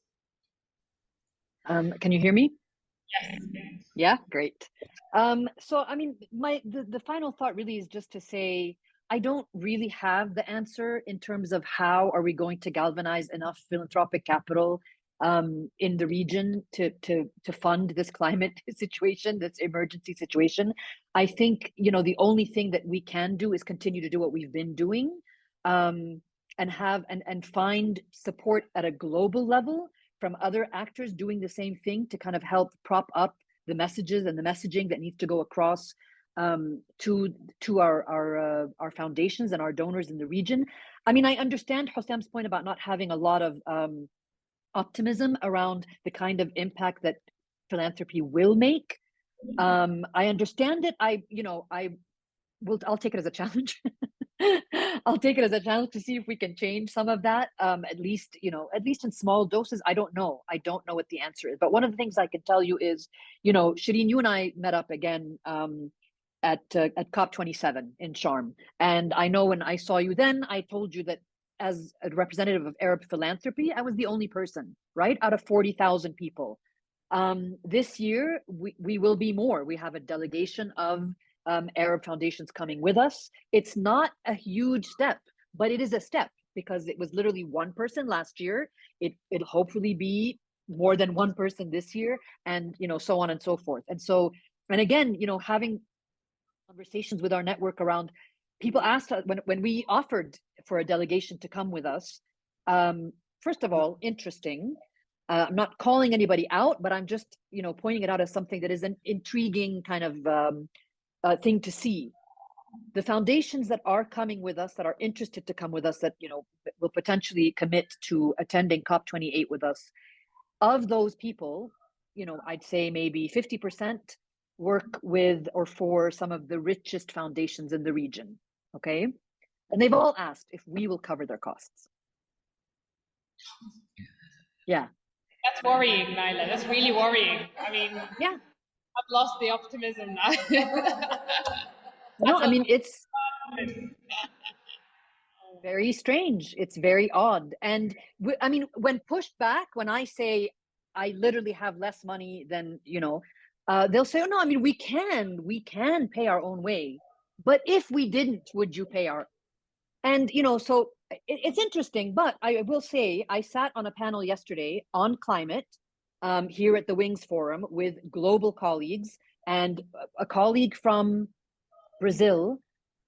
Can you hear me? Yes. Yeah, great. So I mean, the final thought really is just to say, I don't really have the answer in terms of how are we going to galvanize enough philanthropic capital in the region to fund this climate situation, this emergency situation. I think, you know, the only thing that we can do is continue to do what we've been doing, and find support at a global level from other actors doing the same thing to kind of help prop up the messages and the messaging that needs to go across to our foundations and our donors in the region. I mean, I understand Houssam's point about not having a lot of optimism around the kind of impact that philanthropy will make. I understand it. I'll take it as a challenge. I'll take it as a challenge to see if we can change some of that. At least in small doses. I don't know what the answer is. But one of the things I can tell you is, you know, Sherine, you and I met up again at COP27 in Sharm. And I know when I saw you then, I told you that as a representative of Arab philanthropy, I was the only person, right, out of 40,000 people. This year, we will be more. We have a delegation of Arab foundations coming with us. It's not a huge step, but it is a step because it was literally one person last year. It'll hopefully be more than one person this year, and you know, so on and so forth. And again, you know, having conversations with our network around, people asked us when we offered for a delegation to come with us. First of all, interesting. I'm not calling anybody out, but I'm just, you know, pointing it out as something that is an intriguing kind of thing to see. The foundations that are coming with us, that are interested to come with us, that, you know, will potentially commit to attending COP28 with us, of those people, you know, I'd say maybe 50% work with or for some of the richest foundations in the region. Okay. And they've all asked if we will cover their costs. Yeah. That's worrying, Naila. That's really worrying. I mean, yeah, I've lost the optimism now. No, I mean, it's very strange. It's very odd. And I mean, when pushed back, when I say I literally have less money than, you know, they'll say, oh, no, I mean, we can pay our own way. But if we didn't, would you pay our? And, you know, so it's interesting. But I will say, I sat on a panel yesterday on climate here at the Wings Forum with global colleagues, and a colleague from Brazil,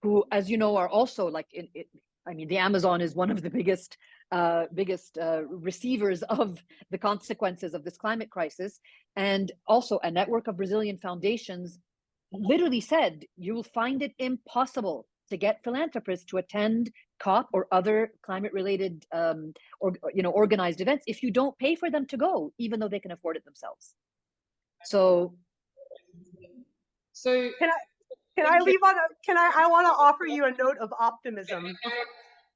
who, as you know, are also like, I mean, the Amazon is one of the biggest receivers of the consequences of this climate crisis. And also a network of Brazilian foundations literally said, you will find it impossible to get philanthropists to attend COP or other climate-related or, you know, organized events if you don't pay for them to go, even though they can afford it themselves. So I want to offer you a note of optimism.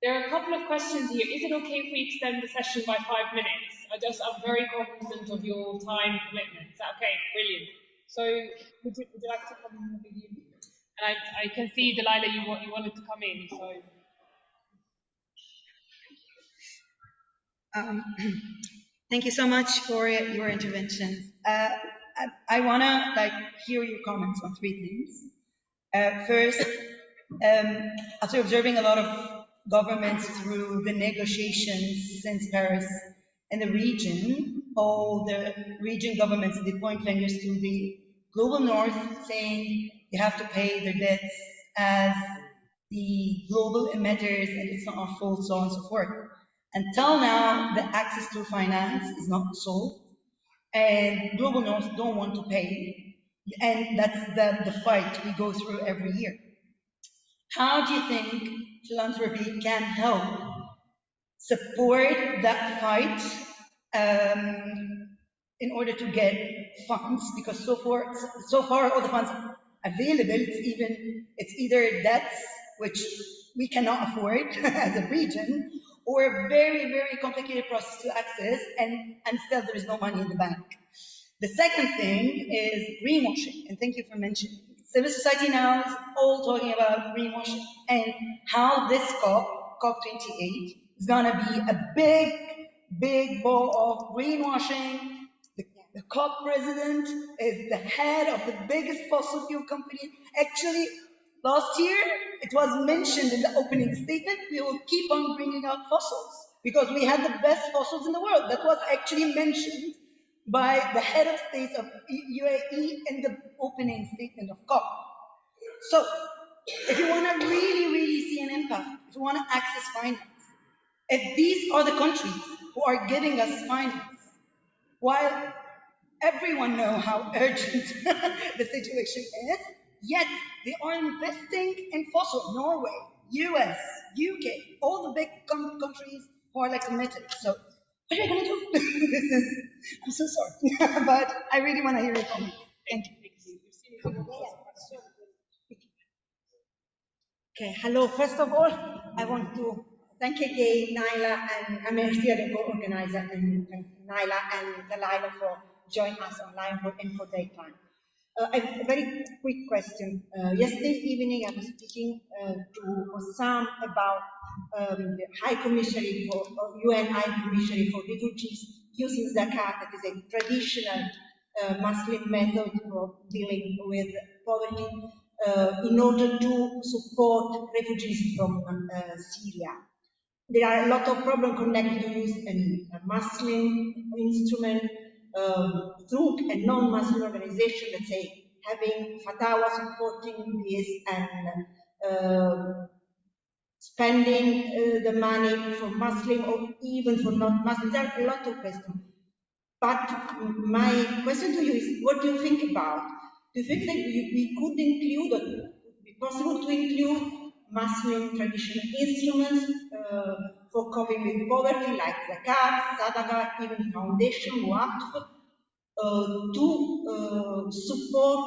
There are a couple of questions here. Is it okay if we extend the session by 5 minutes? I'm very cognizant of your time commitments. Okay, brilliant. So would you like to come in with you? And I can see, Dalila, you wanted to come in. So. Thank you so much for your intervention. I want to hear your comments on three things. First, after observing a lot of governments through the negotiations since Paris in the region, all the region governments, they point fingers to the global north, saying you have to pay their debts as the global emitters and it's not our fault, so on and so forth. Until now, the access to finance is not solved, and global north don't want to pay, and that's the fight we go through every year. How do you think philanthropy can help support that fight in order to get funds? Because so far all the funds available, it's either debts, which we cannot afford as a region, or a very, very complicated process to access, and still there is no money in the bank. The second thing is greenwashing, and thank you for mentioning. Civil society now is all talking about greenwashing and how this COP28, is gonna be a big, big ball of greenwashing. The COP president is the head of the biggest fossil fuel company. Actually, last year, it was mentioned in the opening statement, we will keep on bringing out fossils because we had the best fossils in the world. That was actually mentioned by the head of state of UAE in the opening statement of COP. So, if you want to really, really see an impact, if you want to access finance, if these are the countries who are giving us finance, while everyone knows how urgent the situation is, yet they are investing in fossil. Norway, US, UK, all the big countries who are like committed. So what are you going to do? I'm so sorry, but I really want to hear your comment. Thank you. Okay, hello. First of all, I want to thank again Naila and Ersilia, the co-organizer, and Naila and Dalila for joining us online for their time. A very quick question. Yesterday evening, I was speaking to Houssam about the High Commissioner for UN High Commissioner for Refugees using zakat, that is a traditional Muslim method for dealing with poverty, in order to support refugees from Syria. There are a lot of problems connected to use a Muslim instrument through a non-Muslim organization, let's say, having fatwa supporting this and spending the money for Muslim or even for non-Muslim. There are a lot of questions. But my question to you is, what do you think about? Do you think that we could include, or it would be possible to include Muslim traditional instruments for coping with poverty, like zakat, sadaqah, even foundation, waqf, to support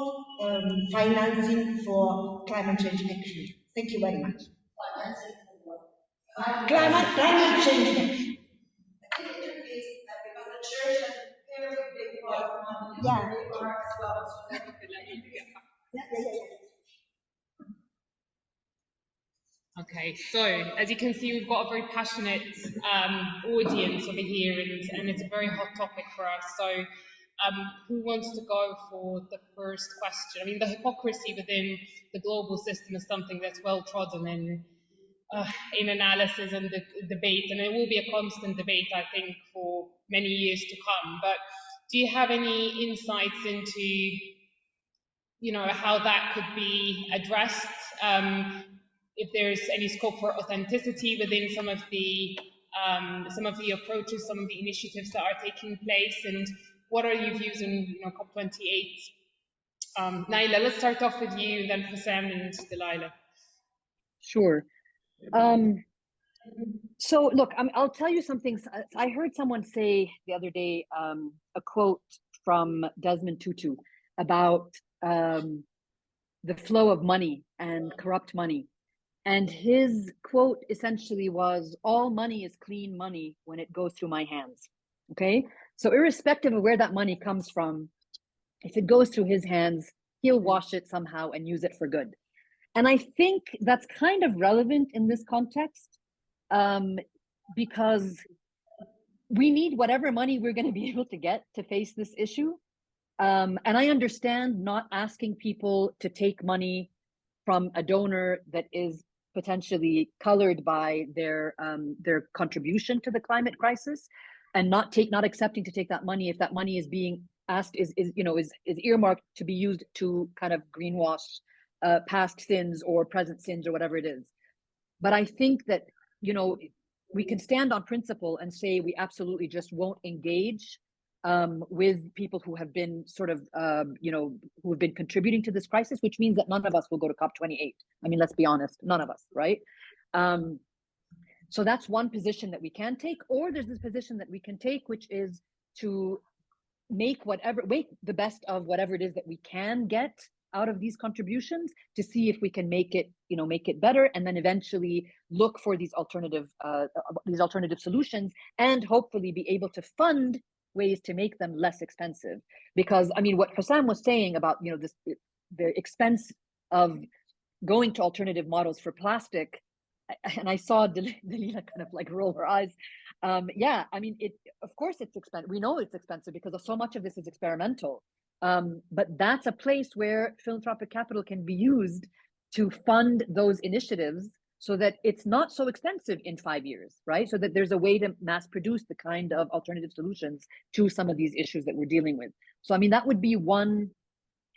financing for climate change action? Thank you very much. Climate change action. Yeah. Okay, so as you can see, we've got a very passionate audience over here, and it's a very hot topic for us. So who wants to go for the first question? I mean, the hypocrisy within the global system is something that's well trodden in analysis and the debate, and it will be a constant debate, I think, for many years to come. But do you have any insights into, you know, how that could be addressed? If there's any scope for authenticity within some of the approaches, some of the initiatives that are taking place, and what are your views on, you know, COP28? Naila, let's start off with you, then Houssam and Dalila. Sure. So look, I'll tell you something. I heard someone say the other day a quote from Desmond Tutu about the flow of money and corrupt money. And his quote essentially was, all money is clean money when it goes through my hands. Okay? So irrespective of where that money comes from, if it goes through his hands, he'll wash it somehow and use it for good. And I think that's kind of relevant in this context, because we need whatever money we're going to be able to get to face this issue. And I understand not asking people to take money from a donor that is potentially colored by their contribution to the climate crisis, and not accepting to take that money if that money is being asked is earmarked to be used to kind of greenwash past sins or present sins or whatever it is. But I think that, you know, we can stand on principle and say we absolutely just won't engage with people who have been sort of, who have been contributing to this crisis, which means that none of us will go to COP28. I mean, let's be honest, none of us, right? So that's one position that we can take, or there's this position that we can take, which is to make the best of whatever it is that we can get out of these contributions to see if we can make it better, and then eventually look for these alternative solutions, and hopefully be able to fund ways to make them less expensive. Because I mean, what Houssam was saying about the expense of going to alternative models for plastic, and I saw Dalila kind of like roll her eyes. Yeah, I mean, of course it's expensive. We know it's expensive because so much of this is experimental. But that's a place where philanthropic capital can be used to fund those initiatives so that it's not so expensive in 5 years, right? So that there's a way to mass produce the kind of alternative solutions to some of these issues that we're dealing with. So, I mean, that would be one,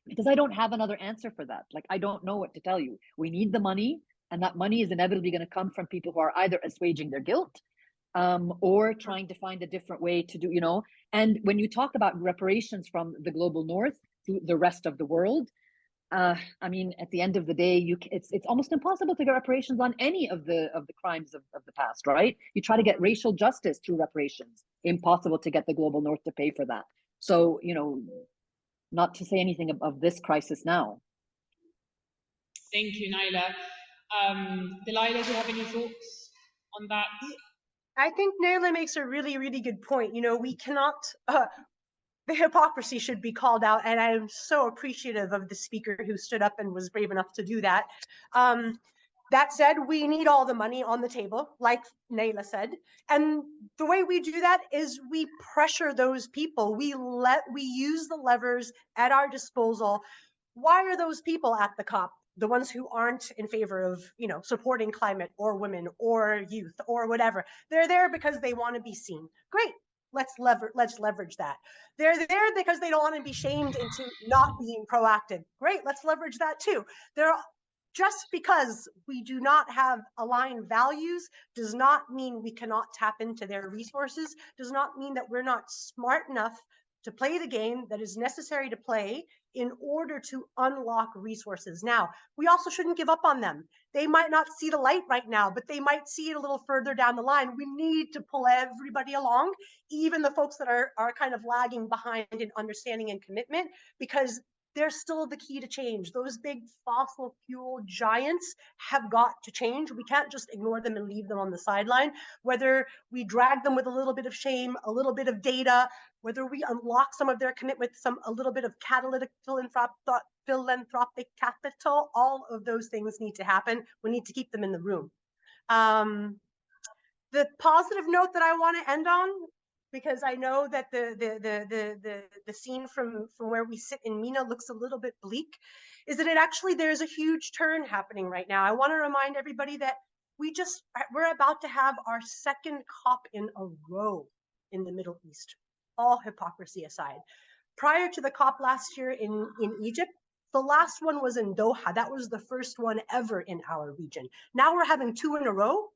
because I don't have another answer for that. Like, I don't know what to tell you. We need the money, and that money is inevitably going to come from people who are either assuaging their guilt or trying to find a different way to do, and when you talk about reparations from the global north to the rest of the world, I mean, at the end of the day, it's almost impossible to get reparations on any of the crimes of the past, right? You try to get racial justice through reparations, impossible to get the global north to pay for that. So, not to say anything of this crisis now. Thank you, Naila. Dalila, do you have any thoughts on that? I think Naila makes a really, really good point. We cannot, the hypocrisy should be called out, and I'm so appreciative of the speaker who stood up and was brave enough to do that. That said, we need all the money on the table, like Naila said, and the way we do that is we pressure those people. We use the levers at our disposal. Why are those people at the COP? The ones who aren't in favor of, supporting climate or women or youth or whatever. They're there because they want to be seen. Great. Let's leverage that. They're there because they don't want to be shamed into not being proactive. Great. Let's leverage that too. Just because we do not have aligned values does not mean we cannot tap into their resources, does not mean that we're not smart enough to play the game that is necessary to play in order to unlock resources. Now, we also shouldn't give up on them. They might not see the light right now, but they might see it a little further down the line. We need to pull everybody along, even the folks that are kind of lagging behind in understanding and commitment, because they're still the key to change. Those big fossil fuel giants have got to change. We can't just ignore them and leave them on the sideline. Whether we drag them with a little bit of shame, a little bit of data, whether we unlock some of their commitment with a little bit of catalytic philanthropic capital, all of those things need to happen. We need to keep them in the room. The positive note that I want to end on, because I know that the scene from where we sit in MENA looks a little bit bleak, is that there's a huge turn happening right now. I want to remind everybody that we're about to have our second COP in a row in the Middle East, all hypocrisy aside. Prior to the COP last year in Egypt, the last one was in Doha. That was the first one ever in our region. Now we're having 2 in a row.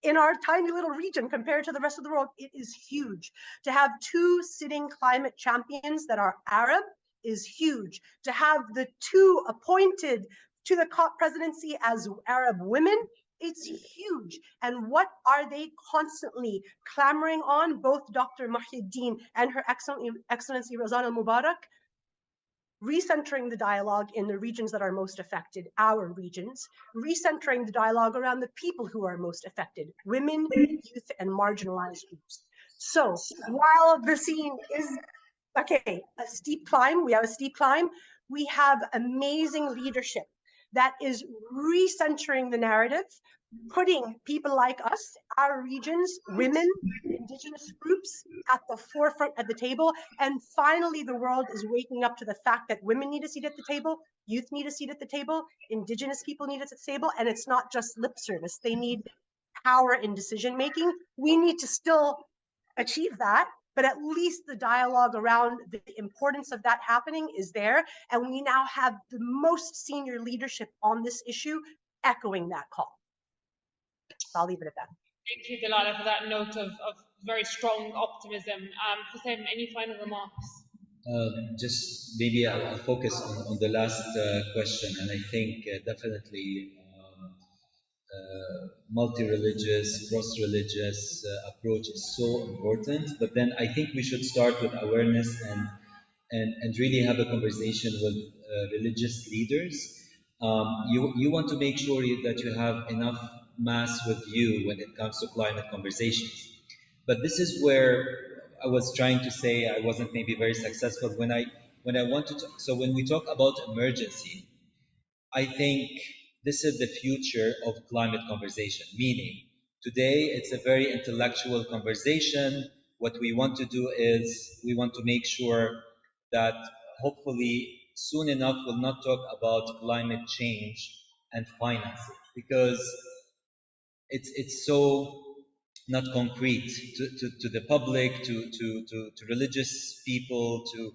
In our tiny little region compared to the rest of the world, it is huge. To have 2 sitting climate champions that are Arab is huge. To have the 2 appointed to the COP presidency as Arab women, it's huge. And what are they constantly clamoring on, both Dr. Muhyiddin and Her Excellency Razan al-Mubarak? Recentering the dialogue in the regions that are most affected, our regions, recentering the dialogue around the people who are most affected, women, youth, and marginalized groups. So while the scene is, a steep climb, we have amazing leadership that is recentering the narrative, putting people like us, our regions, women, indigenous groups at the forefront of the table. And finally, the world is waking up to the fact that women need a seat at the table, youth need a seat at the table, indigenous people need a seat at the table, and it's not just lip service. They need power in decision-making. We need to still achieve that, but at least the dialogue around the importance of that happening is there. And we now have the most senior leadership on this issue echoing that call. I'll leave it at that. Thank you, Dalila, for that note of very strong optimism. Houssam, any final remarks? Just maybe I'll focus on the last question, and I think definitely multi-religious, cross-religious approach is so important. But then I think we should start with awareness and really have a conversation with religious leaders. You want to make sure that you have enough mass with you when it comes to climate conversations. But this is where I was trying to say I wasn't maybe very successful when I wanted to. So when we talk about emergency, I think this is the future of climate conversation, meaning today it's a very intellectual conversation. What we want to do is we want to make sure that hopefully soon enough we'll not talk about climate change and financing because it's so not concrete to the public, to religious people, to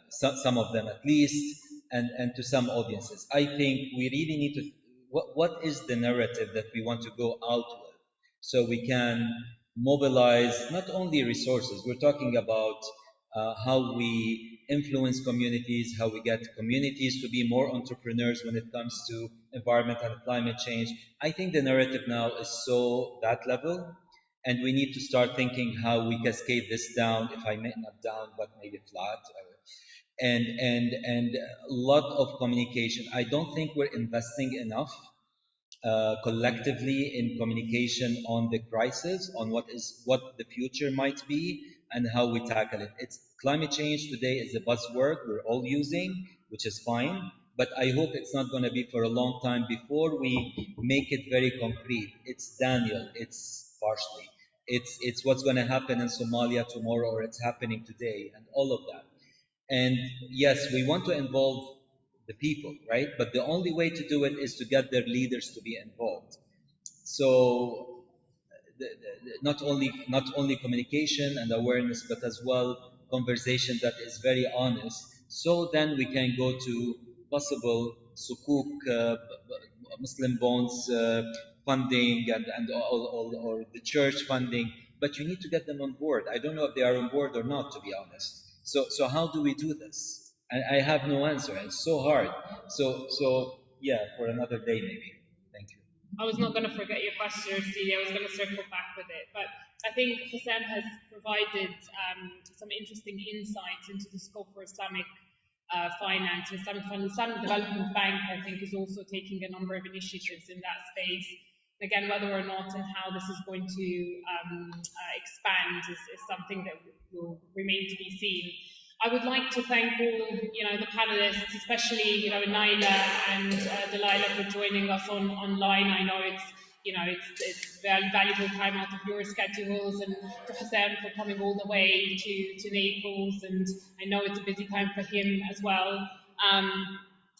some of them at least, and to some audiences. I think we really need to, what is the narrative that we want to go out with so we can mobilize not only resources, we're talking about how we influence communities, how we get communities to be more entrepreneurs when it comes to environment and climate change. I think the narrative now is so that level, and we need to start thinking how we cascade this down, if I may not down, but maybe flat. And a lot of communication. I don't think we're investing enough collectively in communication on the crisis, on what the future might be, and how we tackle it. It's climate change today is a buzzword we're all using, which is fine. But I hope it's not going to be for a long time before we make it very concrete. It's Daniel. It's partially. It's what's going to happen in Somalia tomorrow, or it's happening today, and all of that. And yes, we want to involve the people, right? But the only way to do it is to get their leaders to be involved. So not only communication and awareness, but as well conversation that is very honest. So then we can go to possible sukuk, Muslim bonds funding, and all, or the church funding. But you need to get them on board. I don't know if they are on board or not, to be honest. So how do we do this? I have no answer. It's so hard. So yeah, for another day maybe. Thank you. I was not going to forget your question, Ersilia. I was going to circle back with it. But I think Houssam has provided some interesting insights into the scope for Islamic finance. Islamic Development Bank, I think, is also taking a number of initiatives in that space. Again, whether or not and how this is going to expand is something that will remain to be seen. I would like to thank all, the panelists, especially, Naila and Dalila for joining us online. I know it's very valuable time out of your schedules, and to Houssam for coming all the way to Naples, and I know it's a busy time for him as well.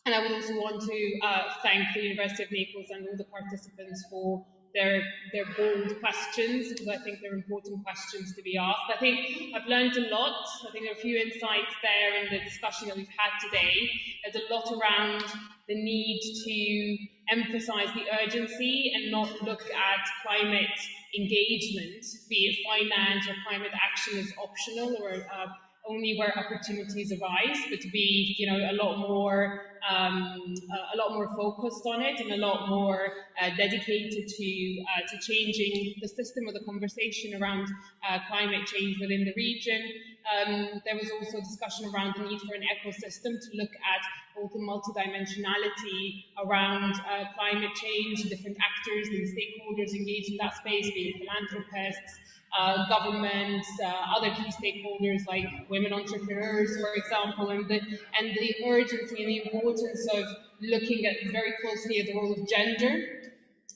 And I would also want to thank the University of Naples and all the participants for their bold questions, because I think they're important questions to be asked. I think I've learned a lot. I think there are a few insights there in the discussion that we've had today. There's a lot around the need to emphasize the urgency and not look at climate engagement, be it finance or climate action, as optional or only where opportunities arise, but to be, a lot more focused on it and a lot more dedicated to changing the system or the conversation around climate change within the region. There was also a discussion around the need for an ecosystem to look at both the multidimensionality around climate change, different actors and stakeholders engaged in that space, be it philanthropists, governments, other key stakeholders like women entrepreneurs, for example, and the urgency and the importance of looking at very closely at the role of gender,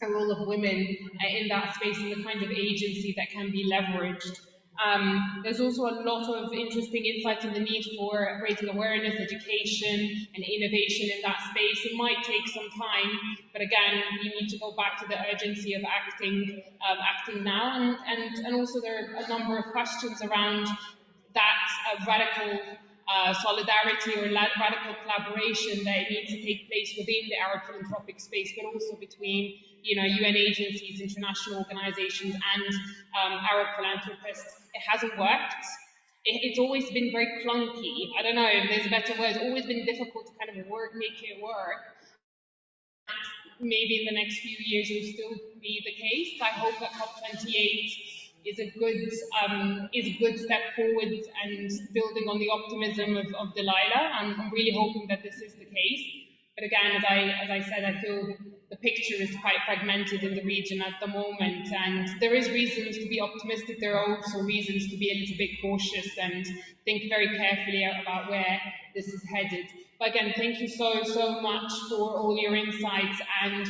the role of women in that space, and the kind of agency that can be leveraged. There's also a lot of interesting insights on the need for raising awareness, education, and innovation in that space. It might take some time, but again, you need to go back to the urgency of acting now. And also there are a number of questions around that radical solidarity or radical collaboration that needs to take place within the Arab philanthropic space, but also between, you know, UN agencies, international organizations, and Arab philanthropists. It hasn't worked. It's always been very clunky. I don't know if there's a better word. It's always been difficult to kind of make it work. Maybe in the next few years it will still be the case. I hope that COP28 is a good step forward and building on the optimism of Dalila. I'm really hoping that this is the case. But again, as I said, I feel the picture is quite fragmented in the region at the moment, and there is reasons to be optimistic. There are also reasons to be a little bit cautious and think very carefully about where this is headed. But again, thank you so much for all your insights, and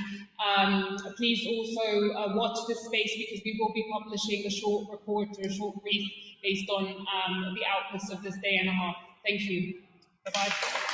please also watch this space, because we will be publishing a short report or a short brief based on the outputs of this day and a half. Thank you. Bye-bye.